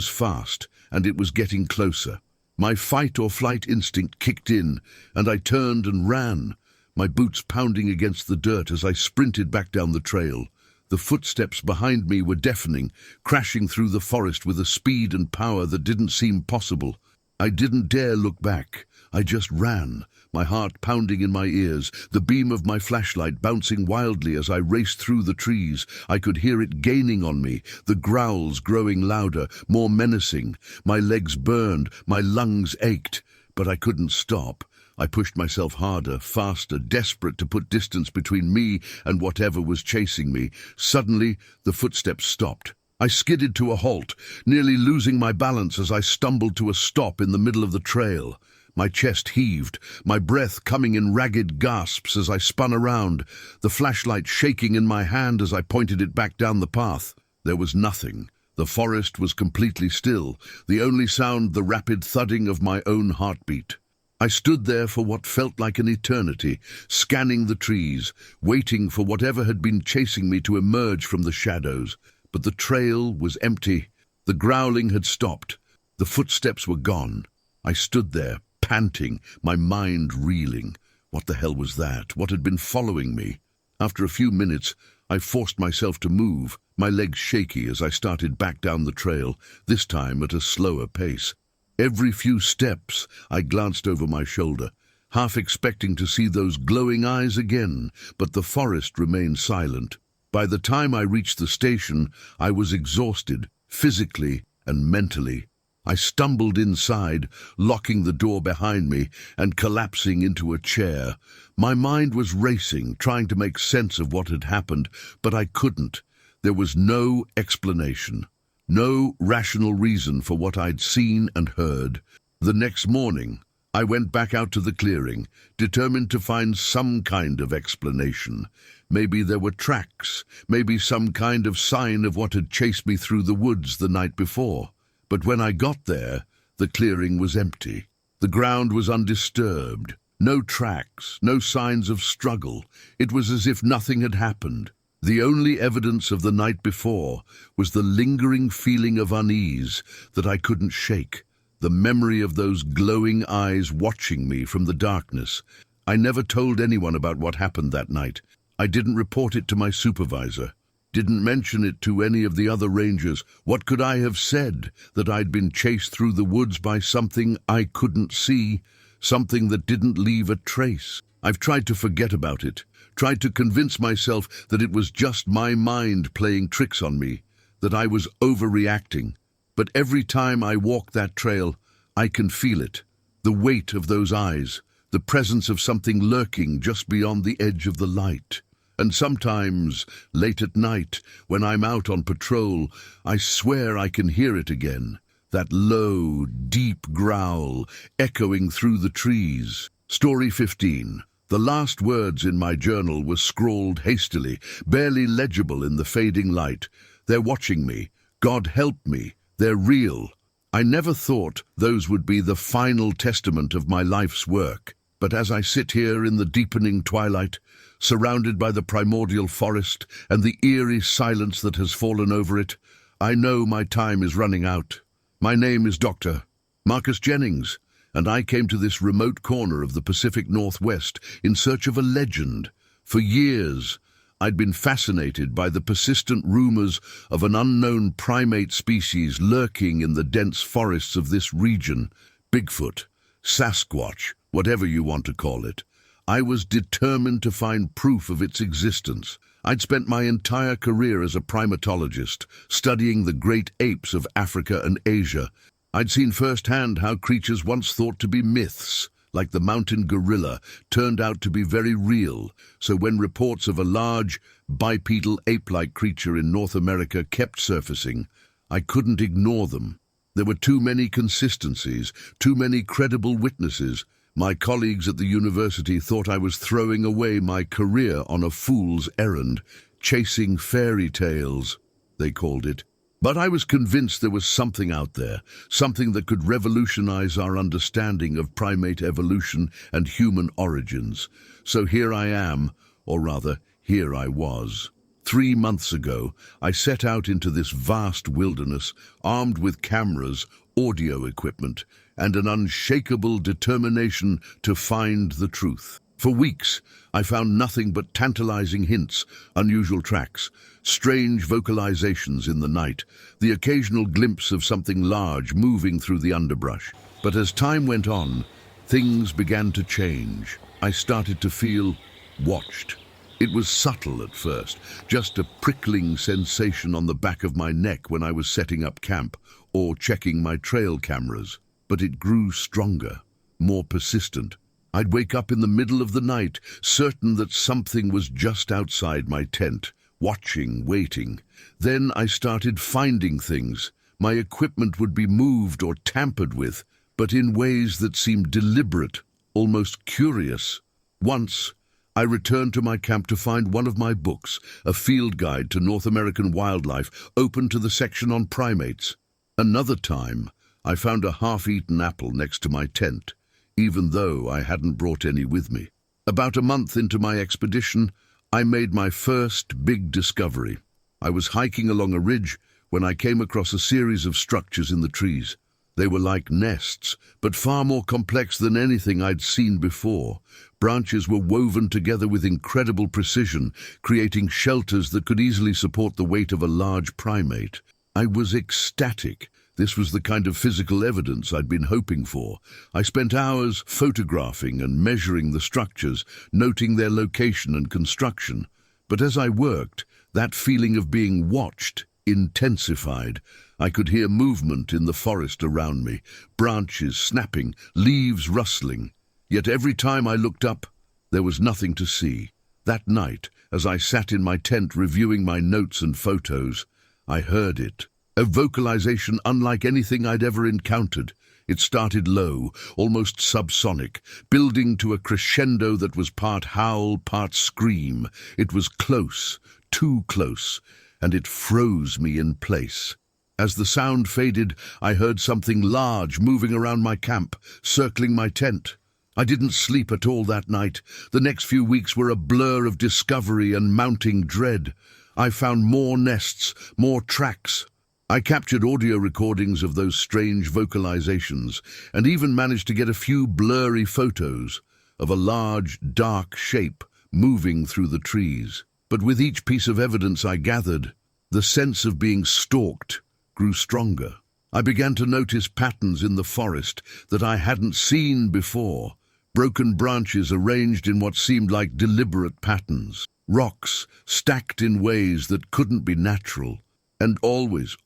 Speaker 1: fast, and it was getting closer. My fight-or-flight instinct kicked in, and I turned and ran, my boots pounding against the dirt as I sprinted back down the trail. The footsteps behind me were deafening, crashing through the forest with a speed and power that didn't seem possible. I didn't dare look back. I just ran, my heart pounding in my ears, the beam of my flashlight bouncing wildly as I raced through the trees. I could hear it gaining on me, the growls growing louder, more menacing. My legs burned, my lungs ached, but I couldn't stop. I pushed myself harder, faster, desperate to put distance between me and whatever was chasing me. Suddenly, the footsteps stopped. I skidded to a halt, nearly losing my balance as I stumbled to a stop in the middle of the trail. My chest heaved, my breath coming in ragged gasps as I spun around, the flashlight shaking in my hand as I pointed it back down the path. There was nothing. The forest was completely still, the only sound the rapid thudding of my own heartbeat. I stood there for what felt like an eternity, scanning the trees, waiting for whatever had been chasing me to emerge from the shadows. But the trail was empty. The growling had stopped. The footsteps were gone. I stood there, panting, my mind reeling. What the hell was that? What had been following me? After a few minutes, I forced myself to move, my legs shaky as I started back down the trail, this time at a slower pace. Every few steps, I glanced over my shoulder, half expecting to see those glowing eyes again, but the forest remained silent. By the time I reached the station, I was exhausted, physically and mentally. I stumbled inside, locking the door behind me and collapsing into a chair. My mind was racing, trying to make sense of what had happened, but I couldn't. There was no explanation, no rational reason for what I'd seen and heard. The next morning, I went back out to the clearing, determined to find some kind of explanation. Maybe there were tracks, maybe some kind of sign of what had chased me through the woods the night before. But when I got there, the clearing was empty. The ground was undisturbed. No tracks, no signs of struggle. It was as if nothing had happened. The only evidence of the night before was the lingering feeling of unease that I couldn't shake, the memory of those glowing eyes watching me from the darkness. I never told anyone about what happened that night. I didn't report it to my supervisor, didn't mention it to any of the other rangers. What could I have said? That I'd been chased through the woods by something I couldn't see, something that didn't leave a trace. I've tried to forget about it, tried to convince myself that it was just my mind playing tricks on me, that I was overreacting. But every time I walk that trail, I can feel it, the weight of those eyes, the presence of something lurking just beyond the edge of the light. And sometimes, late at night, when I'm out on patrol, I swear I can hear it again, that low, deep growl echoing through the trees. Story 15. The last words in my journal were scrawled hastily, barely legible in the fading light. They're watching me. God help me. They're real. I never thought those would be the final testament of my life's work. But as I sit here in the deepening twilight, surrounded by the primordial forest and the eerie silence that has fallen over it, I know my time is running out. My name is Dr. Marcus Jennings, and I came to this remote corner of the Pacific Northwest in search of a legend. For years, I'd been fascinated by the persistent rumors of an unknown primate species lurking in the dense forests of this region. Bigfoot, Sasquatch, whatever you want to call it. I was determined to find proof of its existence. I'd spent my entire career as a primatologist, studying the great apes of Africa and Asia. I'd seen firsthand how creatures once thought to be myths, like the mountain gorilla, turned out to be very real. So when reports of a large, bipedal ape-like creature in North America kept surfacing, I couldn't ignore them. There were too many consistencies, too many credible witnesses. My colleagues at the university thought I was throwing away my career on a fool's errand, chasing fairy tales, they called it. But I was convinced there was something out there, something that could revolutionize our understanding of primate evolution and human origins. So here I am, or rather, here I was. 3 months ago, I set out into this vast wilderness, armed with cameras, audio equipment, and an unshakable determination to find the truth. For weeks, I found nothing but tantalizing hints, unusual tracks, strange vocalizations in the night, the occasional glimpse of something large moving through the underbrush. But as time went on, things began to change. I started to feel watched. It was subtle at first, just a prickling sensation on the back of my neck when I was setting up camp or checking my trail cameras. But it grew stronger, more persistent. I'd wake up in the middle of the night, certain that something was just outside my tent, watching, waiting. Then I started finding things. My equipment would be moved or tampered with, but in ways that seemed deliberate, almost curious. Once, I returned to my camp to find one of my books, a field guide to North American wildlife, open to the section on primates. Another time, I found a half-eaten apple next to my tent, even though I hadn't brought any with me. About a month into my expedition, I made my first big discovery. I was hiking along a ridge when I came across a series of structures in the trees. They were like nests, but far more complex than anything I'd seen before. Branches were woven together with incredible precision, creating shelters that could easily support the weight of a large primate. I was ecstatic. This was the kind of physical evidence I'd been hoping for. I spent hours photographing and measuring the structures, noting their location and construction. But as I worked, that feeling of being watched intensified. I could hear movement in the forest around me, branches snapping, leaves rustling. Yet every time I looked up, there was nothing to see. That night, As I sat in my tent reviewing my notes and photos, I heard it. A vocalization unlike anything I'd ever encountered. It started low, almost subsonic, building to a crescendo that was part howl, part scream. It was close, too close, and it froze me in place. As the sound faded, I heard something large moving around my camp, circling my tent. I didn't sleep at all that night. The next few weeks were a blur of discovery and mounting dread. I found more nests, more tracks. I captured audio recordings of those strange vocalizations and even managed to get a few blurry photos of a large, dark shape moving through the trees. But with each piece of evidence I gathered, the sense of being stalked grew stronger. I began to notice patterns in the forest that I hadn't seen before. Broken branches arranged in what seemed like deliberate patterns. Rocks stacked in ways that couldn't be natural. And always,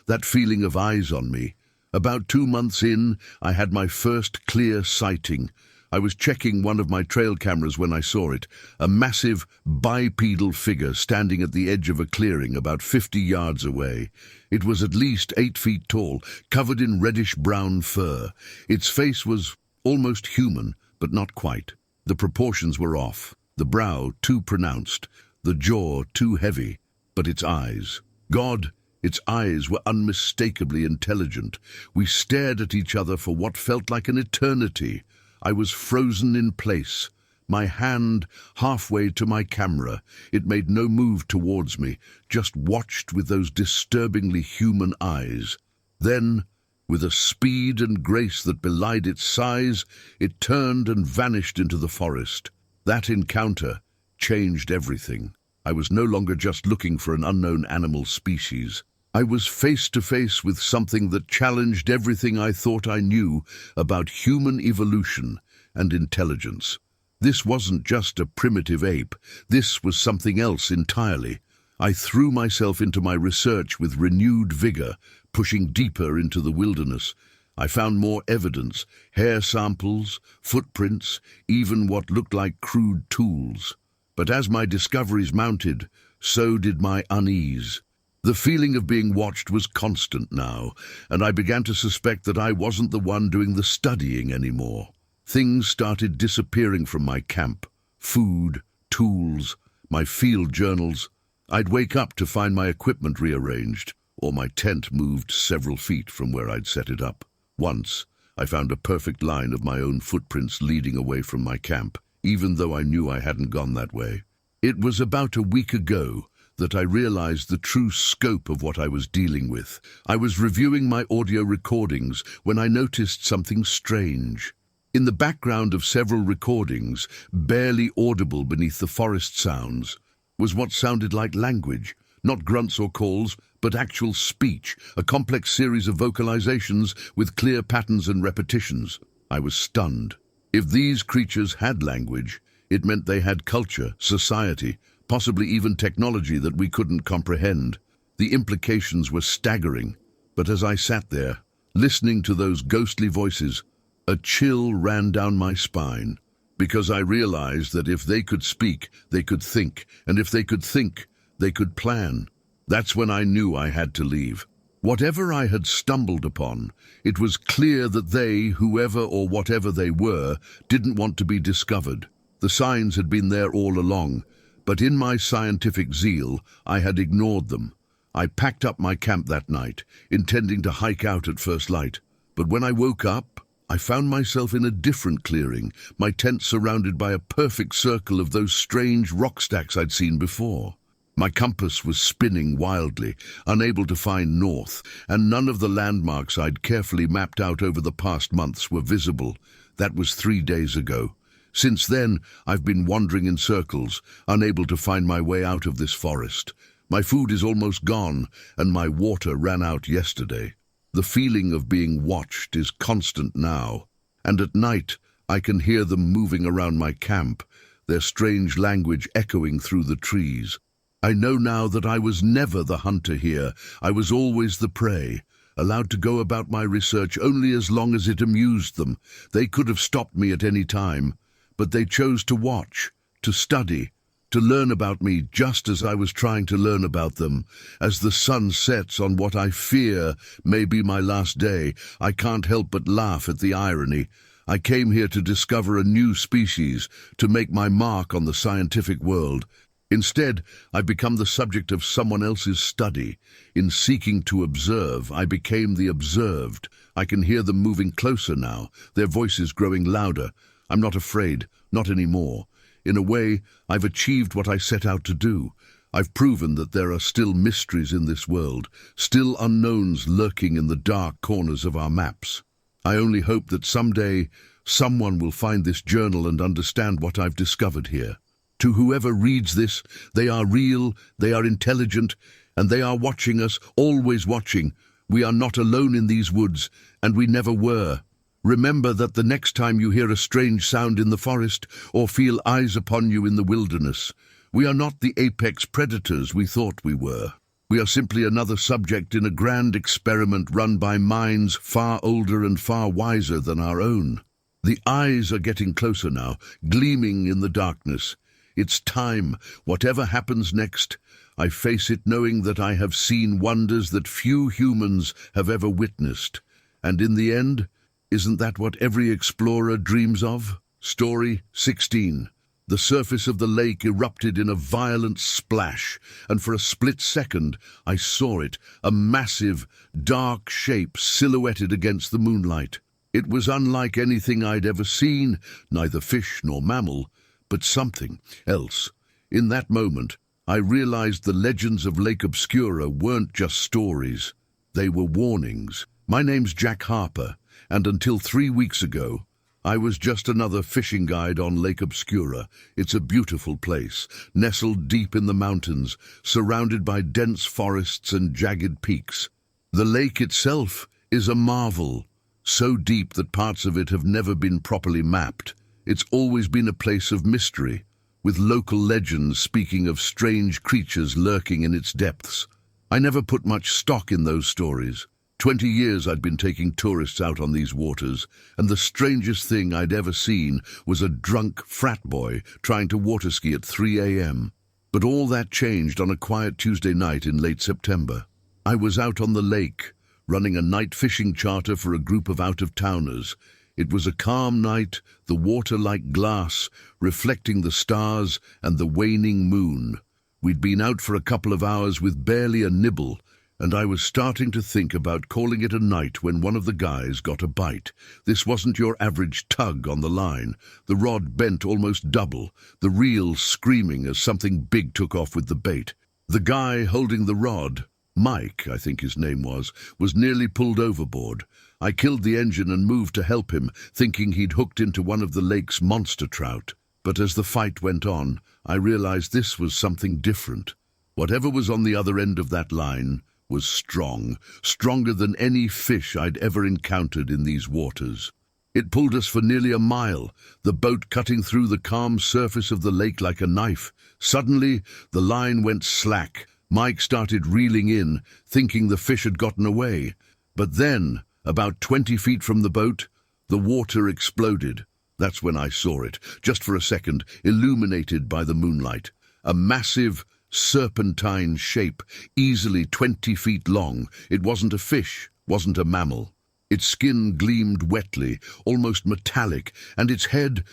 Speaker 1: that feeling of eyes on me. About 2 months in, I had my first clear sighting. I was checking one of my trail cameras when I saw it, a massive bipedal figure standing at the edge of a clearing about 50 yards away. It was at least 8 feet tall, covered in reddish-brown fur. Its face was almost human, but not quite. The proportions were off, the brow too pronounced, the jaw too heavy, but its eyes. God, its eyes were unmistakably intelligent. We stared at each other for what felt like an eternity. I was frozen in place, my hand halfway to my camera. It made no move towards me, just watched with those disturbingly human eyes. Then, with a speed and grace that belied its size, it turned and vanished into the forest. That encounter changed everything. I was no longer just looking for an unknown animal species. I was face to face with something that challenged everything I thought I knew about human evolution and intelligence. This wasn't just a primitive ape. This was something else entirely. I threw myself into my research with renewed vigor, pushing deeper into the wilderness. I found more evidence, hair samples, footprints, even what looked like crude tools. But as my discoveries mounted, so did my unease. The feeling of being watched was constant now, and I began to suspect that I wasn't the one doing the studying anymore. Things started disappearing from my camp. Food, tools, my field journals. I'd wake up to find my equipment rearranged, or my tent moved several feet from where I'd set it up. Once, I found a perfect line of my own footprints leading away from my camp, even though I knew I hadn't gone that way. It was about a week ago that I realized the true scope of what I was dealing with. I was reviewing my audio recordings when I noticed something strange. In the background of several recordings, barely audible beneath the forest sounds, was what sounded like language, not grunts or calls, but actual speech, a complex series of vocalizations with clear patterns and repetitions. I was stunned. If these creatures had language, it meant they had culture, society, possibly even technology that we couldn't comprehend. The implications were staggering, but as I sat there, listening to those ghostly voices, a chill ran down my spine, because I realized that if they could speak, they could think, and if they could think, they could plan. That's when I knew I had to leave. Whatever I had stumbled upon, it was clear that they, whoever or whatever they were, didn't want to be discovered. The signs had been there all along, but in my scientific zeal, I had ignored them. I packed up my camp that night, intending to hike out at first light. But when I woke up, I found myself in a different clearing, my tent surrounded by a perfect circle of those strange rock stacks I'd seen before. My compass was spinning wildly, unable to find north, and none of the landmarks I'd carefully mapped out over the past months were visible. That was 3 days ago. Since then, I've been wandering in circles, unable to find my way out of this forest. My food is almost gone, and my water ran out yesterday. The feeling of being watched is constant now, and at night I can hear them moving around my camp, their strange language echoing through the trees. I know now that I was never the hunter here. I was always the prey, allowed to go about my research only as long as it amused them. They could have stopped me at any time, but they chose to watch, to study, to learn about me just as I was trying to learn about them. As the sun sets on what I fear may be my last day, I can't help but laugh at the irony. I came here to discover a new species, to make my mark on the scientific world. Instead, I become the subject of someone else's study. In seeking to observe, I became the observed. I can hear them moving closer now, their voices growing louder. I'm not afraid, not anymore. In a way, I've achieved what I set out to do. I've proven that there are still mysteries in this world, still unknowns lurking in the dark corners of our maps. I only hope that someday someone will find this journal and understand what I've discovered here. To whoever reads this, they are real, they are intelligent, and they are watching us, always watching. We are not alone in these woods, and we never were. Remember that the next time you hear a strange sound in the forest or feel eyes upon you in the wilderness, we are not the apex predators we thought we were. We are simply another subject in a grand experiment run by minds far older and far wiser than our own. The eyes are getting closer now, gleaming in the darkness. It's time. Whatever happens next, I face it knowing that I have seen wonders that few humans have ever witnessed. And in the end, isn't that what every explorer dreams of? Story 16. The surface of the lake erupted in a violent splash, and for a split second I saw it, a massive, dark shape silhouetted against the moonlight. It was unlike anything I'd ever seen, neither fish nor mammal, but something else. In that moment, I realized the legends of Lake Obscura weren't just stories. They were warnings. My name's Jack Harper, and until 3 weeks ago, I was just another fishing guide on Lake Obscura. It's a beautiful place, nestled deep in the mountains, surrounded by dense forests and jagged peaks. The lake itself is a marvel, so deep that parts of it have never been properly mapped. It's always been a place of mystery, with local legends speaking of strange creatures lurking in its depths. I never put much stock in those stories. 20 years I'd been taking tourists out on these waters, and the strangest thing I'd ever seen was a drunk frat boy trying to water ski at 3 a.m. But all that changed on a quiet Tuesday night in late September. I was out on the lake, running a night fishing charter for a group of out-of-towners. It was a calm night, the water like glass, reflecting the stars and the waning moon. We'd been out for a couple of hours with barely a nibble, and I was starting to think about calling it a night when one of the guys got a bite. This wasn't your average tug on the line. The rod bent almost double, the reel screaming as something big took off with the bait. The guy holding the rod, Mike, I think his name was nearly pulled overboard. I killed the engine and moved to help him, thinking he'd hooked into one of the lake's monster trout. But as the fight went on, I realized this was something different. Whatever was on the other end of that line was strong, stronger than any fish I'd ever encountered in these waters. It pulled us for nearly a mile, the boat cutting through the calm surface of the lake like a knife. Suddenly, the line went slack. Mike started reeling in, thinking the fish had gotten away. But then, about 20 feet from the boat, the water exploded. That's when I saw it, just for a second, illuminated by the moonlight. A massive, serpentine shape, easily 20 feet long. It wasn't a fish, wasn't a mammal. Its skin gleamed wetly, almost metallic, and its head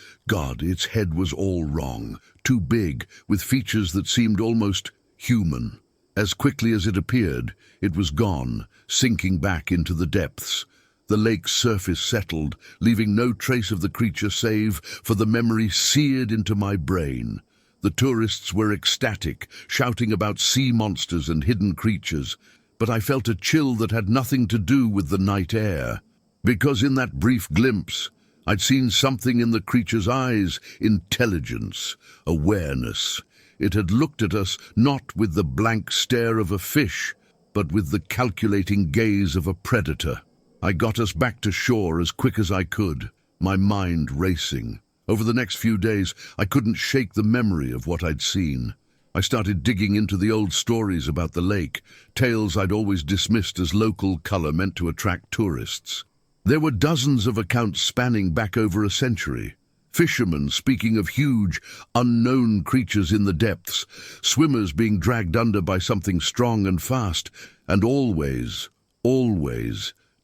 Speaker 1: was all wrong. Too big, with features that seemed almost human. As quickly as it appeared, it was gone, sinking back into the depths. The lake's surface settled, leaving no trace of the creature save for the memory seared into my brain. The tourists were ecstatic, shouting about sea monsters and hidden creatures, but I felt a chill that had nothing to do with the night air. Because in that brief glimpse, I'd seen something in the creature's eyes, intelligence, awareness. It had looked at us not with the blank stare of a fish, but with the calculating gaze of a predator. I got us back to shore as quick as I could, my mind racing. Over the next few days, I couldn't shake the memory of what I'd seen. I started digging into the old stories about the lake, tales I'd always dismissed as local color meant to attract tourists. There were dozens of accounts spanning back over a century. Fishermen speaking of huge, unknown creatures in the depths, swimmers being dragged under by something strong and fast, and always,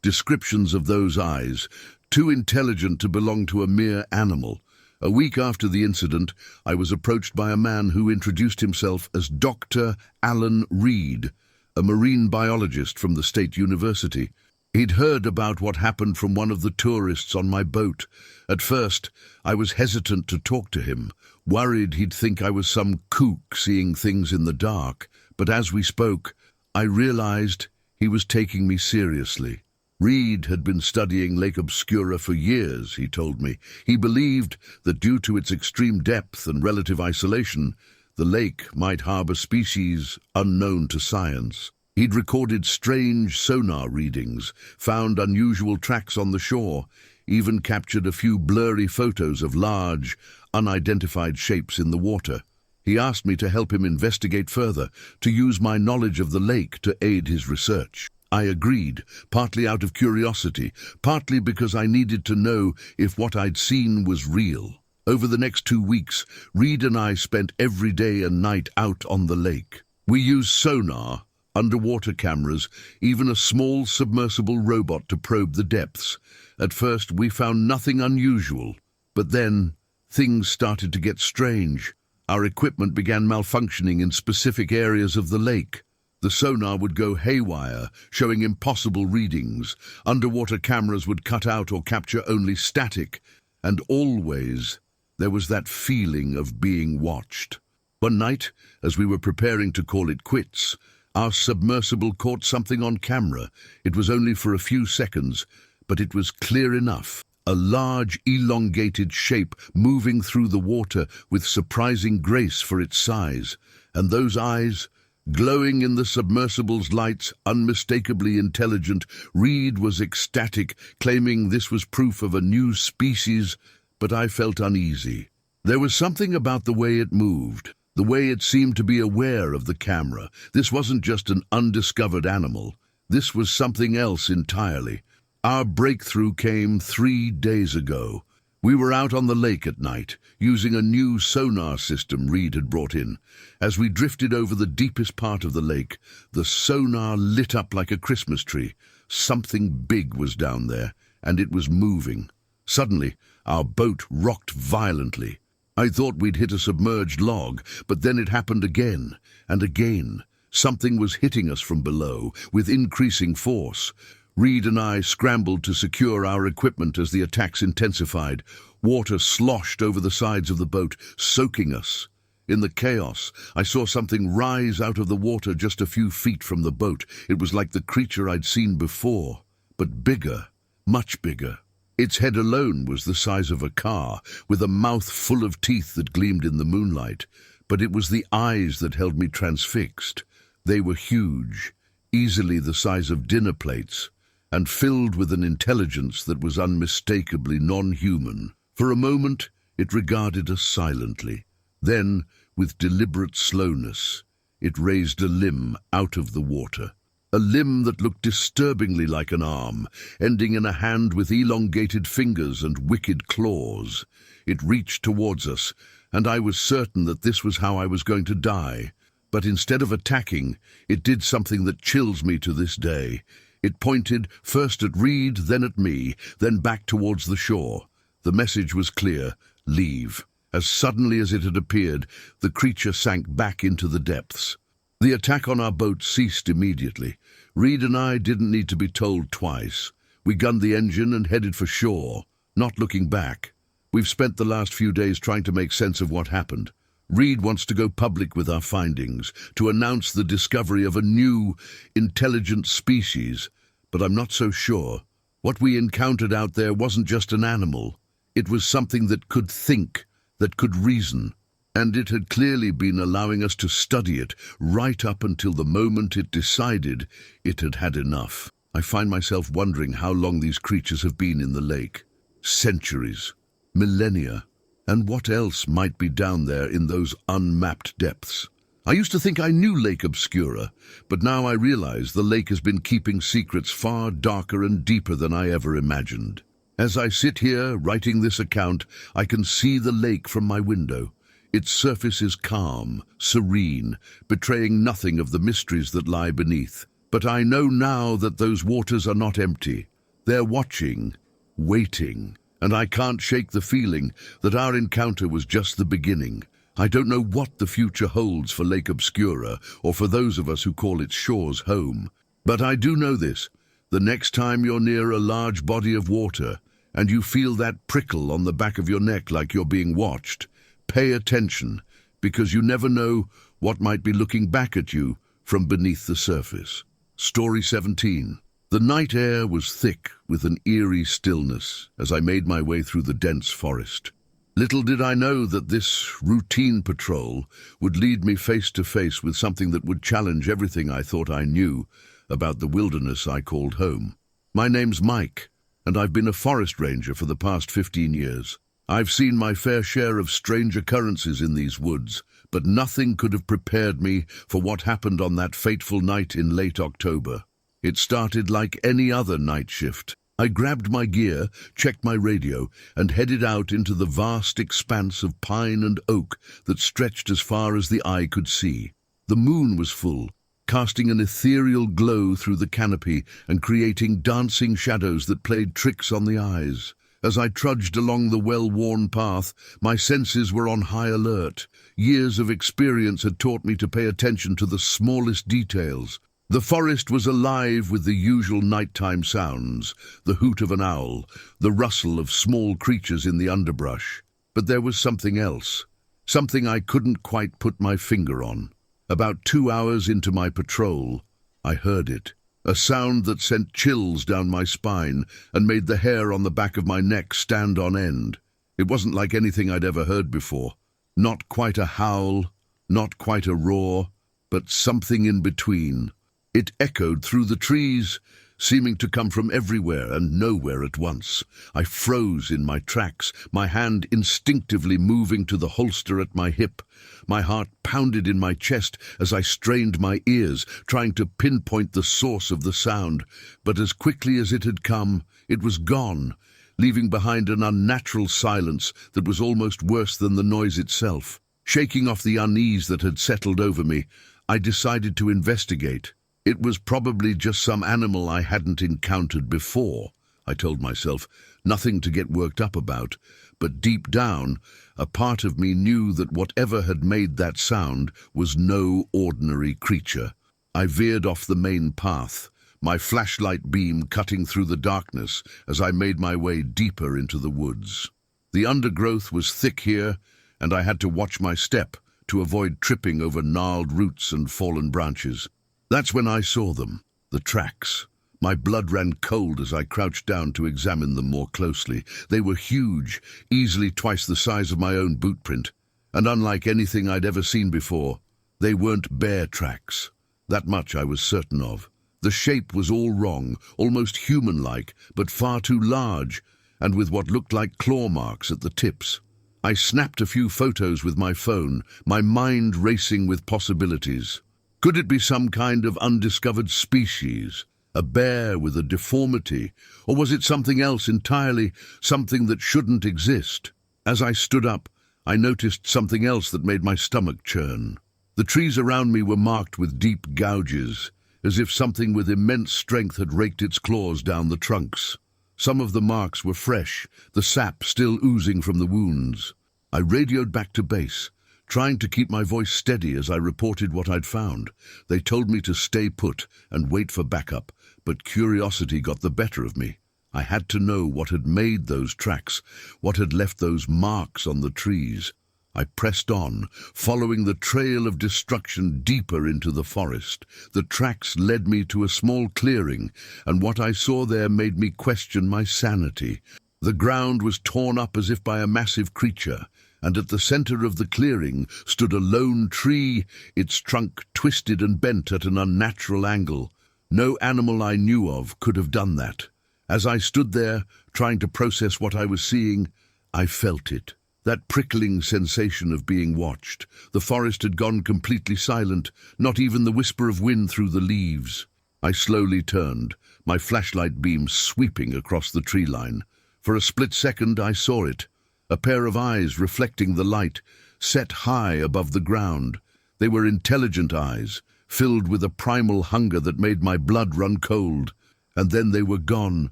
Speaker 1: descriptions of those eyes, too intelligent to belong to a mere animal. A week after the incident, I was approached by a man who introduced himself as Dr. Alan Reed, a marine biologist from the State University. He'd heard about what happened from one of the tourists on my boat. At first, I was hesitant to talk to him, worried he'd think I was some kook seeing things in the dark. But as we spoke, I realized he was taking me seriously. Reed had been studying Lake Obscura for years, he told me. He believed that due to its extreme depth and relative isolation, the lake might harbor species unknown to science. He'd recorded strange sonar readings, found unusual tracks on the shore, even captured a few blurry photos of large, unidentified shapes in the water. He asked me to help him investigate further, to use my knowledge of the lake to aid his research. I agreed, partly out of curiosity, partly because I needed to know if what I'd seen was real. Over the next 2 weeks, Reed and I spent every day and night out on the lake. We used sonar, underwater cameras, even a small submersible robot to probe the depths. At first, we found nothing unusual, but then things started to get strange. Our equipment began malfunctioning in specific areas of the lake. The sonar would go haywire, showing impossible readings. Underwater cameras would cut out or capture only static. And always, there was that feeling of being watched. One night, as we were preparing to call it quits, our submersible caught something on camera. It was only for a few seconds, but it was clear enough. A large, elongated shape moving through the water with surprising grace for its size. And those eyes, glowing in the submersible's lights, unmistakably intelligent. Reed was ecstatic, claiming this was proof of a new species, but I felt uneasy. There was something about the way it moved, the way it seemed to be aware of the camera. This wasn't just an undiscovered animal. This was something else entirely. Our breakthrough came 3 days ago. We were out on the lake at night, using a new sonar system Reed had brought in. As we drifted over the deepest part of the lake, the sonar lit up like a Christmas tree. Something big was down there, and it was moving. Suddenly, our boat rocked violently. I thought we'd hit a submerged log, but then it happened again and again. Something was hitting us from below, with increasing force. Reed and I scrambled to secure our equipment as the attacks intensified. Water sloshed over the sides of the boat, soaking us. In the chaos, I saw something rise out of the water just a few feet from the boat. It was like the creature I'd seen before, but bigger, much bigger. Its head alone was the size of a car, with a mouth full of teeth that gleamed in the moonlight. But it was the eyes that held me transfixed. They were huge, easily the size of dinner plates, and filled with an intelligence that was unmistakably non-human. For a moment, it regarded us silently. Then, with deliberate slowness, it raised a limb out of the water. A limb that looked disturbingly like an arm, ending in a hand with elongated fingers and wicked claws. It reached towards us, and I was certain that this was how I was going to die. But instead of attacking, it did something that chills me to this day. It pointed first at Reed, then at me, then back towards the shore. The message was clear: leave. As suddenly as it had appeared, the creature sank back into the depths. The attack on our boat ceased immediately. Reed and I didn't need to be told twice. We gunned the engine and headed for shore, not looking back. We've spent the last few days trying to make sense of what happened. Reed wants to go public with our findings, to announce the discovery of a new, intelligent species. But I'm not so sure. What we encountered out there wasn't just an animal. It was something that could think, that could reason. And it had clearly been allowing us to study it right up until the moment it decided it had had enough. I find myself wondering how long these creatures have been in the lake. Centuries, millennia, and what else might be down there in those unmapped depths. I used to think I knew Lake Obscura, but now I realize the lake has been keeping secrets far darker and deeper than I ever imagined. As I sit here writing this account, I can see the lake from my window. Its surface is calm, serene, betraying nothing of the mysteries that lie beneath. But I know now that those waters are not empty. They're watching, waiting, and I can't shake the feeling that our encounter was just the beginning. I don't know what the future holds for Lake Obscura or for those of us who call its shores home. But I do know this: the next time you're near a large body of water and you feel that prickle on the back of your neck like you're being watched, pay attention, because you never know what might be looking back at you from beneath the surface. Story 17. The night air was thick with an eerie stillness as I made my way through the dense forest. Little did I know that this routine patrol would lead me face to face with something that would challenge everything I thought I knew about the wilderness I called home. My name's Mike, and I've been a forest ranger for the past 15 years. I've seen my fair share of strange occurrences in these woods, but nothing could have prepared me for what happened on that fateful night in late October. It started like any other night shift. I grabbed my gear, checked my radio, and headed out into the vast expanse of pine and oak that stretched as far as the eye could see. The moon was full, casting an ethereal glow through the canopy and creating dancing shadows that played tricks on the eyes. As I trudged along the well-worn path, my senses were on high alert. Years of experience had taught me to pay attention to the smallest details. The forest was alive with the usual nighttime sounds, the hoot of an owl, the rustle of small creatures in the underbrush. But there was something else, something I couldn't quite put my finger on. About 2 hours into my patrol, I heard it, a sound that sent chills down my spine and made the hair on the back of my neck stand on end. It wasn't like anything I'd ever heard before. Not quite a howl, not quite a roar, but something in between. It echoed through the trees, seeming to come from everywhere and nowhere at once. I froze in my tracks, my hand instinctively moving to the holster at my hip. My heart pounded in my chest as I strained my ears, trying to pinpoint the source of the sound. But as quickly as it had come, it was gone, leaving behind an unnatural silence that was almost worse than the noise itself. Shaking off the unease that had settled over me, I decided to investigate. It was probably just some animal I hadn't encountered before, I told myself, nothing to get worked up about. But deep down, a part of me knew that whatever had made that sound was no ordinary creature. I veered off the main path, my flashlight beam cutting through the darkness as I made my way deeper into the woods. The undergrowth was thick here, and I had to watch my step to avoid tripping over gnarled roots and fallen branches. That's when I saw them, the tracks. My blood ran cold as I crouched down to examine them more closely. They were huge, easily twice the size of my own boot print, and unlike anything I'd ever seen before, they weren't bear tracks. That much I was certain of. The shape was all wrong, almost human-like, but far too large, and with what looked like claw marks at the tips. I snapped a few photos with my phone, my mind racing with possibilities. Could it be some kind of undiscovered species, a bear with a deformity, or was it something else entirely, something that shouldn't exist? As I stood up, I noticed something else that made my stomach churn. The trees around me were marked with deep gouges, as if something with immense strength had raked its claws down the trunks. Some of the marks were fresh, the sap still oozing from the wounds. I radioed back to base, trying to keep my voice steady as I reported what I'd found. They told me to stay put and wait for backup, but curiosity got the better of me. I had to know what had made those tracks, what had left those marks on the trees. I pressed on, following the trail of destruction deeper into the forest. The tracks led me to a small clearing, and what I saw there made me question my sanity. The ground was torn up as if by a massive creature, and at the center of the clearing stood a lone tree, its trunk twisted and bent at an unnatural angle. No animal I knew of could have done that. As I stood there, trying to process what I was seeing, I felt it. That prickling sensation of being watched. The forest had gone completely silent, not even the whisper of wind through the leaves. I slowly turned, my flashlight beam sweeping across the tree line. For a split second I saw it, a pair of eyes reflecting the light, set high above the ground. They were intelligent eyes, filled with a primal hunger that made my blood run cold. And then they were gone,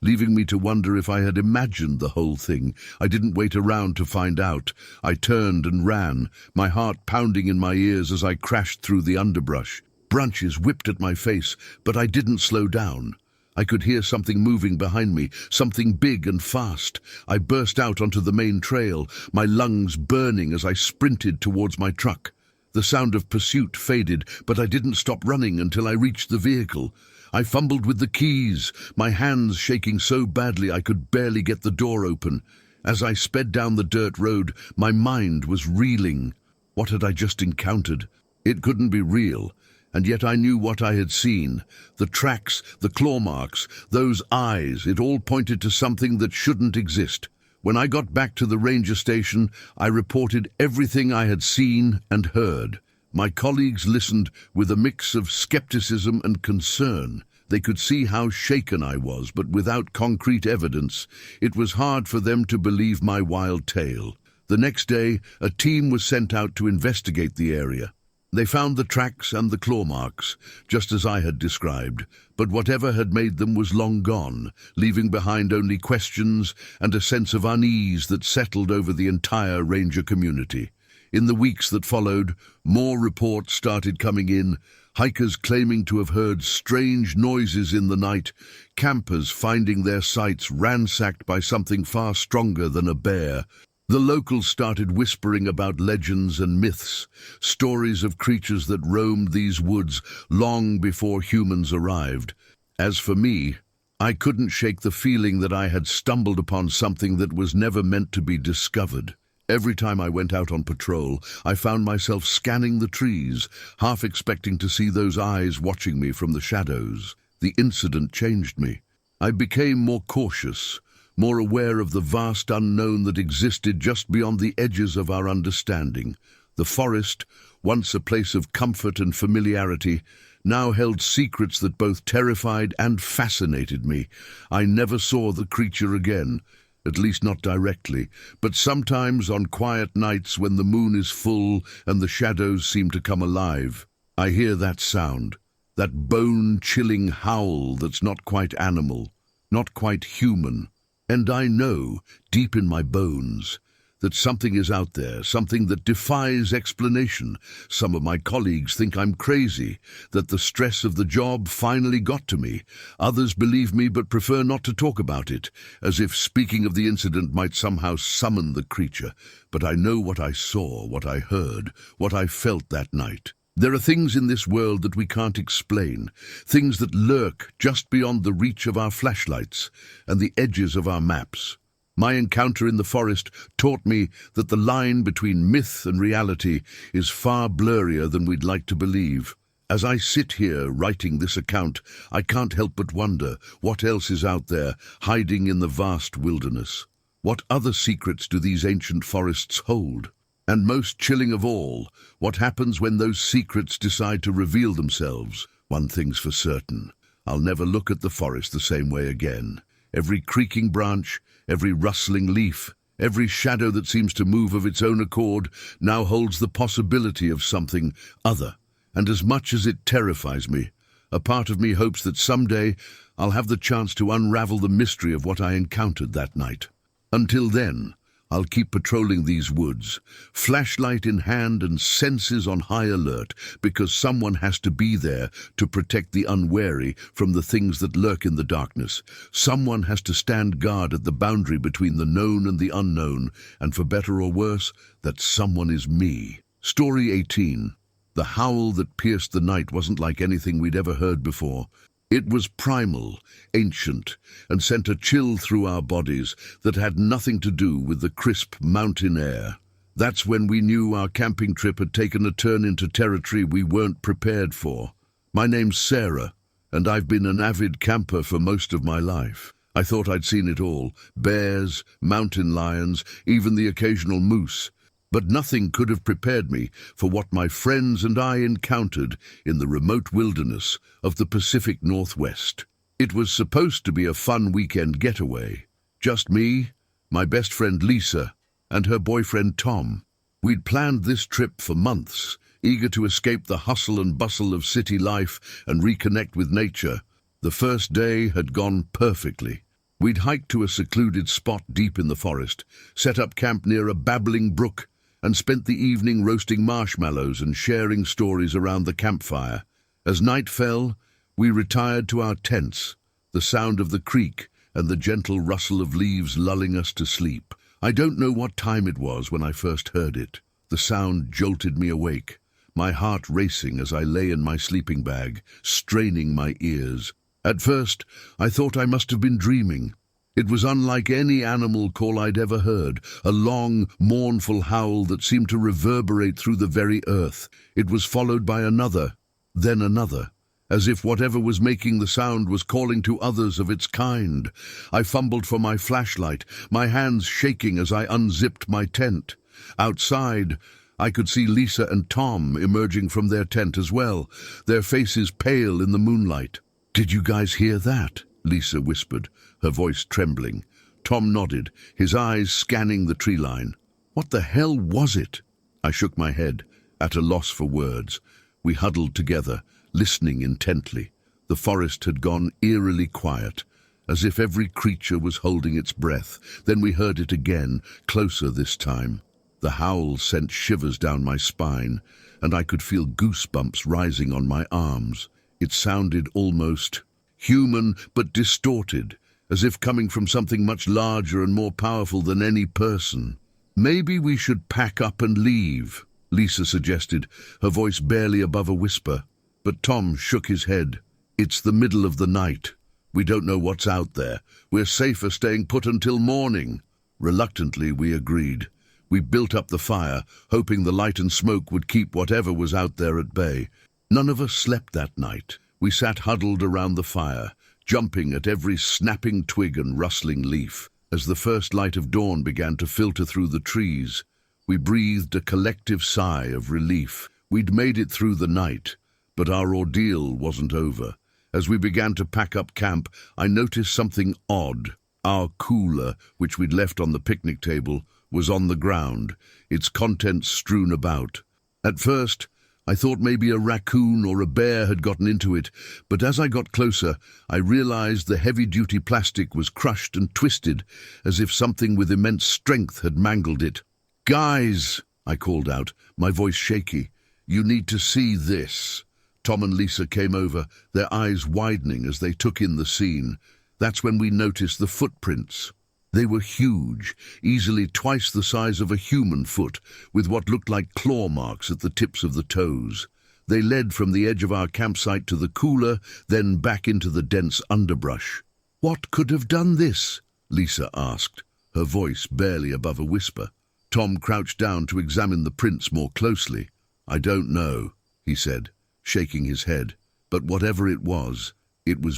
Speaker 1: leaving me to wonder if I had imagined the whole thing. I didn't wait around to find out. I turned and ran, my heart pounding in my ears as I crashed through the underbrush. Branches whipped at my face, but I didn't slow down. I could hear something moving behind me, something big and fast. I burst out onto the main trail, my lungs burning as I sprinted towards my truck. The sound of pursuit faded, but I didn't stop running until I reached the vehicle. I fumbled with the keys, my hands shaking so badly I could barely get the door open. As I sped down the dirt road, my mind was reeling. What had I just encountered? It couldn't be real, and yet I knew what I had seen. The tracks, the claw marks, those eyes, it all pointed to something that shouldn't exist. When I got back to the ranger station, I reported everything I had seen and heard. My colleagues listened with a mix of skepticism and concern. They could see how shaken I was, but without concrete evidence, it was hard for them to believe my wild tale. The next day, a team was sent out to investigate the area. They found the tracks and the claw marks, just as I had described, but whatever had made them was long gone, leaving behind only questions and a sense of unease that settled over the entire ranger community. In the weeks that followed, more reports started coming in, hikers claiming to have heard strange noises in the night, campers finding their sites ransacked by something far stronger than a bear. The locals started whispering about legends and myths, stories of creatures that roamed these woods long before humans arrived. As for me, I couldn't shake the feeling that I had stumbled upon something that was never meant to be discovered. Every time I went out on patrol, I found myself scanning the trees, half expecting to see those eyes watching me from the shadows. The incident changed me. I became more cautious, more aware of the vast unknown that existed just beyond the edges of our understanding. The forest, once a place of comfort and familiarity, now held secrets that both terrified and fascinated me. I never saw the creature again, at least not directly, but sometimes on quiet nights when the moon is full and the shadows seem to come alive, I hear that sound, that bone-chilling howl that's not quite animal, not quite human. And I know, deep in my bones, that something is out there, something that defies explanation. Some of my colleagues think I'm crazy, that the stress of the job finally got to me. Others believe me but prefer not to talk about it, as if speaking of the incident might somehow summon the creature. But I know what I saw, what I heard, what I felt that night. There are things in this world that we can't explain, things that lurk just beyond the reach of our flashlights and the edges of our maps. My encounter in the forest taught me that the line between myth and reality is far blurrier than we'd like to believe. As I sit here writing this account, I can't help but wonder what else is out there, hiding in the vast wilderness. What other secrets do these ancient forests hold? And most chilling of all, what happens when those secrets decide to reveal themselves? One thing's for certain, I'll never look at the forest the same way again. Every creaking branch, every rustling leaf, every shadow that seems to move of its own accord now holds the possibility of something other. And as much as it terrifies me, a part of me hopes that someday I'll have the chance to unravel the mystery of what I encountered that night. Until then, I'll keep patrolling these woods, flashlight in hand and senses on high alert, because someone has to be there to protect the unwary from the things that lurk in the darkness. Someone has to stand guard at the boundary between the known and the unknown, and for better or worse, that someone is me. Story 18. The howl that pierced the night wasn't like anything we'd ever heard before. It was primal, ancient, and sent a chill through our bodies that had nothing to do with the crisp mountain air. That's when we knew our camping trip had taken a turn into territory we weren't prepared for. My name's Sarah, and I've been an avid camper for most of my life. I thought I'd seen it all: bears, mountain lions, even the occasional moose. But nothing could have prepared me for what my friends and I encountered in the remote wilderness of the Pacific Northwest. It was supposed to be a fun weekend getaway, Just me, my best friend Lisa, and her boyfriend Tom. We'd planned this trip for months, eager to escape the hustle and bustle of city life and reconnect with nature. The first day had gone perfectly. We'd hiked to a secluded spot deep in the forest, set up camp near a babbling brook, and spent the evening roasting marshmallows and sharing stories around the campfire. As night fell, we retired to our tents, the sound of the creek and the gentle rustle of leaves lulling us to sleep. I don't know what time it was when I first heard it. The sound jolted me awake, my heart racing as I lay in my sleeping bag, straining my ears. At first, I thought I must have been dreaming. It was unlike any animal call I'd ever heard, a long, mournful howl that seemed to reverberate through the very earth. It was followed by another, then another, as if whatever was making the sound was calling to others of its kind. I fumbled for my flashlight, my hands shaking as I unzipped my tent. Outside, I could see Lisa and Tom emerging from their tent as well, their faces pale in the moonlight. "Did you guys hear that?" Lisa whispered, her voice trembling. Tom nodded, his eyes scanning the tree line. "What the hell was it?" I shook my head, at a loss for words. We huddled together, listening intently. The forest had gone eerily quiet, as if every creature was holding its breath. Then we heard it again, closer this time. The howl sent shivers down my spine, and I could feel goosebumps rising on my arms. It sounded almost human, but distorted, as if coming from something much larger and more powerful than any person. "Maybe we should pack up and leave," Lisa suggested, her voice barely above a whisper. But Tom shook his head. "It's the middle of the night. We don't know what's out there. We're safer staying put until morning." Reluctantly, we agreed. We built up the fire, hoping the light and smoke would keep whatever was out there at bay. None of us slept that night. We sat huddled around the fire, jumping at every snapping twig and rustling leaf. As the first light of dawn began to filter through the trees, we breathed a collective sigh of relief. We'd made it through the night, but our ordeal wasn't over. As we began to pack up camp, I noticed something odd. Our cooler, which we'd left on the picnic table, was on the ground, its contents strewn about. At first, I thought maybe a raccoon or a bear had gotten into it, but as I got closer, I realized the heavy-duty plastic was crushed and twisted, as if something with immense strength had mangled it. "Guys," I called out, my voice shaky, "you need to see this." Tom and Lisa came over, their eyes widening as they took in the scene. That's when we noticed the footprints. They were huge, easily twice the size of a human foot, with what looked like claw marks at the tips of the toes. They led from the edge of our campsite to the cooler, then back into the dense underbrush. "What could have done this?" Lisa asked, her voice barely above a whisper. Tom crouched down to examine the prints more closely. "I don't know," he said, shaking his head. "But whatever it was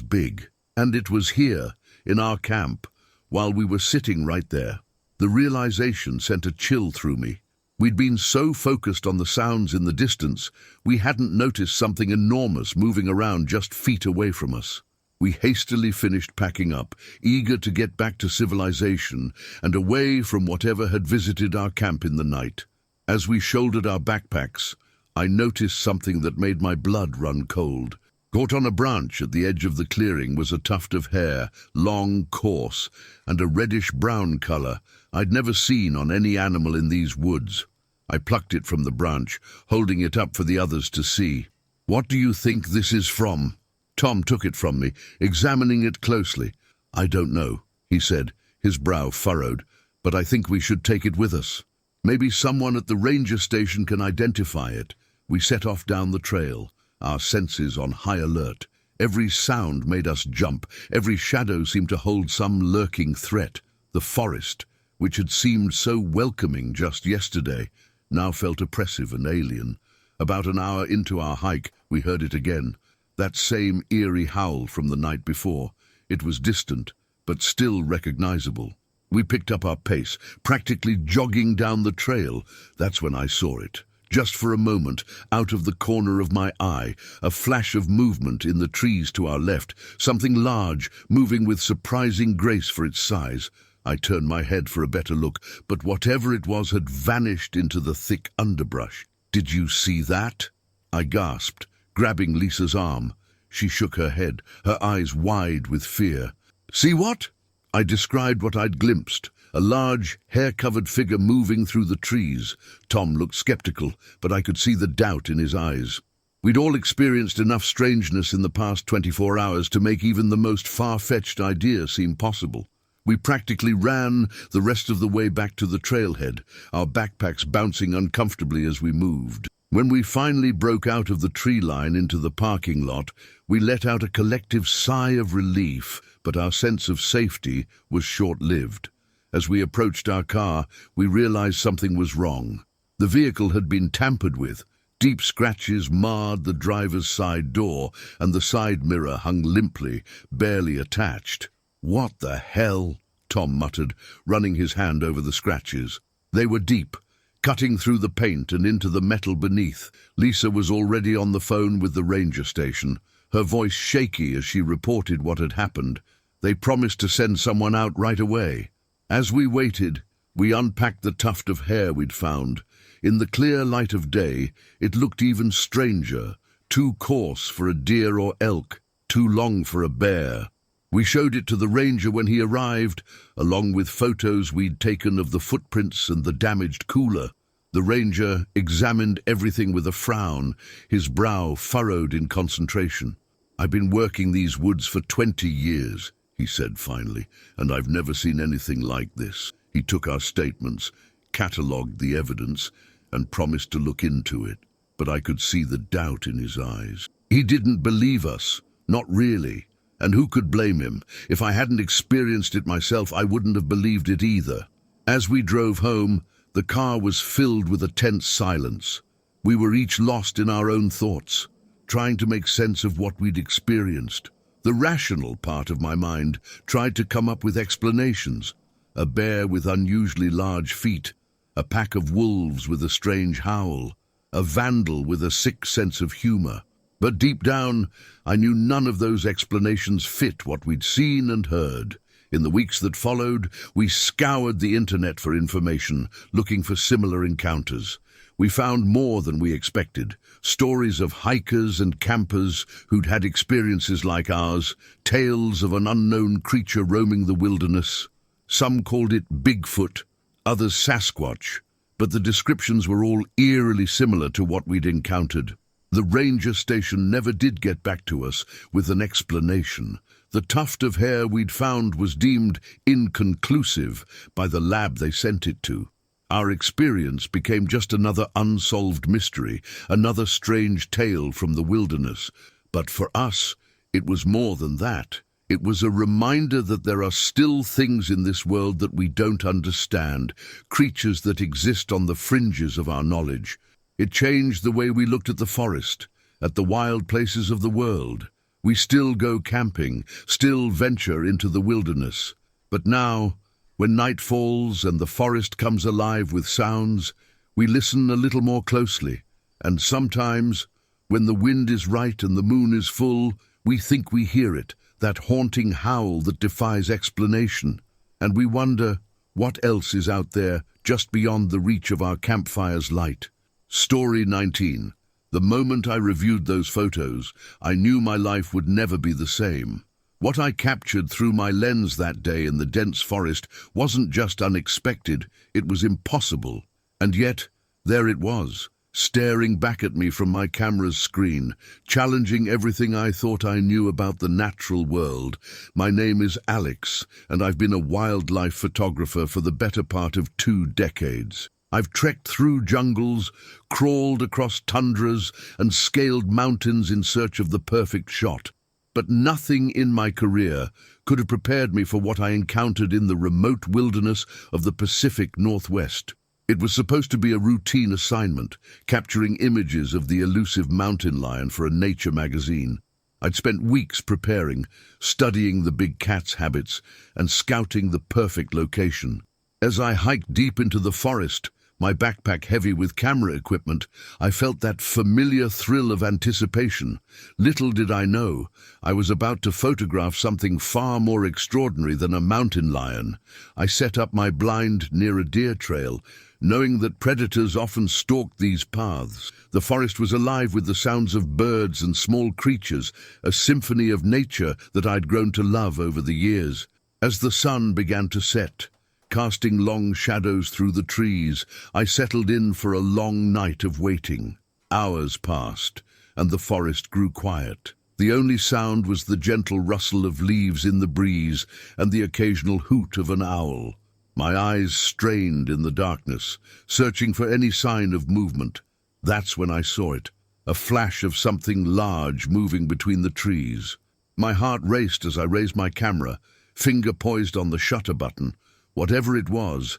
Speaker 1: big. And it was here, in our camp, while we were sitting right there." The realization sent a chill through me. We'd been so focused on the sounds in the distance, we hadn't noticed something enormous moving around just feet away from us. We hastily finished packing up, eager to get back to civilization and away from whatever had visited our camp in the night. As we shouldered our backpacks, I noticed something that made my blood run cold. Caught on a branch at the edge of the clearing was a tuft of hair, long, coarse, and a reddish-brown color I'd never seen on any animal in these woods. I plucked it from the branch, holding it up for the others to see. "What do you think this is from?" Tom took it from me, examining it closely. "I don't know," he said, his brow furrowed, "but I think we should take it with us. Maybe someone at the ranger station can identify it." We set off down the trail, our senses on high alert. Every sound made us jump. Every shadow seemed to hold some lurking threat. The forest, which had seemed so welcoming just yesterday, now felt oppressive and alien. About an hour into our hike, we heard it again. That same eerie howl from the night before. It was distant, but still recognizable. We picked up our pace, practically jogging down the trail. That's when I saw it. Just for a moment, out of the corner of my eye, a flash of movement in the trees to our left, something large, moving with surprising grace for its size. I turned my head for a better look, but whatever it was had vanished into the thick underbrush. "Did you see that?" I gasped, grabbing Lisa's arm. She shook her head, her eyes wide with fear. "See what?" I described what I'd glimpsed, a large, hair-covered figure moving through the trees. Tom looked skeptical, but I could see the doubt in his eyes. We'd all experienced enough strangeness in the past 24 hours to make even the most far-fetched idea seem possible. We practically ran the rest of the way back to the trailhead, our backpacks bouncing uncomfortably as we moved. When we finally broke out of the tree line into the parking lot, we let out a collective sigh of relief, but our sense of safety was short-lived. As we approached our car, we realized something was wrong. The vehicle had been tampered with. Deep scratches marred the driver's side door, and the side mirror hung limply, barely attached. "What the hell?" Tom muttered, running his hand over the scratches. They were deep, cutting through the paint and into the metal beneath. Lisa was already on the phone with the ranger station, her voice shaky as she reported what had happened. They promised to send someone out right away. As we waited, we unpacked the tuft of hair we'd found. In the clear light of day, it looked even stranger, too coarse for a deer or elk, too long for a bear. We showed it to the ranger when he arrived, along with photos we'd taken of the footprints and the damaged cooler. The ranger examined everything with a frown, his brow furrowed in concentration. "I've been working these woods for 20 years, he said finally, "and I've never seen anything like this." He took our statements, catalogued the evidence, and promised to look into it, but I could see the doubt in his eyes. He didn't believe us, not really. And who could blame him? If I hadn't experienced it myself, I wouldn't have believed it either. As we drove home, the car was filled with a tense silence. We were each lost in our own thoughts, trying to make sense of what we'd experienced. The rational part of my mind tried to come up with explanations. A bear with unusually large feet, a pack of wolves with a strange howl, a vandal with a sick sense of humor. But deep down, I knew none of those explanations fit what we'd seen and heard. In the weeks that followed, we scoured the internet for information, looking for similar encounters. We found more than we expected. Stories of hikers and campers who'd had experiences like ours, tales of an unknown creature roaming the wilderness. Some called it Bigfoot, others Sasquatch, but the descriptions were all eerily similar to what we'd encountered. The ranger station never did get back to us with an explanation. The tuft of hair we'd found was deemed inconclusive by the lab they sent it to. Our experience became just another unsolved mystery, another strange tale from the wilderness. But for us, it was more than that. It was a reminder that there are still things in this world that we don't understand, creatures that exist on the fringes of our knowledge. It changed the way we looked at the forest, at the wild places of the world. We still go camping, still venture into the wilderness. But now, when night falls and the forest comes alive with sounds, we listen a little more closely. And sometimes, when the wind is right and the moon is full, we think we hear it, that haunting howl that defies explanation. And we wonder, what else is out there just beyond the reach of our campfire's light? Story 19. The moment I reviewed those photos, I knew my life would never be the same. What I captured through my lens that day in the dense forest wasn't just unexpected, it was impossible. And yet, there it was, staring back at me from my camera's screen, challenging everything I thought I knew about the natural world. My name is Alex, and I've been a wildlife photographer for the better part of 2 decades. I've trekked through jungles, crawled across tundras, and scaled mountains in search of the perfect shot. But nothing in my career could have prepared me for what I encountered in the remote wilderness of the Pacific Northwest. It was supposed to be a routine assignment, capturing images of the elusive mountain lion for a nature magazine. I'd spent weeks preparing, studying the big cat's habits, and scouting the perfect location. As I hiked deep into the forest, my backpack heavy with camera equipment, I felt that familiar thrill of anticipation. Little did I know, I was about to photograph something far more extraordinary than a mountain lion. I set up my blind near a deer trail, knowing that predators often stalked these paths. The forest was alive with the sounds of birds and small creatures, a symphony of nature that I'd grown to love over the years. As the sun began to set, casting long shadows through the trees, I settled in for a long night of waiting. Hours passed, and the forest grew quiet. The only sound was the gentle rustle of leaves in the breeze and the occasional hoot of an owl. My eyes strained in the darkness, searching for any sign of movement. That's when I saw it, a flash of something large moving between the trees. My heart raced as I raised my camera, finger poised on the shutter button. Whatever it was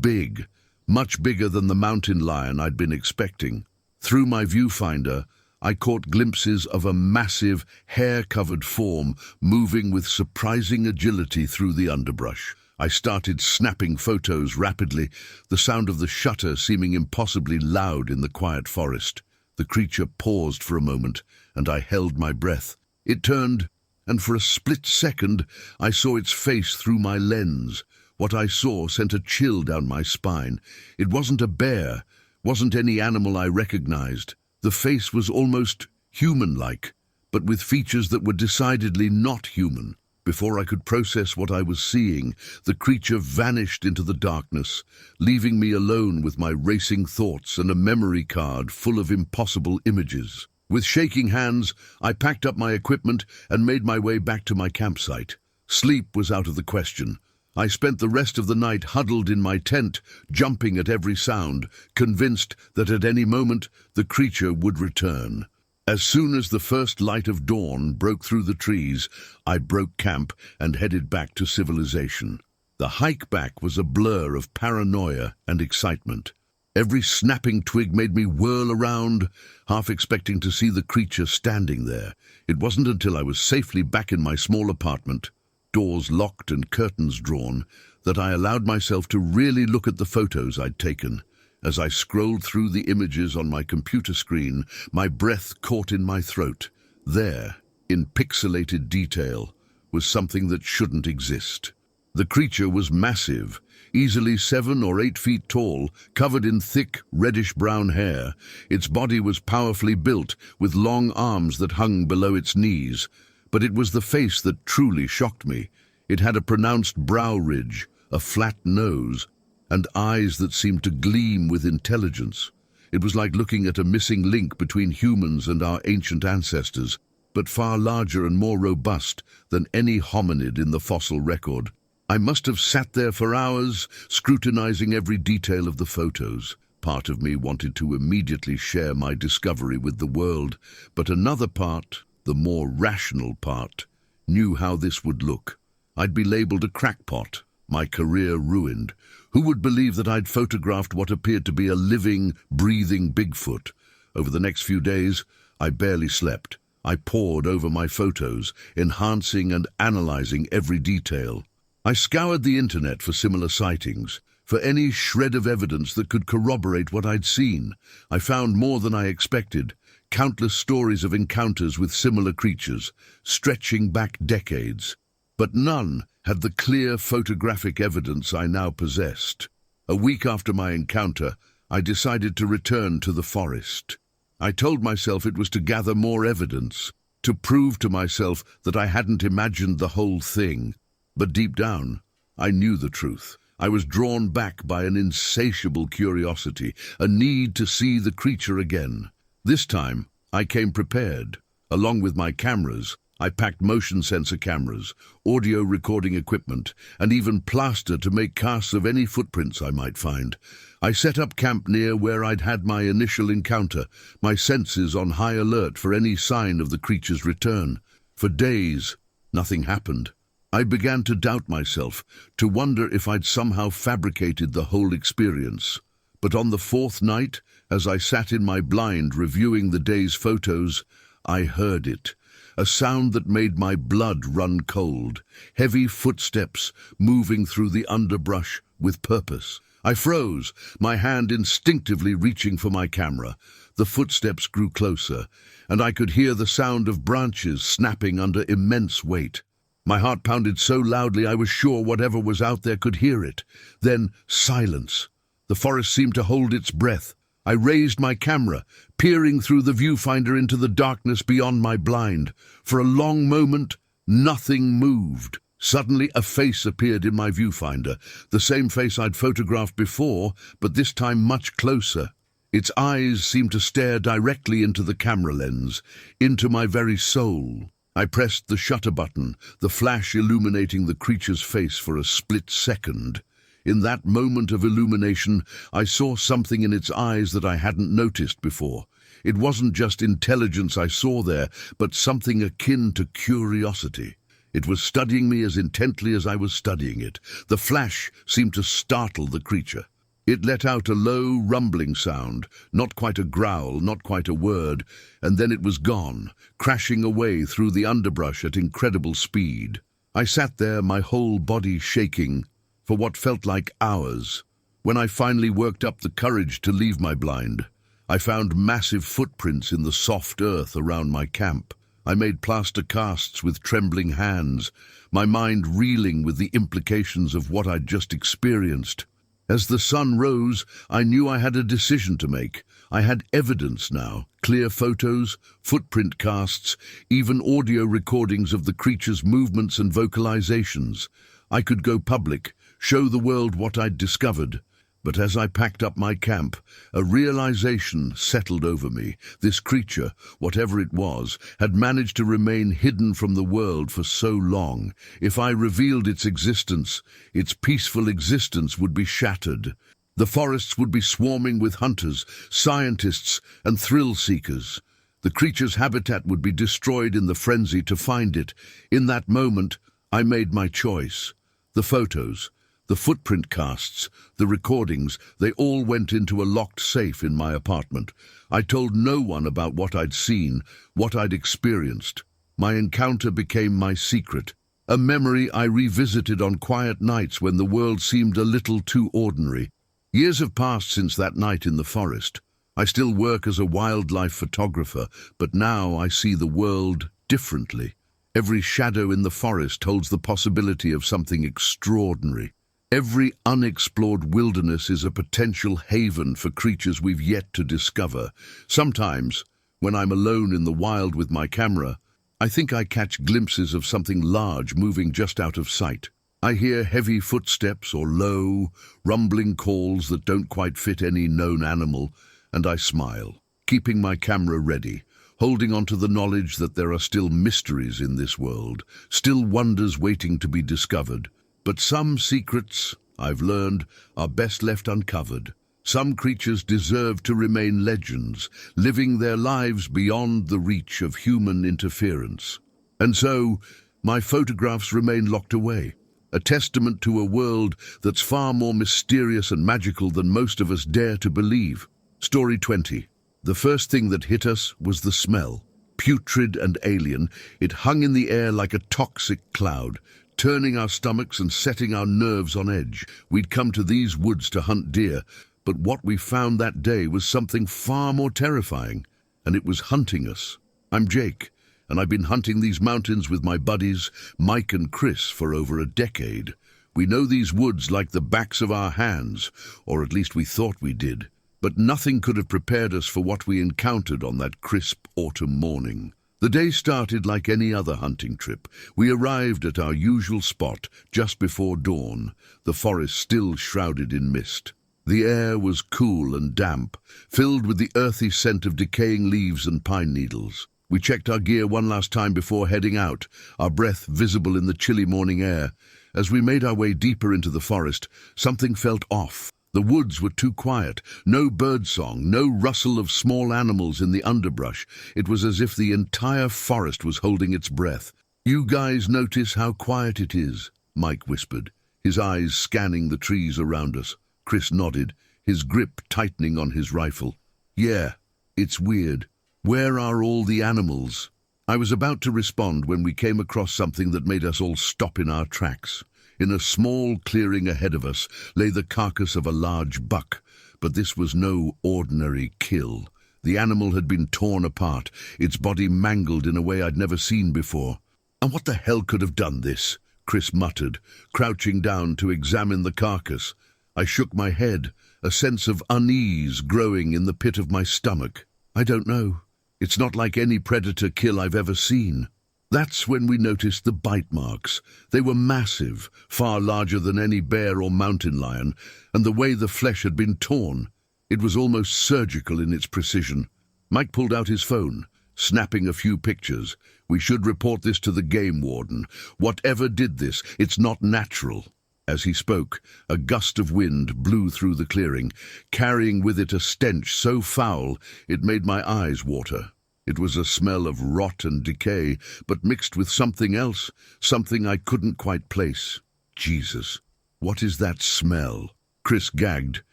Speaker 1: big, much bigger than the mountain lion I'd been expecting. Through my viewfinder, I caught glimpses of a massive, hair-covered form moving with surprising agility through the underbrush. I started snapping photos rapidly, the sound of the shutter seeming impossibly loud in the quiet forest. The creature paused for a moment, and I held my breath. It turned, and for a split second, I saw its face through my lens. What I saw sent a chill down my spine. It wasn't a bear, wasn't any animal I recognized. The face was almost human-like, but with features that were decidedly not human. Before I could process what I was seeing, the creature vanished into the darkness, leaving me alone with my racing thoughts and a memory card full of impossible images. With shaking hands, I packed up my equipment and made my way back to my campsite. Sleep was out of the question. I spent the rest of the night huddled in my tent, jumping at every sound, convinced that at any moment the creature would return. As soon as the first light of dawn broke through the trees, I broke camp and headed back to civilization. The hike back was a blur of paranoia and excitement. Every snapping twig made me whirl around, half expecting to see the creature standing there. It wasn't until I was safely back in my small apartment, doors locked and curtains drawn, that I allowed myself to really look at the photos I'd taken. As I scrolled through the images on my computer screen, my breath caught in my throat. There, in pixelated detail, was something that shouldn't exist. The creature was massive, easily 7 or 8 feet tall, covered in thick, reddish-brown hair. Its body was powerfully built, with long arms that hung below its knees. But it was the face that truly shocked me. It had a pronounced brow ridge, a flat nose, and eyes that seemed to gleam with intelligence. It was like looking at a missing link between humans and our ancient ancestors, but far larger and more robust than any hominid in the fossil record. I must have sat there for hours, scrutinizing every detail of the photos. Part of me wanted to immediately share my discovery with the world, but another part, the more rational part, knew how this would look. I'd be labeled a crackpot, my career ruined. Who would believe that I'd photographed what appeared to be a living, breathing Bigfoot? Over the next few days, I barely slept. I pored over my photos, enhancing and analyzing every detail. I scoured the internet for similar sightings, for any shred of evidence that could corroborate what I'd seen. I found more than I expected, countless stories of encounters with similar creatures, stretching back decades. But none had the clear photographic evidence I now possessed. A week after my encounter, I decided to return to the forest. I told myself it was to gather more evidence, to prove to myself that I hadn't imagined the whole thing. But deep down, I knew the truth. I was drawn back by an insatiable curiosity, a need to see the creature again. This time, I came prepared. Along with my cameras, I packed motion sensor cameras, audio recording equipment, and even plaster to make casts of any footprints I might find. I set up camp near where I'd had my initial encounter, my senses on high alert for any sign of the creature's return. For days, nothing happened. I began to doubt myself, to wonder if I'd somehow fabricated the whole experience. But on the 4th night, as I sat in my blind reviewing the day's photos, I heard it. A sound that made my blood run cold. Heavy footsteps moving through the underbrush with purpose. I froze, my hand instinctively reaching for my camera. The footsteps grew closer, and I could hear the sound of branches snapping under immense weight. My heart pounded so loudly I was sure whatever was out there could hear it. Then silence. The forest seemed to hold its breath. I raised my camera, peering through the viewfinder into the darkness beyond my blind. For a long moment, nothing moved. Suddenly, a face appeared in my viewfinder, the same face I'd photographed before, but this time much closer. Its eyes seemed to stare directly into the camera lens, into my very soul. I pressed the shutter button, the flash illuminating the creature's face for a split second. In that moment of illumination, I saw something in its eyes that I hadn't noticed before. It wasn't just intelligence I saw there, but something akin to curiosity. It was studying me as intently as I was studying it. The flash seemed to startle the creature. It let out a low, rumbling sound, not quite a growl, not quite a word, and then it was gone, crashing away through the underbrush at incredible speed. I sat there, my whole body shaking, for what felt like hours. When I finally worked up the courage to leave my blind, I found massive footprints in the soft earth around my camp. I made plaster casts with trembling hands, my mind reeling with the implications of what I'd just experienced. As the sun rose, I knew I had a decision to make. I had evidence now, clear photos, footprint casts, even audio recordings of the creature's movements and vocalizations. I could go public, show the world what I'd discovered. But as I packed up my camp, a realization settled over me. This creature, whatever it was, had managed to remain hidden from the world for so long. If I revealed its existence, its peaceful existence would be shattered. The forests would be swarming with hunters, scientists, and thrill-seekers. The creature's habitat would be destroyed in the frenzy to find it. In that moment, I made my choice. The photos, the footprint casts, the recordings, they all went into a locked safe in my apartment. I told no one about what I'd seen, what I'd experienced. My encounter became my secret, a memory I revisited on quiet nights when the world seemed a little too ordinary. Years have passed since that night in the forest. I still work as a wildlife photographer, but now I see the world differently. Every shadow in the forest holds the possibility of something extraordinary. Every unexplored wilderness is a potential haven for creatures we've yet to discover. Sometimes, when I'm alone in the wild with my camera, I think I catch glimpses of something large moving just out of sight. I hear heavy footsteps or low, rumbling calls that don't quite fit any known animal, and I smile, keeping my camera ready, holding on to the knowledge that there are still mysteries in this world, still wonders waiting to be discovered. But some secrets, I've learned, are best left uncovered. Some creatures deserve to remain legends, living their lives beyond the reach of human interference. And so, my photographs remain locked away, a testament to a world that's far more mysterious and magical than most of us dare to believe. Story 20. The first thing that hit us was the smell. Putrid and alien, it hung in the air like a toxic cloud, turning our stomachs and setting our nerves on edge. We'd come to these woods to hunt deer, but what we found that day was something far more terrifying, and it was hunting us. I'm Jake, and I've been hunting these mountains with my buddies, Mike and Chris, for over a decade. We know these woods like the backs of our hands, or at least we thought we did, but nothing could have prepared us for what we encountered on that crisp autumn morning. The day started like any other hunting trip. We arrived at our usual spot just before dawn, the forest still shrouded in mist. The air was cool and damp, filled with the earthy scent of decaying leaves and pine needles. We checked our gear one last time before heading out, our breath visible in the chilly morning air. As we made our way deeper into the forest, something felt off. The woods were too quiet, no birdsong, no rustle of small animals in the underbrush. It was as if the entire forest was holding its breath. "You guys notice how quiet it is?" Mike whispered, his eyes scanning the trees around us. Chris nodded, his grip tightening on his rifle. "Yeah, it's weird. Where are all the animals?" I was about to respond when we came across something that made us all stop in our tracks. In a small clearing ahead of us lay the carcass of a large buck, but this was no ordinary kill. The animal had been torn apart, its body mangled in a way I'd never seen before. "And what the hell could have done this?" Chris muttered, crouching down to examine the carcass. I shook my head, a sense of unease growing in the pit of my stomach. "I don't know. It's not like any predator kill I've ever seen." That's when we noticed the bite marks. They were massive, far larger than any bear or mountain lion, and the way the flesh had been torn. It was almost surgical in its precision. Mike pulled out his phone, snapping a few pictures. "We should report this to the game warden. Whatever did this, it's not natural." As he spoke, a gust of wind blew through the clearing, carrying with it a stench so foul it made my eyes water. It was a smell of rot and decay, but mixed with something else, something I couldn't quite place. "Jesus, what is that smell?" Chris gagged,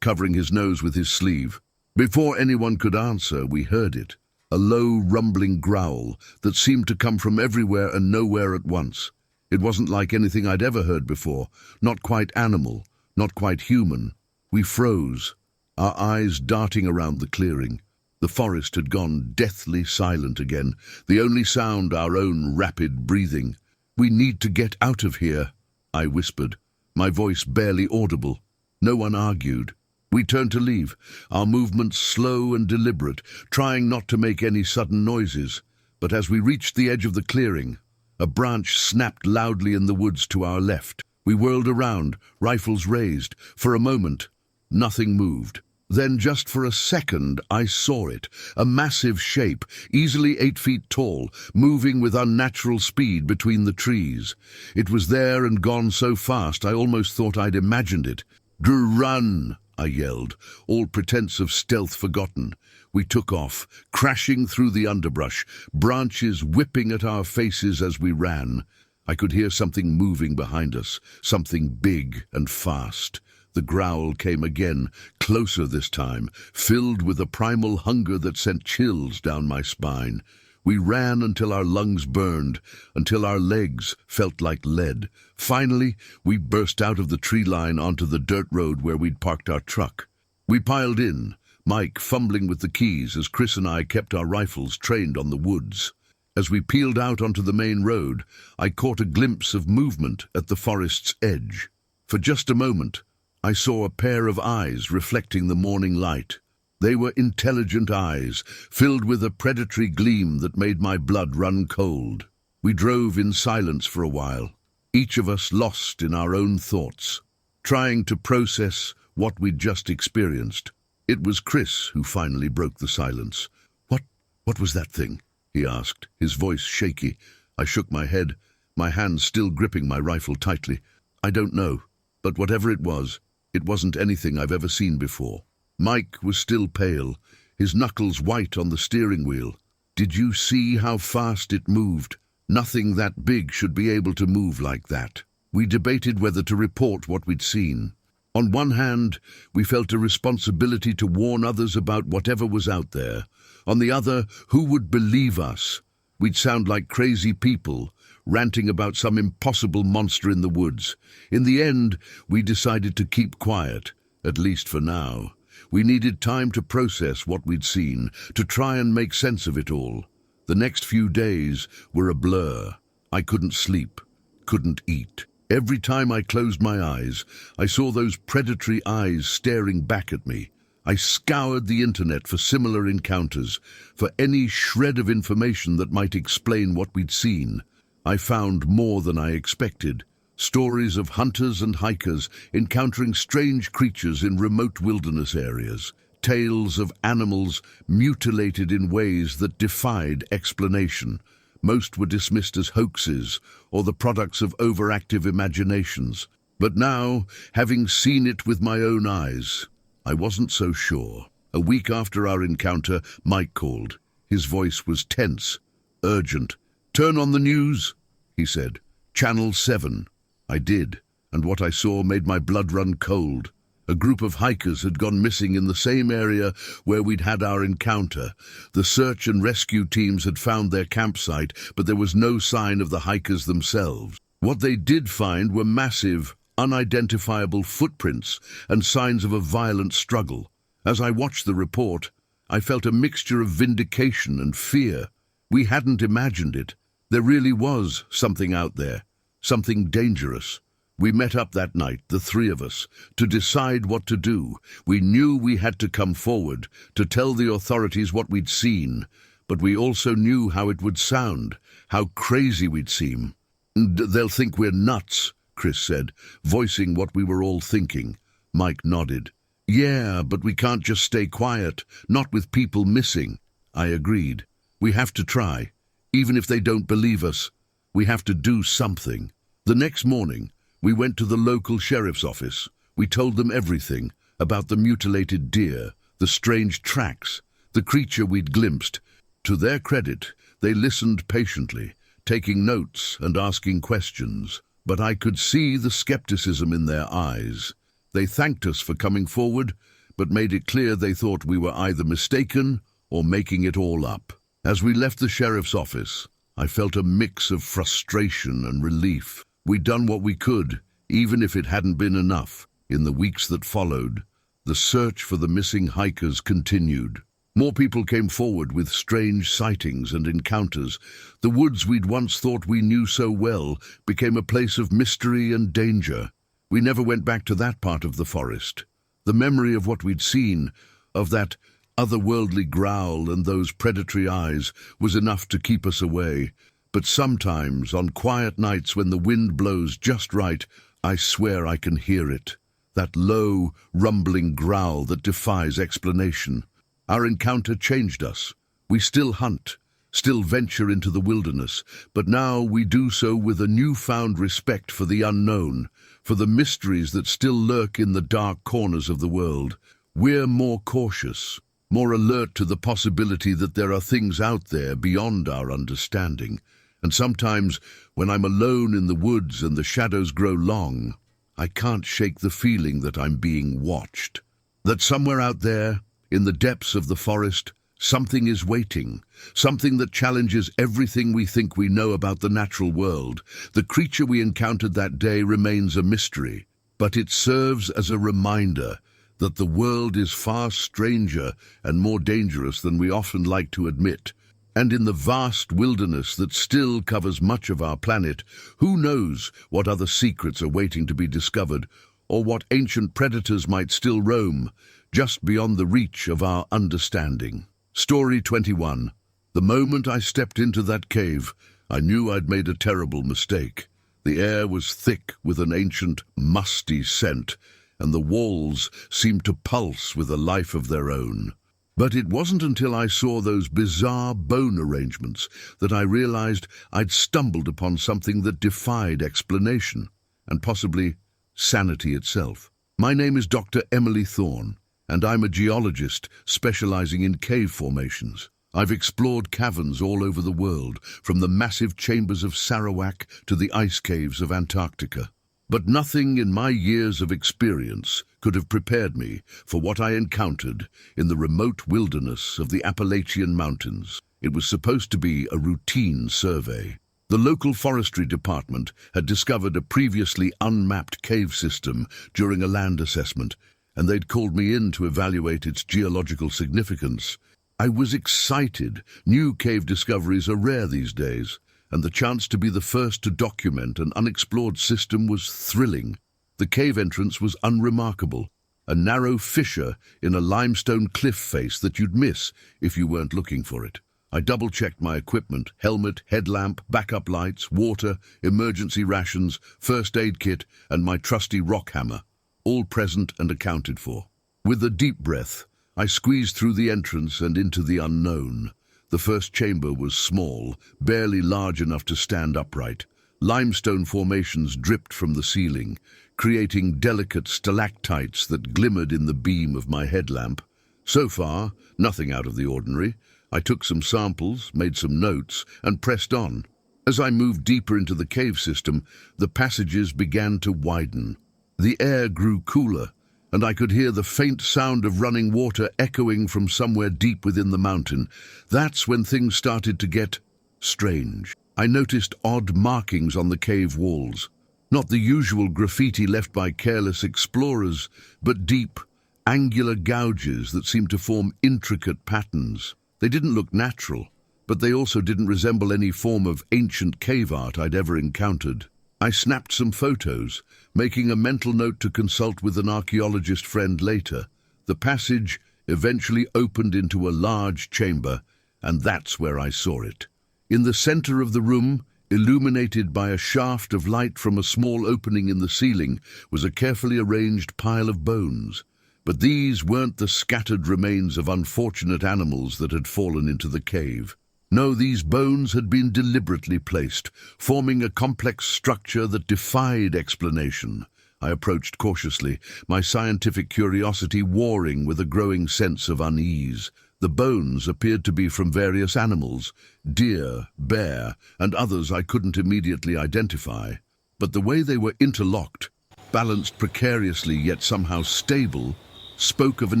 Speaker 1: covering his nose with his sleeve. Before anyone could answer, we heard it, a low, rumbling growl that seemed to come from everywhere and nowhere at once. It wasn't like anything I'd ever heard before, not quite animal, not quite human. We froze, our eyes darting around the clearing. The forest had gone deathly silent again, the only sound our own rapid breathing. "We need to get out of here," I whispered, my voice barely audible. No one argued. We turned to leave, our movements slow and deliberate, trying not to make any sudden noises. But as we reached the edge of the clearing, a branch snapped loudly in the woods to our left. We whirled around, rifles raised. For a moment, nothing moved. Then, just for a second, I saw it, a massive shape, easily 8 feet tall, moving with unnatural speed between the trees. It was there and gone so fast I almost thought I'd imagined it. "Drew, run!" I yelled, all pretense of stealth forgotten. We took off, crashing through the underbrush, branches whipping at our faces as we ran. I could hear something moving behind us, something big and fast. The growl came again, closer this time, filled with a primal hunger that sent chills down my spine. We ran until our lungs burned, until our legs felt like lead. Finally, we burst out of the tree line onto the dirt road where we'd parked our truck. We piled in, Mike fumbling with the keys as Chris and I kept our rifles trained on the woods. As we peeled out onto the main road, I caught a glimpse of movement at the forest's edge. For just a moment, I saw a pair of eyes reflecting the morning light. They were intelligent eyes, filled with a predatory gleam that made my blood run cold. We drove in silence for a while, each of us lost in our own thoughts, trying to process what we'd just experienced. It was Chris who finally broke the silence. What was that thing?" he asked, his voice shaky. I shook my head, my hands still gripping my rifle tightly. "I don't know, but whatever it wasn't anything I've ever seen before." Mike was still pale, his knuckles white on the steering wheel. "Did you see how fast it moved? Nothing that big should be able to move like that." We debated whether to report what we'd seen. On one hand, we felt a responsibility to warn others about whatever was out there. On the other, who would believe us? We'd sound like crazy people, ranting about some impossible monster in the woods. In the end, we decided to keep quiet, at least for now. We needed time to process what we'd seen, to try and make sense of it all. The next few days were a blur. I couldn't sleep, couldn't eat. Every time I closed my eyes, I saw those predatory eyes staring back at me. I scoured the internet for similar encounters, for any shred of information that might explain what we'd seen. I found more than I expected. Stories of hunters and hikers encountering strange creatures in remote wilderness areas. Tales of animals mutilated in ways that defied explanation. Most were dismissed as hoaxes or the products of overactive imaginations. But now, having seen it with my own eyes, I wasn't so sure. A week after our encounter, Mike called. His voice was tense, urgent. "Turn on the news," he said. "Channel 7. I did, and what I saw made my blood run cold. A group of hikers had gone missing in the same area where we'd had our encounter. The search and rescue teams had found their campsite, but there was no sign of the hikers themselves. What they did find were massive, unidentifiable footprints and signs of a violent struggle. As I watched the report, I felt a mixture of vindication and fear. We hadn't imagined it. There really was something out there, something dangerous. We met up that night, the three of us, to decide what to do. We knew we had to come forward, to tell the authorities what we'd seen, but we also knew how it would sound, how crazy we'd seem. "They'll think we're nuts," Chris said, voicing what we were all thinking. Mike nodded. "Yeah, but we can't just stay quiet, not with people missing." I agreed. "We have to try. Even if they don't believe us, we have to do something." The next morning, we went to the local sheriff's office. We told them everything about the mutilated deer, the strange tracks, the creature we'd glimpsed. To their credit, they listened patiently, taking notes and asking questions. But I could see the skepticism in their eyes. They thanked us for coming forward, but made it clear they thought we were either mistaken or making it all up. As we left the sheriff's office, I felt a mix of frustration and relief. We'd done what we could, even if it hadn't been enough. In the weeks that followed, the search for the missing hikers continued. More people came forward with strange sightings and encounters. The woods we'd once thought we knew so well became a place of mystery and danger. We never went back to that part of the forest. The memory of what we'd seen, of that otherworldly growl and those predatory eyes, was enough to keep us away. But sometimes, on quiet nights when the wind blows just right, I swear I can hear it. That low, rumbling growl that defies explanation. Our encounter changed us. We still hunt, still venture into the wilderness, but now we do so with a newfound respect for the unknown, for the mysteries that still lurk in the dark corners of the world. We're more cautious, more alert to the possibility that there are things out there beyond our understanding. And sometimes, when I'm alone in the woods and the shadows grow long, I can't shake the feeling that I'm being watched. That somewhere out there, in the depths of the forest, something is waiting, something that challenges everything we think we know about the natural world. The creature we encountered that day remains a mystery, but it serves as a reminder that the world is far stranger and more dangerous than we often like to admit. And in the vast wilderness that still covers much of our planet, who knows what other secrets are waiting to be discovered, or what ancient predators might still roam, just beyond the reach of our understanding. Story 21. The moment I stepped into that cave, I knew I'd made a terrible mistake. The air was thick with an ancient, musty scent, and the walls seemed to pulse with a life of their own. But it wasn't until I saw those bizarre bone arrangements that I realized I'd stumbled upon something that defied explanation, and possibly sanity itself. My name is Dr. Emily Thorne, and I'm a geologist specializing in cave formations. I've explored caverns all over the world, from the massive chambers of Sarawak to the ice caves of Antarctica. But nothing in my years of experience could have prepared me for what I encountered in the remote wilderness of the Appalachian Mountains. It was supposed to be a routine survey. The local forestry department had discovered a previously unmapped cave system during a land assessment, and they'd called me in to evaluate its geological significance. I was excited. New cave discoveries are rare these days, and the chance to be the first to document an unexplored system was thrilling. The cave entrance was unremarkable, a narrow fissure in a limestone cliff face that you'd miss if you weren't looking for it. I double-checked my equipment: helmet, headlamp, backup lights, water, emergency rations, first aid kit, and my trusty rock hammer, all present and accounted for. With a deep breath, I squeezed through the entrance and into the unknown. The first chamber was small, barely large enough to stand upright. Limestone formations dripped from the ceiling, creating delicate stalactites that glimmered in the beam of my headlamp. So far, nothing out of the ordinary. I took some samples, made some notes, and pressed on. As I moved deeper into the cave system, the passages began to widen. The air grew cooler, and I could hear the faint sound of running water echoing from somewhere deep within the mountain. That's when things started to get strange. I noticed odd markings on the cave walls. Not the usual graffiti left by careless explorers, but deep, angular gouges that seemed to form intricate patterns. They didn't look natural, but they also didn't resemble any form of ancient cave art I'd ever encountered. I snapped some photos, making a mental note to consult with an archaeologist friend later. The passage eventually opened into a large chamber, and that's where I saw it. In the center of the room, illuminated by a shaft of light from a small opening in the ceiling, was a carefully arranged pile of bones. But these weren't the scattered remains of unfortunate animals that had fallen into the cave. No, these bones had been deliberately placed, forming a complex structure that defied explanation. I approached cautiously, my scientific curiosity warring with a growing sense of unease. The bones appeared to be from various animals, deer, bear, and others I couldn't immediately identify. But the way they were interlocked, balanced precariously yet somehow stable, spoke of an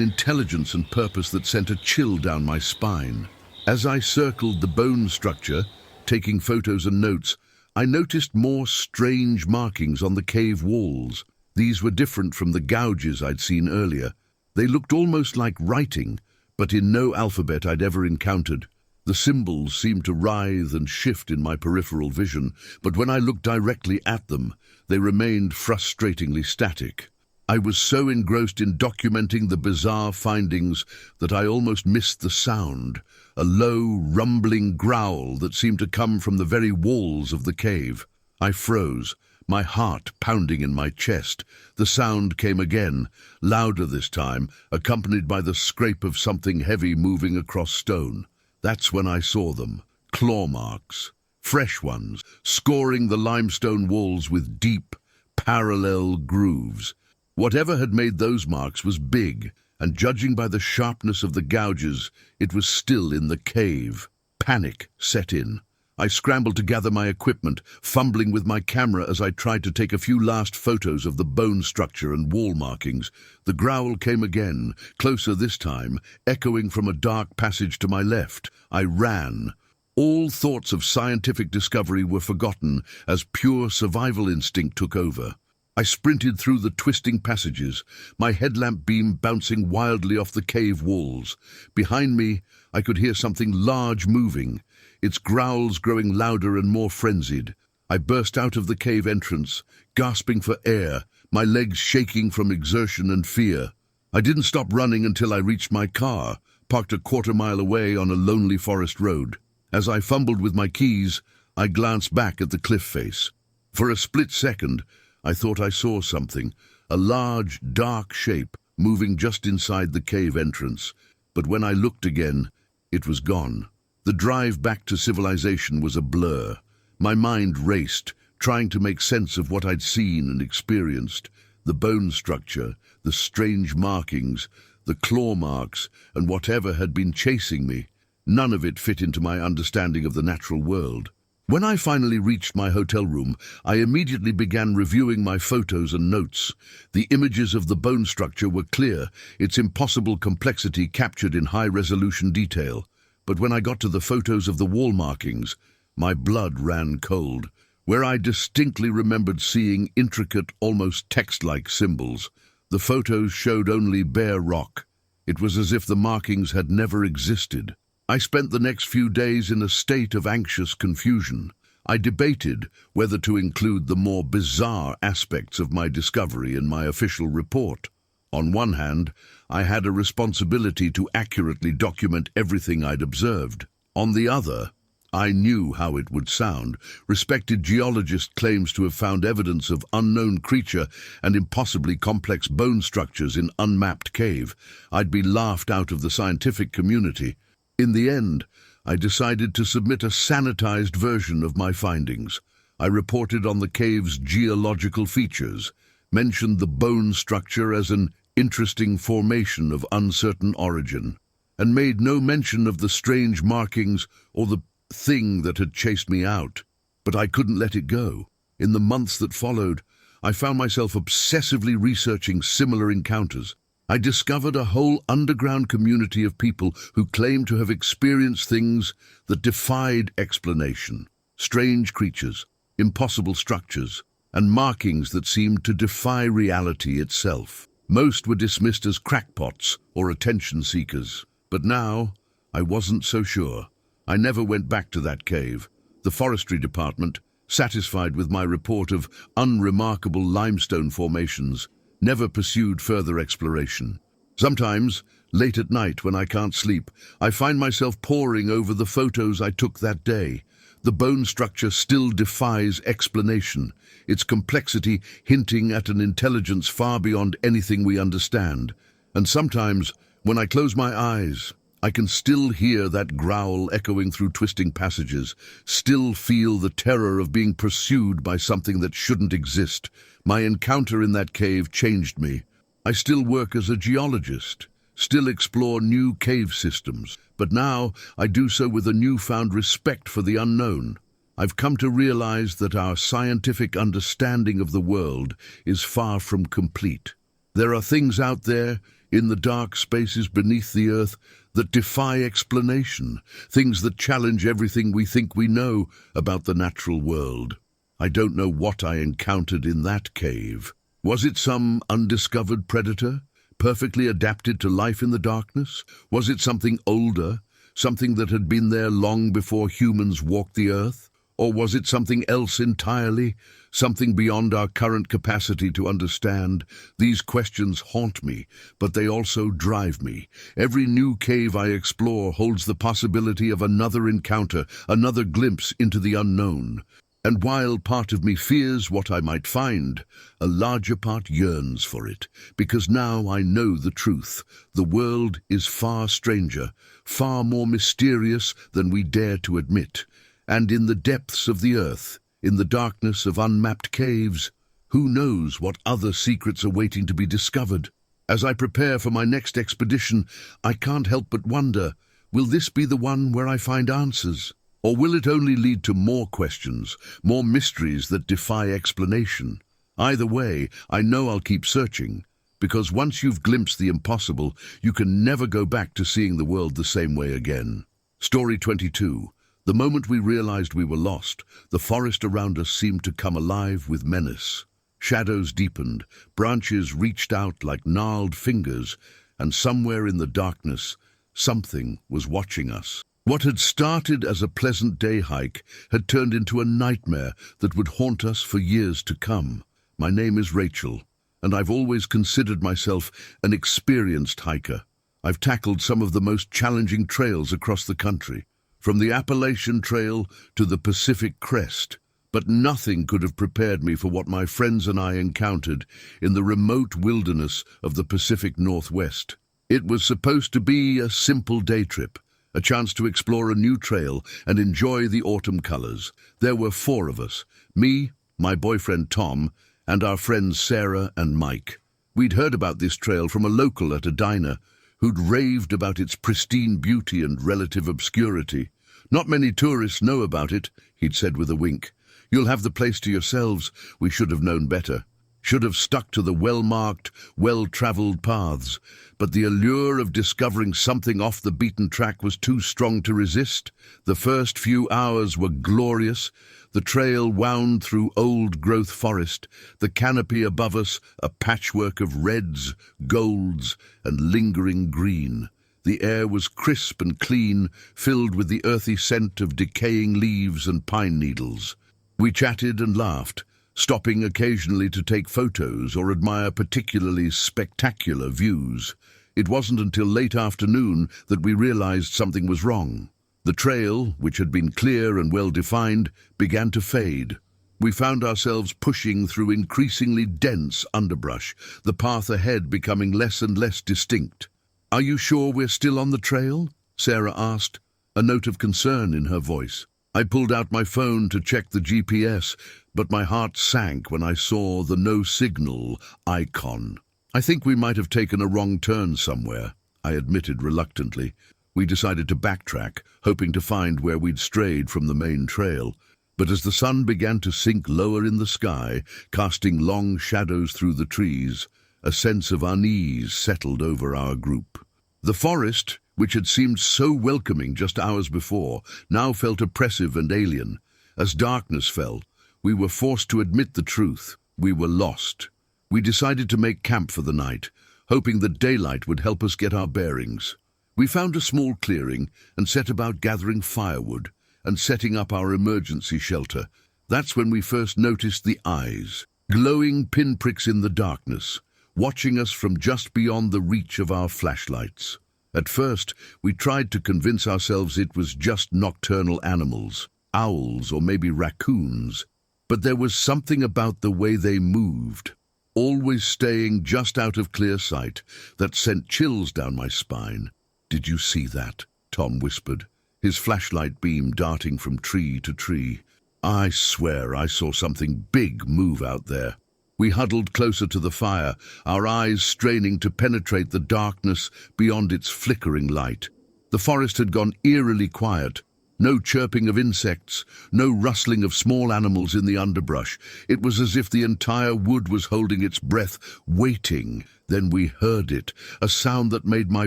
Speaker 1: intelligence and purpose that sent a chill down my spine. As I circled the bone structure, taking photos and notes, I noticed more strange markings on the cave walls. These were different from the gouges I'd seen earlier. They looked almost like writing, but in no alphabet I'd ever encountered. The symbols seemed to writhe and shift in my peripheral vision, but when I looked directly at them, they remained frustratingly static. I was so engrossed in documenting the bizarre findings that I almost missed the sound, a low, rumbling growl that seemed to come from the very walls of the cave. I froze, my heart pounding in my chest. The sound came again, louder this time, accompanied by the scrape of something heavy moving across stone. That's when I saw them, claw marks, fresh ones, scoring the limestone walls with deep, parallel grooves. Whatever had made those marks was big, and judging by the sharpness of the gouges, it was still in the cave. Panic set in. I scrambled to gather my equipment, fumbling with my camera as I tried to take a few last photos of the bone structure and wall markings. The growl came again, closer this time, echoing from a dark passage to my left. I ran. All thoughts of scientific discovery were forgotten as pure survival instinct took over. I sprinted through the twisting passages, my headlamp beam bouncing wildly off the cave walls. Behind me, I could hear something large moving, its growls growing louder and more frenzied. I burst out of the cave entrance, gasping for air, my legs shaking from exertion and fear. I didn't stop running until I reached my car, parked a quarter-mile away on a lonely forest road. As I fumbled with my keys, I glanced back at the cliff face. For a split second, I thought I saw something, a large, dark shape moving just inside the cave entrance. But when I looked again, it was gone. The drive back to civilization was a blur. My mind raced, trying to make sense of what I'd seen and experienced. The bone structure, the strange markings, the claw marks, and whatever had been chasing me. None of it fit into my understanding of the natural world. When I finally reached my hotel room, I immediately began reviewing my photos and notes. The images of the bone structure were clear, its impossible complexity captured in high-resolution detail. But when I got to the photos of the wall markings, my blood ran cold. Where I distinctly remembered seeing intricate, almost text-like symbols, the photos showed only bare rock. It was as if the markings had never existed. I spent the next few days in a state of anxious confusion. I debated whether to include the more bizarre aspects of my discovery in my official report. On one hand, I had a responsibility to accurately document everything I'd observed. On the other, I knew how it would sound. Respected geologist claims to have found evidence of unknown creature and impossibly complex bone structures in unmapped cave. I'd be laughed out of the scientific community. In the end, I decided to submit a sanitized version of my findings. I reported on the cave's geological features, mentioned the bone structure as an interesting formation of uncertain origin, and made no mention of the strange markings or the thing that had chased me out. But I couldn't let it go. In the months that followed, I found myself obsessively researching similar encounters. I discovered a whole underground community of people who claimed to have experienced things that defied explanation. Strange creatures, impossible structures, and markings that seemed to defy reality itself. Most were dismissed as crackpots or attention seekers. But now, I wasn't so sure. I never went back to that cave. The forestry department, satisfied with my report of unremarkable limestone formations, never pursued further exploration. Sometimes, late at night when I can't sleep, I find myself poring over the photos I took that day. The bone structure still defies explanation, its complexity hinting at an intelligence far beyond anything we understand. And sometimes, when I close my eyes, I can still hear that growl echoing through twisting passages, still feel the terror of being pursued by something that shouldn't exist. My encounter in that cave changed me. I still work as a geologist, still explore new cave systems, but now I do so with a newfound respect for the unknown. I've come to realize that our scientific understanding of the world is far from complete. There are things out there, in the dark spaces beneath the earth, that defy explanation, things that challenge everything we think we know about the natural world. I don't know what I encountered in that cave. Was it some undiscovered predator, perfectly adapted to life in the darkness? Was it something older, something that had been there long before humans walked the earth? Or was it something else entirely, something beyond our current capacity to understand? These questions haunt me, but they also drive me. Every new cave I explore holds the possibility of another encounter, another glimpse into the unknown. And while part of me fears what I might find, a larger part yearns for it, because now I know the truth. The world is far stranger, far more mysterious than we dare to admit. And in the depths of the earth, in the darkness of unmapped caves, who knows what other secrets are waiting to be discovered? As I prepare for my next expedition, I can't help but wonder, will this be the one where I find answers? Or will it only lead to more questions, more mysteries that defy explanation? Either way, I know I'll keep searching, because once you've glimpsed the impossible, you can never go back to seeing the world the same way again. Story 22. The moment we realized we were lost, the forest around us seemed to come alive with menace. Shadows deepened, branches reached out like gnarled fingers, and somewhere in the darkness, something was watching us. What had started as a pleasant day hike had turned into a nightmare that would haunt us for years to come. My name is Rachel, and I've always considered myself an experienced hiker. I've tackled some of the most challenging trails across the country, from the Appalachian Trail to the Pacific Crest, but nothing could have prepared me for what my friends and I encountered in the remote wilderness of the Pacific Northwest. It was supposed to be a simple day trip, a chance to explore a new trail and enjoy the autumn colors. There were 4 of us, me, my boyfriend Tom, and our friends Sarah and Mike. We'd heard about this trail from a local at a diner, who'd raved about its pristine beauty and relative obscurity. Not many tourists know about it, he'd said with a wink. You'll have the place to yourselves. We should have known better. Should have stuck to the well-marked, well-traveled paths. But the allure of discovering something off the beaten track was too strong to resist. The first few hours were glorious. The trail wound through old-growth forest, the canopy above us a patchwork of reds, golds, and lingering green. The air was crisp and clean, filled with the earthy scent of decaying leaves and pine needles. We chatted and laughed, stopping occasionally to take photos or admire particularly spectacular views. It wasn't until late afternoon that we realized something was wrong. The trail, which had been clear and well-defined, began to fade. We found ourselves pushing through increasingly dense underbrush, the path ahead becoming less and less distinct. "Are you sure we're still on the trail?" Sarah asked, a note of concern in her voice. I pulled out my phone to check the GPS, but my heart sank when I saw the no signal icon. "I think we might have taken a wrong turn somewhere," I admitted reluctantly. We decided to backtrack, hoping to find where we'd strayed from the main trail. But as the sun began to sink lower in the sky, casting long shadows through the trees, a sense of unease settled over our group. The forest, which had seemed so welcoming just hours before, now felt oppressive and alien. As darkness fell, we were forced to admit the truth. We were lost. We decided to make camp for the night, hoping that daylight would help us get our bearings. We found a small clearing and set about gathering firewood and setting up our emergency shelter. That's when we first noticed the eyes, glowing pinpricks in the darkness, watching us from just beyond the reach of our flashlights. At first, we tried to convince ourselves it was just nocturnal animals, owls or maybe raccoons, but there was something about the way they moved, always staying just out of clear sight, that sent chills down my spine. "Did you see that?" Tom whispered, his flashlight beam darting from tree to tree. "I swear I saw something big move out there." We huddled closer to the fire, our eyes straining to penetrate the darkness beyond its flickering light. The forest had gone eerily quiet. No chirping of insects, no rustling of small animals in the underbrush. It was as if the entire wood was holding its breath, waiting. Then we heard it, a sound that made my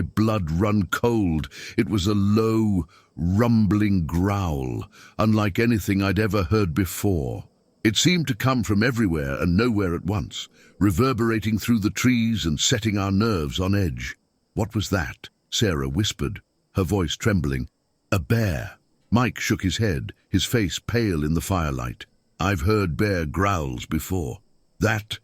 Speaker 1: blood run cold. It was a low, rumbling growl, unlike anything I'd ever heard before. It seemed to come from everywhere and nowhere at once, reverberating through the trees and setting our nerves on edge. "What was that?" Sarah whispered, her voice trembling. "A bear." Mike shook his head, his face pale in the firelight. "I've heard bear growls before. That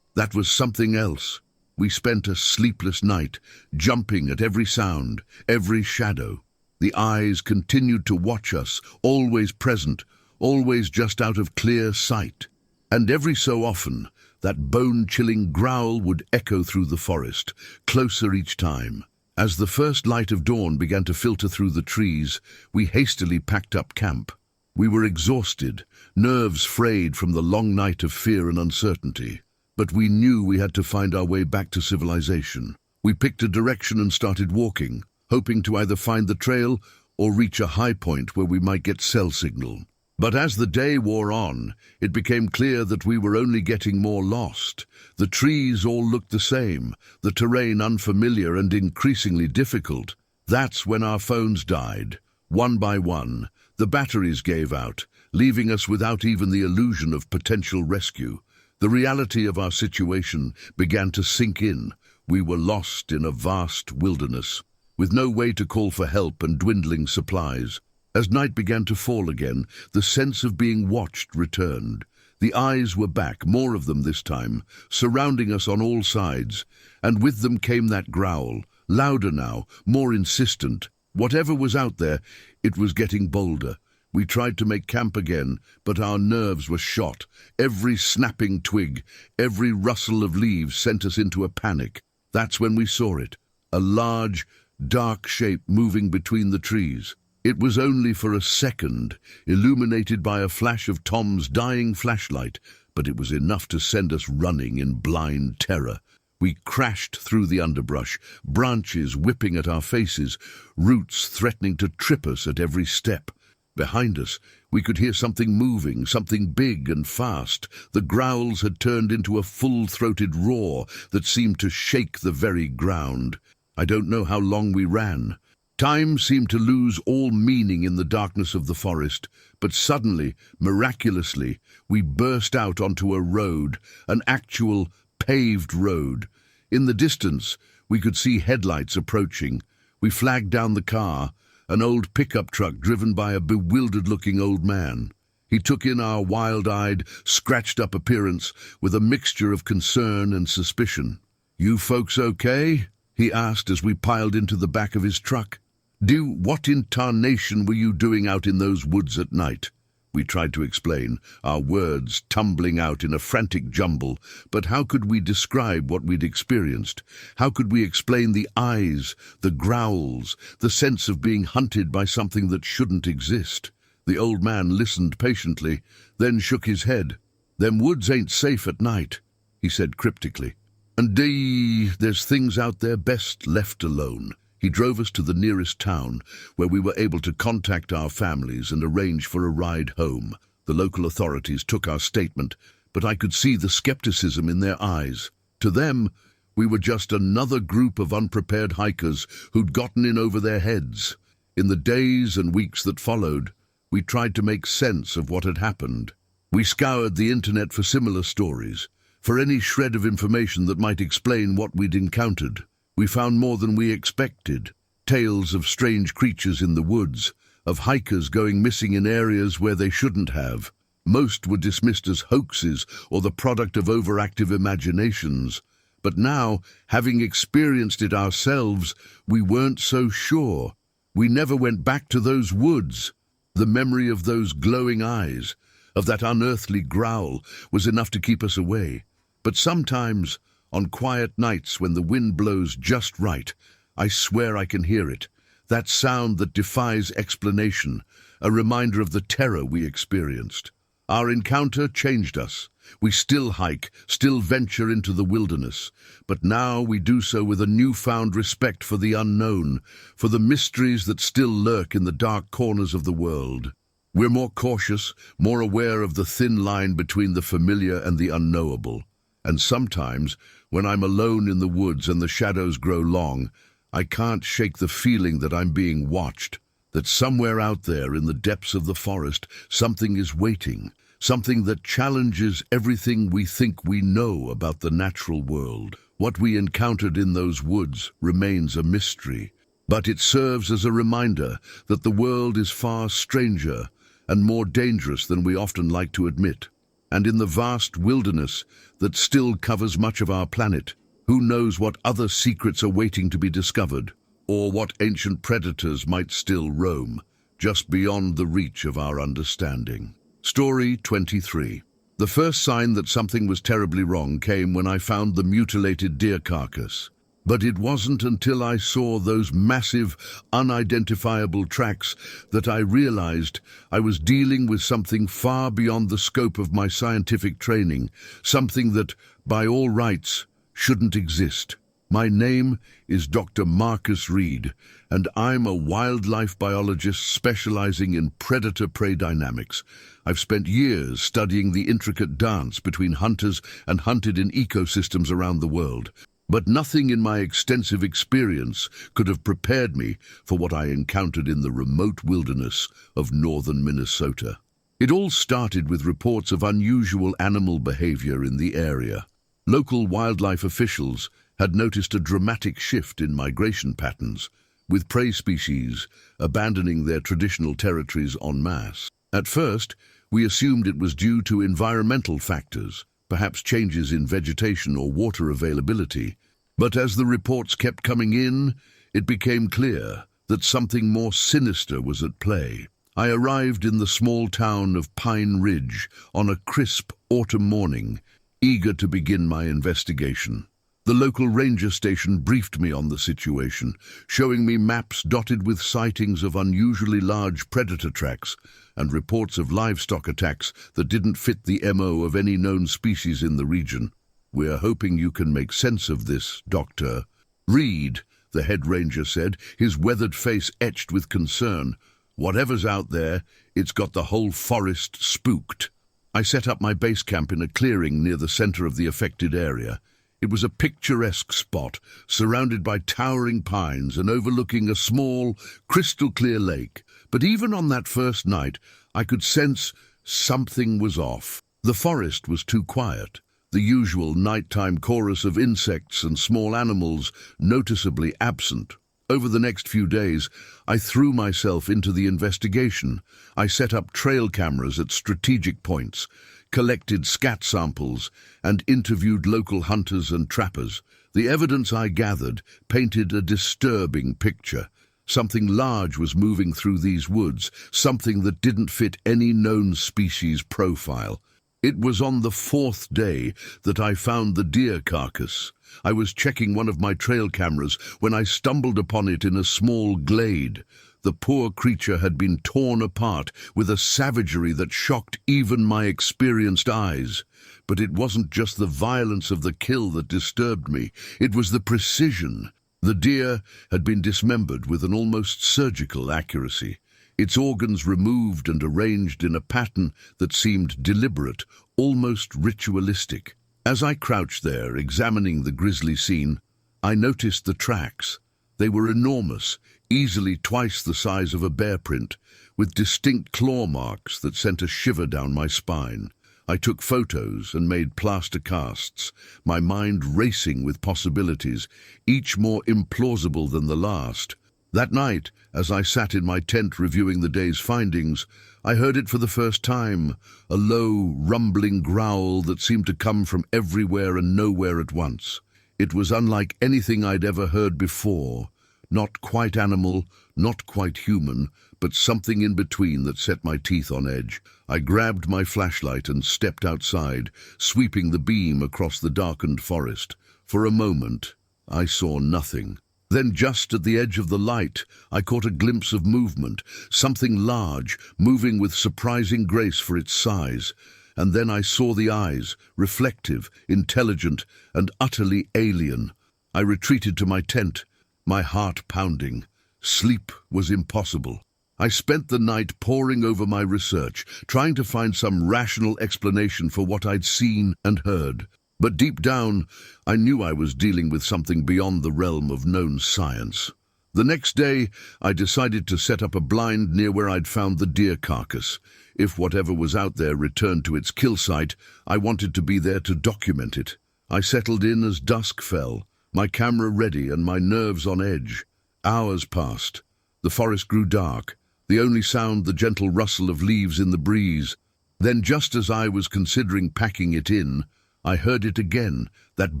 Speaker 1: was something else." We spent a sleepless night, jumping at every sound, every shadow. The eyes continued to watch us, always present, always just out of clear sight. And every so often, that bone-chilling growl would echo through the forest, closer each time. As the first light of dawn began to filter through the trees, we hastily packed up camp. We were exhausted, nerves frayed from the long night of fear and uncertainty. But we knew we had to find our way back to civilization. We picked a direction and started walking, hoping to either find the trail or reach a high point where we might get cell signal. But as the day wore on, it became clear that we were only getting more lost. The trees all looked the same, the terrain unfamiliar and increasingly difficult. That's when our phones died. One by one, the batteries gave out, leaving us without even the illusion of potential rescue. The reality of our situation began to sink in. We were lost in a vast wilderness, with no way to call for help and dwindling supplies. As night began to fall again, the sense of being watched returned. The eyes were back, more of them this time, surrounding us on all sides, and with them came that growl, louder now, more insistent. Whatever was out there, it was getting bolder. We tried to make camp again, but our nerves were shot. Every snapping twig, every rustle of leaves sent us into a panic. That's when we saw it, a large, dark shape moving between the trees. It was only for a second, illuminated by a flash of Tom's dying flashlight, but it was enough to send us running in blind terror. We crashed through the underbrush, branches whipping at our faces, roots threatening to trip us at every step. Behind us, we could hear something moving, something big and fast. The growls had turned into a full-throated roar that seemed to shake the very ground. I don't know how long we ran. Time seemed to lose all meaning in the darkness of the forest, but suddenly, miraculously, we burst out onto a road, an actual paved road. In the distance, we could see headlights approaching. We flagged down the car, an old pickup truck driven by a bewildered-looking old man. He took in our wild-eyed, scratched-up appearance with a mixture of concern and suspicion. "You folks okay?" he asked as we piled into the back of his truck. "What in tarnation were you doing out in those woods at night?" We tried to explain, our words tumbling out in a frantic jumble, but how could we describe what we'd experienced? How could we explain the eyes, the growls, the sense of being hunted by something that shouldn't exist? The old man listened patiently, then shook his head. "Them woods ain't safe at night," he said cryptically. "And there's things out there best left alone." He drove us to the nearest town, where we were able to contact our families and arrange for a ride home. The local authorities took our statement, but I could see the skepticism in their eyes. To them, we were just another group of unprepared hikers who'd gotten in over their heads. In the days and weeks that followed, We tried to make sense of what had happened. We scoured the internet for similar stories, for any shred of information that might explain what we'd encountered. We found more than we expected. Tales of strange creatures in the woods, of hikers going missing in areas where they shouldn't have. Most were dismissed as hoaxes or the product of overactive imaginations. But now, having experienced it ourselves, we weren't so sure. We never went back to those woods. The memory of those glowing eyes, of that unearthly growl, was enough to keep us away. But sometimes, on quiet nights when the wind blows just right, I swear I can hear it. That sound that defies explanation, a reminder of the terror we experienced. Our encounter changed us. We still hike, still venture into the wilderness, but now we do so with a newfound respect for the unknown, for the mysteries that still lurk in the dark corners of the world. We're more cautious, more aware of the thin line between the familiar and the unknowable. And sometimes, when I'm alone in the woods and the shadows grow long, I can't shake the feeling that I'm being watched, that somewhere out there in the depths of the forest, something is waiting. Something that challenges everything we think we know about the natural world. What we encountered in those woods remains a mystery, but it serves as a reminder that the world is far stranger and more dangerous than we often like to admit. And in the vast wilderness that still covers much of our planet, who knows what other secrets are waiting to be discovered, or what ancient predators might still roam, just beyond the reach of our understanding. Story 23. The first sign that something was terribly wrong came when I found the mutilated deer carcass. But it wasn't until I saw those massive, unidentifiable tracks that I realized I was dealing with something far beyond the scope of my scientific training, something that, by all rights, shouldn't exist. My name is Dr. Marcus Reed, and I'm a wildlife biologist specializing in predator-prey dynamics. I've spent years studying the intricate dance between hunters and hunted in ecosystems around the world, but nothing in my extensive experience could have prepared me for what I encountered in the remote wilderness of northern Minnesota. It all started with reports of unusual animal behavior in the area. Local wildlife officials had noticed a dramatic shift in migration patterns, with prey species abandoning their traditional territories en masse. At first, we assumed it was due to environmental factors, perhaps changes in vegetation or water availability. But as the reports kept coming in, it became clear that something more sinister was at play. I arrived in the small town of Pine Ridge on a crisp autumn morning, eager to begin my investigation. The local ranger station briefed me on the situation, showing me maps dotted with sightings of unusually large predator tracks and reports of livestock attacks that didn't fit the MO of any known species in the region. "We're hoping you can make sense of this, Dr. Reed," the head ranger said, his weathered face etched with concern. "Whatever's out there, it's got the whole forest spooked." I set up my base camp in a clearing near the center of the affected area. It was a picturesque spot, surrounded by towering pines and overlooking a small, crystal-clear lake. But even on that first night, I could sense something was off. The forest was too quiet. The usual nighttime chorus of insects and small animals noticeably absent. Over the next few days, I threw myself into the investigation. I set up trail cameras at strategic points, collected scat samples, and interviewed local hunters and trappers. The evidence I gathered painted a disturbing picture. Something large was moving through these woods, something that didn't fit any known species profile. It was on the fourth day that I found the deer carcass. I was checking one of my trail cameras when I stumbled upon it in a small glade. The poor creature had been torn apart with a savagery that shocked even my experienced eyes. But it wasn't just the violence of the kill that disturbed me, it was the precision. The deer had been dismembered with an almost surgical accuracy, its organs removed and arranged in a pattern that seemed deliberate, almost ritualistic. As I crouched there, examining the grisly scene, I noticed the tracks. They were enormous, easily twice the size of a bear print, with distinct claw marks that sent a shiver down my spine. I took photos and made plaster casts, my mind racing with possibilities, each more implausible than the last. That night, as I sat in my tent reviewing the day's findings, I heard it for the first time, a low, rumbling growl that seemed to come from everywhere and nowhere at once. It was unlike anything I'd ever heard before, not quite animal, not quite human, but something in between that set my teeth on edge. I grabbed my flashlight and stepped outside, sweeping the beam across the darkened forest. For a moment, I saw nothing. Then just at the edge of the light, I caught a glimpse of movement, something large, moving with surprising grace for its size. And then I saw the eyes, reflective, intelligent, and utterly alien. I retreated to my tent, my heart pounding. Sleep was impossible. I spent the night poring over my research, trying to find some rational explanation for what I'd seen and heard. But deep down, I knew I was dealing with something beyond the realm of known science. The next day, I decided to set up a blind near where I'd found the deer carcass. If whatever was out there returned to its kill site, I wanted to be there to document it. I settled in as dusk fell, my camera ready and my nerves on edge. Hours passed. The forest grew dark, the only sound the gentle rustle of leaves in the breeze. Then, just as I was considering packing it in, I heard it again, that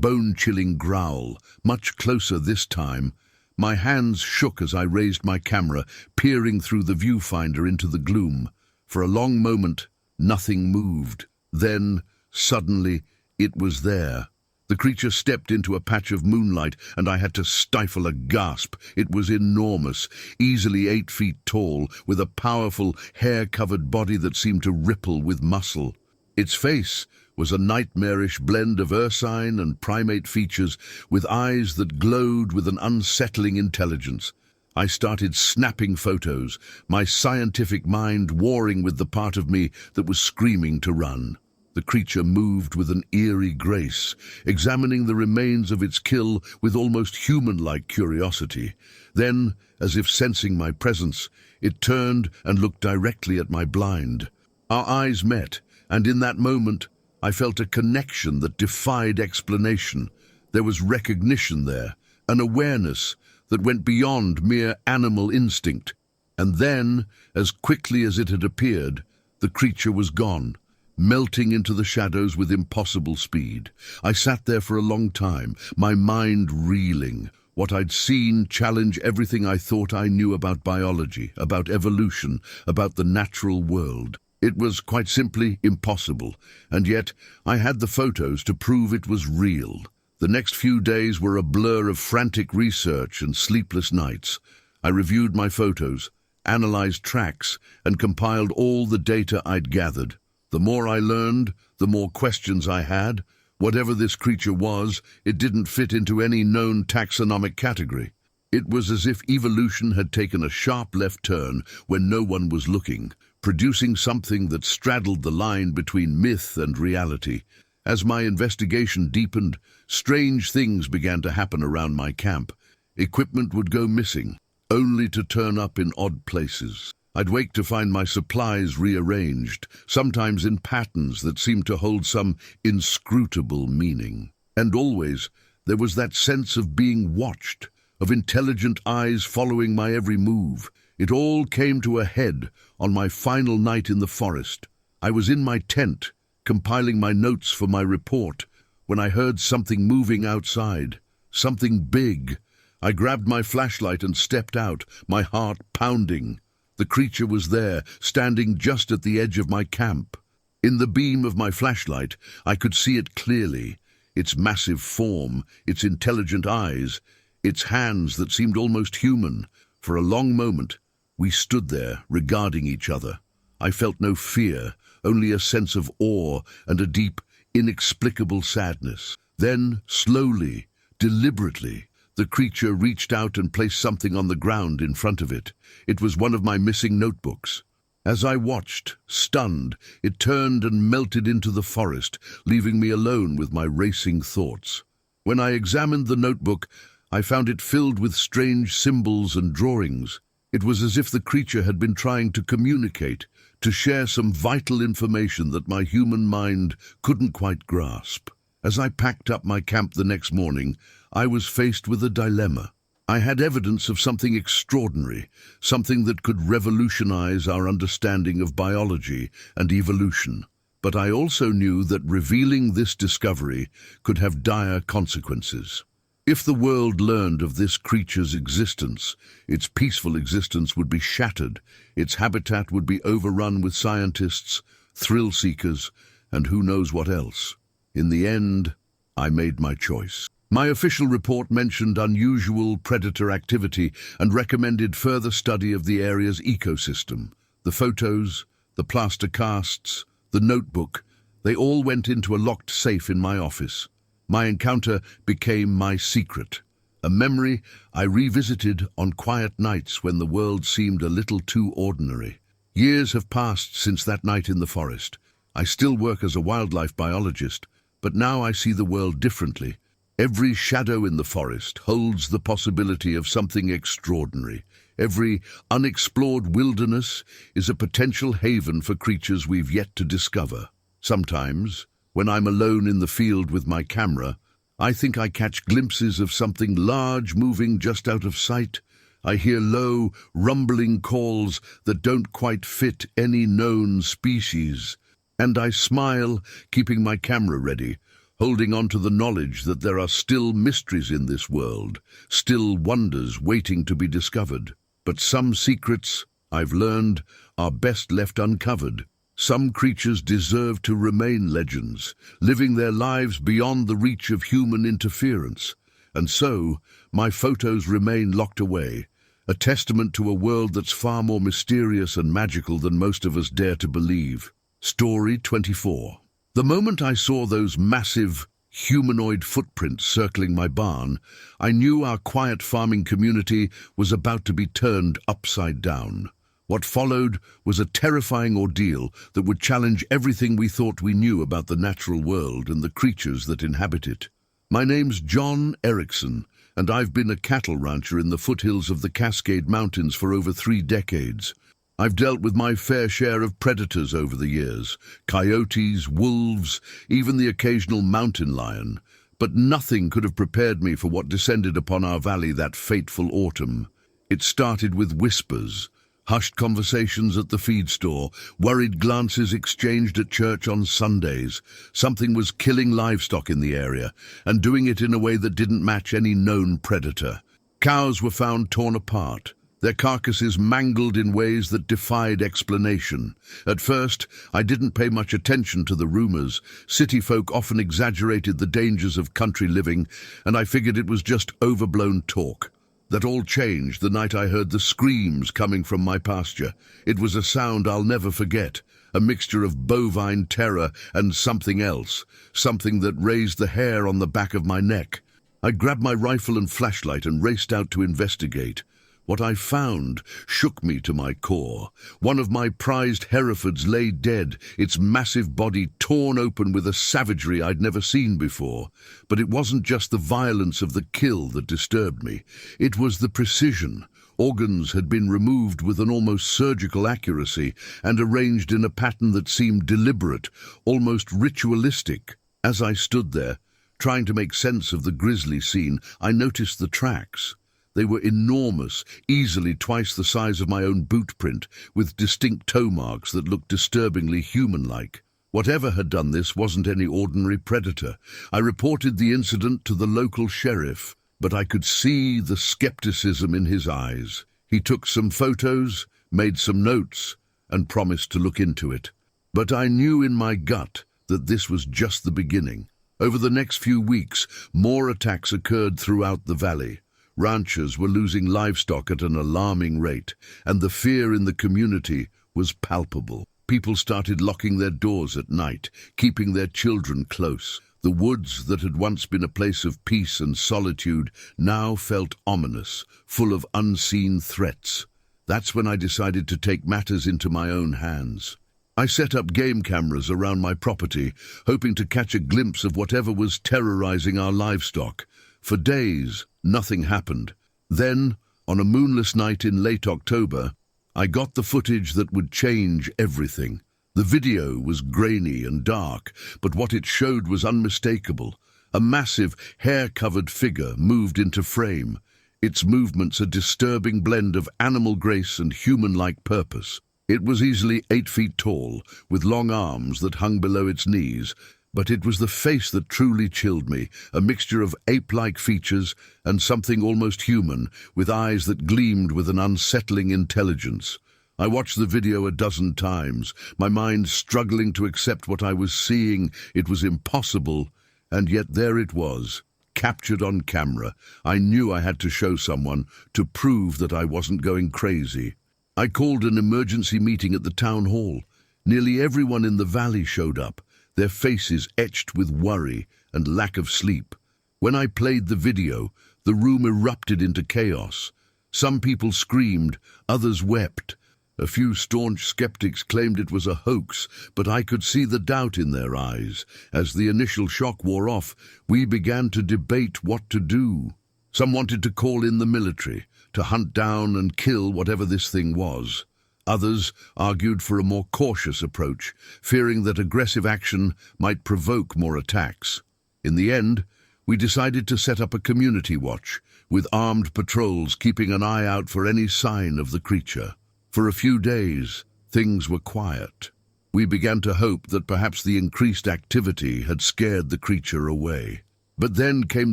Speaker 1: bone-chilling growl, much closer this time. My hands shook as I raised my camera, peering through the viewfinder into the gloom. For a long moment, nothing moved. Then, suddenly, it was there. The creature stepped into a patch of moonlight, and I had to stifle a gasp. It was enormous, easily 8 feet tall, with a powerful, hair-covered body that seemed to ripple with muscle. Its face was a nightmarish blend of ursine and primate features, with eyes that glowed with an unsettling intelligence. I started snapping photos, my scientific mind warring with the part of me that was screaming to run. The creature moved with an eerie grace, examining the remains of its kill with almost human-like curiosity. Then, as if sensing my presence, it turned and looked directly at my blind. Our eyes met, and in that moment, I felt a connection that defied explanation. There was recognition there, an awareness that went beyond mere animal instinct. And then, as quickly as it had appeared, the creature was gone, melting into the shadows with impossible speed. I sat there for a long time, my mind reeling. What I'd seen challenged everything I thought I knew about biology, about evolution, about the natural world. It was quite simply impossible, and yet I had the photos to prove it was real. The next few days were a blur of frantic research and sleepless nights. I reviewed my photos, analyzed tracks, and compiled all the data I'd gathered. The more I learned, the more questions I had. Whatever this creature was, it didn't fit into any known taxonomic category. It was as if evolution had taken a sharp left turn when no one was looking, producing something that straddled the line between myth and reality. As my investigation deepened, strange things began to happen around my camp. Equipment would go missing, only to turn up in odd places. I'd wake to find my supplies rearranged, sometimes in patterns that seemed to hold some inscrutable meaning. And always, there was that sense of being watched, of intelligent eyes following my every move. It all came to a head on my final night in the forest. I was in my tent, compiling my notes for my report, when I heard something moving outside, something big. I grabbed my flashlight and stepped out, my heart pounding. The creature was there, standing just at the edge of my camp. In the beam of my flashlight, I could see it clearly, its massive form, its intelligent eyes, its hands that seemed almost human. For a long moment, we stood there, regarding each other. I felt no fear, only a sense of awe and a deep, inexplicable sadness. Then, slowly, deliberately, the creature reached out and placed something on the ground in front of it. It was one of my missing notebooks. As I watched, stunned, it turned and melted into the forest, leaving me alone with my racing thoughts. When I examined the notebook, I found it filled with strange symbols and drawings. It was as if the creature had been trying to communicate, to share some vital information that my human mind couldn't quite grasp. As I packed up my camp the next morning, I was faced with a dilemma. I had evidence of something extraordinary, something that could revolutionize our understanding of biology and evolution. But I also knew that revealing this discovery could have dire consequences. If the world learned of this creature's existence, its peaceful existence would be shattered, its habitat would be overrun with scientists, thrill seekers, and who knows what else. In the end, I made my choice. My official report mentioned unusual predator activity and recommended further study of the area's ecosystem. The photos, the plaster casts, the notebook, they all went into a locked safe in my office. My encounter became my secret, a memory I revisited on quiet nights when the world seemed a little too ordinary. Years have passed since that night in the forest. I still work as a wildlife biologist, but now I see the world differently. Every shadow in the forest holds the possibility of something extraordinary. Every unexplored wilderness is a potential haven for creatures we've yet to discover. Sometimes, when I'm alone in the field with my camera, I think I catch glimpses of something large moving just out of sight. I hear low, rumbling calls that don't quite fit any known species. And I smile, keeping my camera ready, holding on to the knowledge that there are still mysteries in this world, still wonders waiting to be discovered. But some secrets, I've learned, are best left uncovered. Some creatures deserve to remain legends, living their lives beyond the reach of human interference. And so, my photos remain locked away, a testament to a world that's far more mysterious and magical than most of us dare to believe. Story 24. The moment I saw those massive, humanoid footprints circling my barn, I knew our quiet farming community was about to be turned upside down. What followed was a terrifying ordeal that would challenge everything we thought we knew about the natural world and the creatures that inhabit it. My name's John Erickson, and I've been a cattle rancher in the foothills of the Cascade Mountains for over 3 decades. I've dealt with my fair share of predators over the years, coyotes, wolves, even the occasional mountain lion, but nothing could have prepared me for what descended upon our valley that fateful autumn. It started with whispers, hushed conversations at the feed store, worried glances exchanged at church on Sundays. Something was killing livestock in the area, and doing it in a way that didn't match any known predator. Cows were found torn apart, their carcasses mangled in ways that defied explanation. At first, I didn't pay much attention to the rumors. City folk often exaggerated the dangers of country living, and I figured it was just overblown talk. That all changed the night I heard the screams coming from my pasture. It was a sound I'll never forget, a mixture of bovine terror and something else, something that raised the hair on the back of my neck. I grabbed my rifle and flashlight and raced out to investigate. What I found shook me to my core. One of my prized Herefords lay dead, its massive body torn open with a savagery I'd never seen before. But it wasn't just the violence of the kill that disturbed me. It was the precision. Organs had been removed with an almost surgical accuracy and arranged in a pattern that seemed deliberate, almost ritualistic. As I stood there, trying to make sense of the grisly scene, I noticed the tracks. They were enormous, easily twice the size of my own boot print, with distinct toe marks that looked disturbingly human-like. Whatever had done this wasn't any ordinary predator. I reported the incident to the local sheriff, but I could see the skepticism in his eyes. He took some photos, made some notes, and promised to look into it. But I knew in my gut that this was just the beginning. Over the next few weeks, more attacks occurred throughout the valley. Ranchers were losing livestock at an alarming rate, and the fear in the community was palpable. People started locking their doors at night, keeping their children close. The woods that had once been a place of peace and solitude now felt ominous, full of unseen threats. That's when I decided to take matters into my own hands. I set up game cameras around my property, hoping to catch a glimpse of whatever was terrorizing our livestock. For days, nothing happened. Then, on a moonless night in late October, I got the footage that would change everything. The video was grainy and dark, but what it showed was unmistakable. A massive, hair-covered figure moved into frame, its movements a disturbing blend of animal grace and human-like purpose. It was easily 8 feet tall, with long arms that hung below its knees, but it was the face that truly chilled me, a mixture of ape-like features and something almost human, with eyes that gleamed with an unsettling intelligence. I watched the video a dozen times, my mind struggling to accept what I was seeing. It was impossible, and yet there it was, captured on camera. I knew I had to show someone to prove that I wasn't going crazy. I called an emergency meeting at the town hall. Nearly everyone in the valley showed up, their faces etched with worry and lack of sleep. When I played the video, the room erupted into chaos. Some people screamed, others wept. A few staunch skeptics claimed it was a hoax, but I could see the doubt in their eyes. As the initial shock wore off, we began to debate what to do. Some wanted to call in the military, to hunt down and kill whatever this thing was. Others argued for a more cautious approach, fearing that aggressive action might provoke more attacks. In the end, we decided to set up a community watch, with armed patrols keeping an eye out for any sign of the creature. For a few days, things were quiet. We began to hope that perhaps the increased activity had scared the creature away. But then came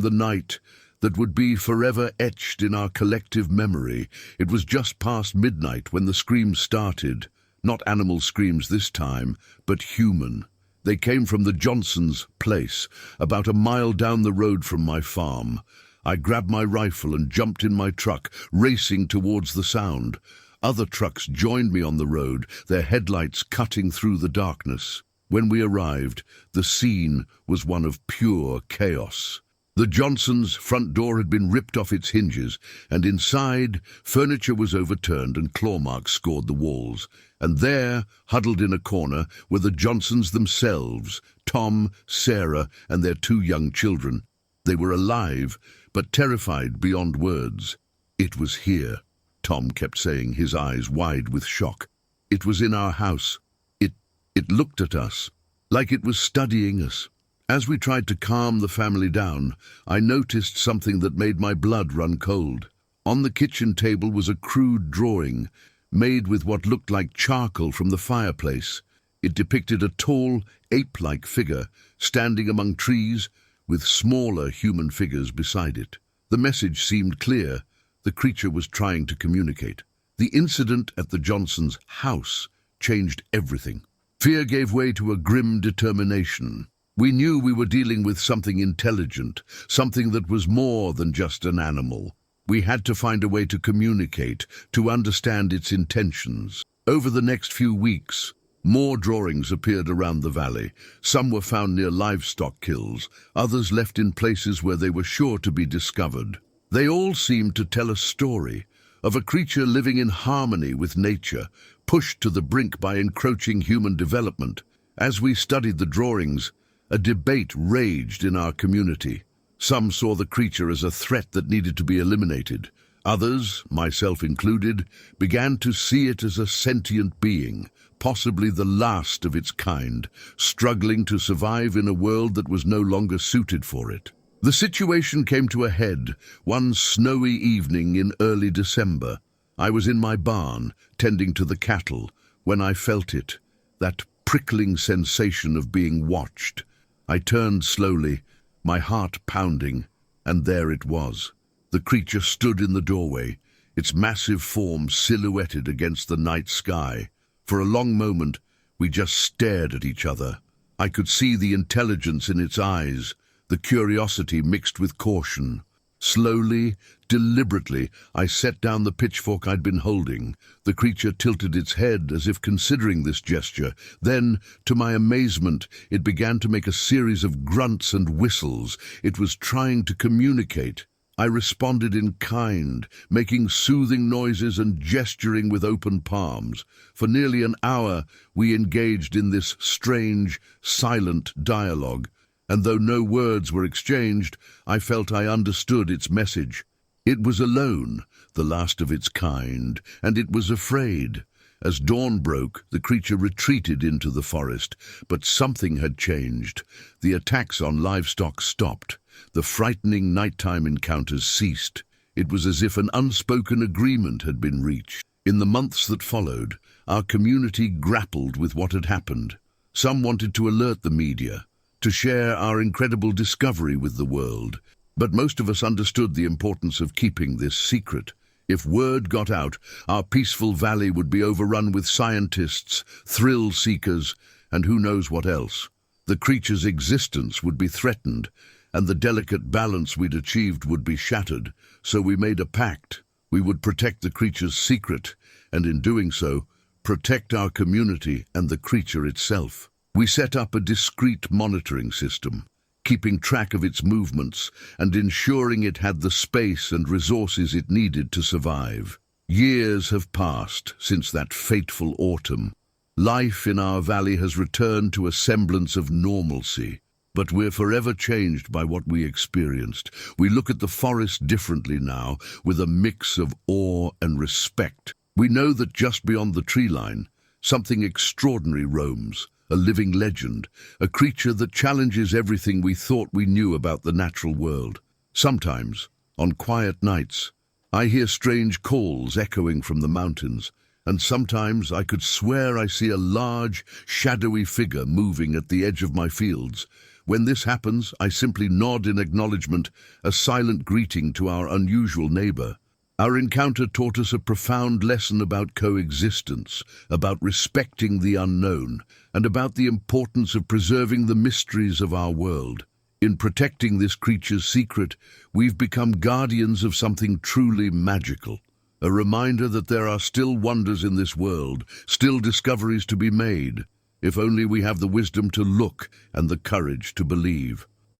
Speaker 1: the night that would be forever etched in our collective memory. It was just past midnight when the screams started. Not animal screams this time, but human. They came from the Johnsons' place, about a mile down the road from my farm. I grabbed my rifle and jumped in my truck, racing towards the sound. Other trucks joined me on the road, their headlights cutting through the darkness. When we arrived, the scene was one of pure chaos. The Johnsons' front door had been ripped off its hinges, and inside, furniture was overturned and claw marks scored the walls. And there, huddled in a corner, were the Johnsons themselves, Tom, Sarah, and their 2 young children. They were alive, but terrified beyond words. It was here, Tom kept saying, his eyes wide with shock. It was in our house. It looked at us, like it was studying us. As we tried to calm the family down, I noticed something that made my blood run cold. On the kitchen table was a crude drawing, made with what looked like charcoal from the fireplace. It depicted a tall, ape-like figure, standing among trees, with smaller human figures beside it. The message seemed clear. The creature was trying to communicate. The incident at the Johnsons' house changed everything. Fear gave way to a grim determination. We knew we were dealing with something intelligent, something that was more than just an animal. We had to find a way to communicate, to understand its intentions. Over the next few weeks, more drawings appeared around the valley. Some were found near livestock kills, others left in places where they were sure to be discovered. They all seemed to tell a story of a creature living in harmony with nature, pushed to the brink by encroaching human development. As we studied the drawings, a debate raged in our community. Some saw the creature as a threat that needed to be eliminated. Others, myself included, began to see it as a sentient being, possibly the last of its kind, struggling to survive in a world that was no longer suited for it. The situation came to a head one snowy evening in early December. I was in my barn, tending to the cattle, when I felt it, that prickling sensation of being watched. I turned slowly, my heart pounding, and there it was. The creature stood in the doorway, its massive form silhouetted against the night sky. For a long moment, we just stared at each other. I could see the intelligence in its eyes, the curiosity mixed with caution. Slowly, deliberately, I set down the pitchfork I'd been holding. The creature tilted its head as if considering this gesture. Then, to my amazement, it began to make a series of grunts and whistles. It was trying to communicate. I responded in kind, making soothing noises and gesturing with open palms. For nearly an hour, we engaged in this strange, silent dialogue. and though no words were exchanged, I felt I understood its message. It was alone, the last of its kind, and it was afraid. As dawn broke, the creature retreated into the forest, but something had changed. The attacks on livestock stopped. The frightening nighttime encounters ceased. It was as if an unspoken agreement had been reached. In the months that followed, our community grappled with what had happened. Some wanted to alert the media, to share our incredible discovery with the world, but most of us understood the importance of keeping this secret. If word got out, our peaceful valley would be overrun with scientists, thrill seekers, and who knows what else. The creature's existence would be threatened, and the delicate balance we'd achieved would be shattered. So we made a pact. We would protect the creature's secret, and in doing so, protect our community and the creature itself. We set up a discreet monitoring system, keeping track of its movements and ensuring it had the space and resources it needed to survive. Years have passed since that fateful autumn. Life in our valley has returned to a semblance of normalcy, but we're forever changed by what we experienced. We look at the forest differently now, with a mix of awe and respect. We know that just beyond the tree line, something extraordinary roams, a living legend, a creature that challenges everything we thought we knew about the natural world. Sometimes, on quiet nights, I hear strange calls echoing from the mountains, and sometimes I could swear I see a large, shadowy figure moving at the edge of my fields. When this happens, I simply nod in acknowledgement, a silent greeting to our unusual neighbor. Our encounter taught us a profound lesson about coexistence, about respecting the unknown, and about the importance of preserving the mysteries of our world. In protecting this creature's secret, we've become guardians of something truly magical, a reminder that there are still wonders in this world, still discoveries to be made, if only we have the wisdom to look and the courage to believe.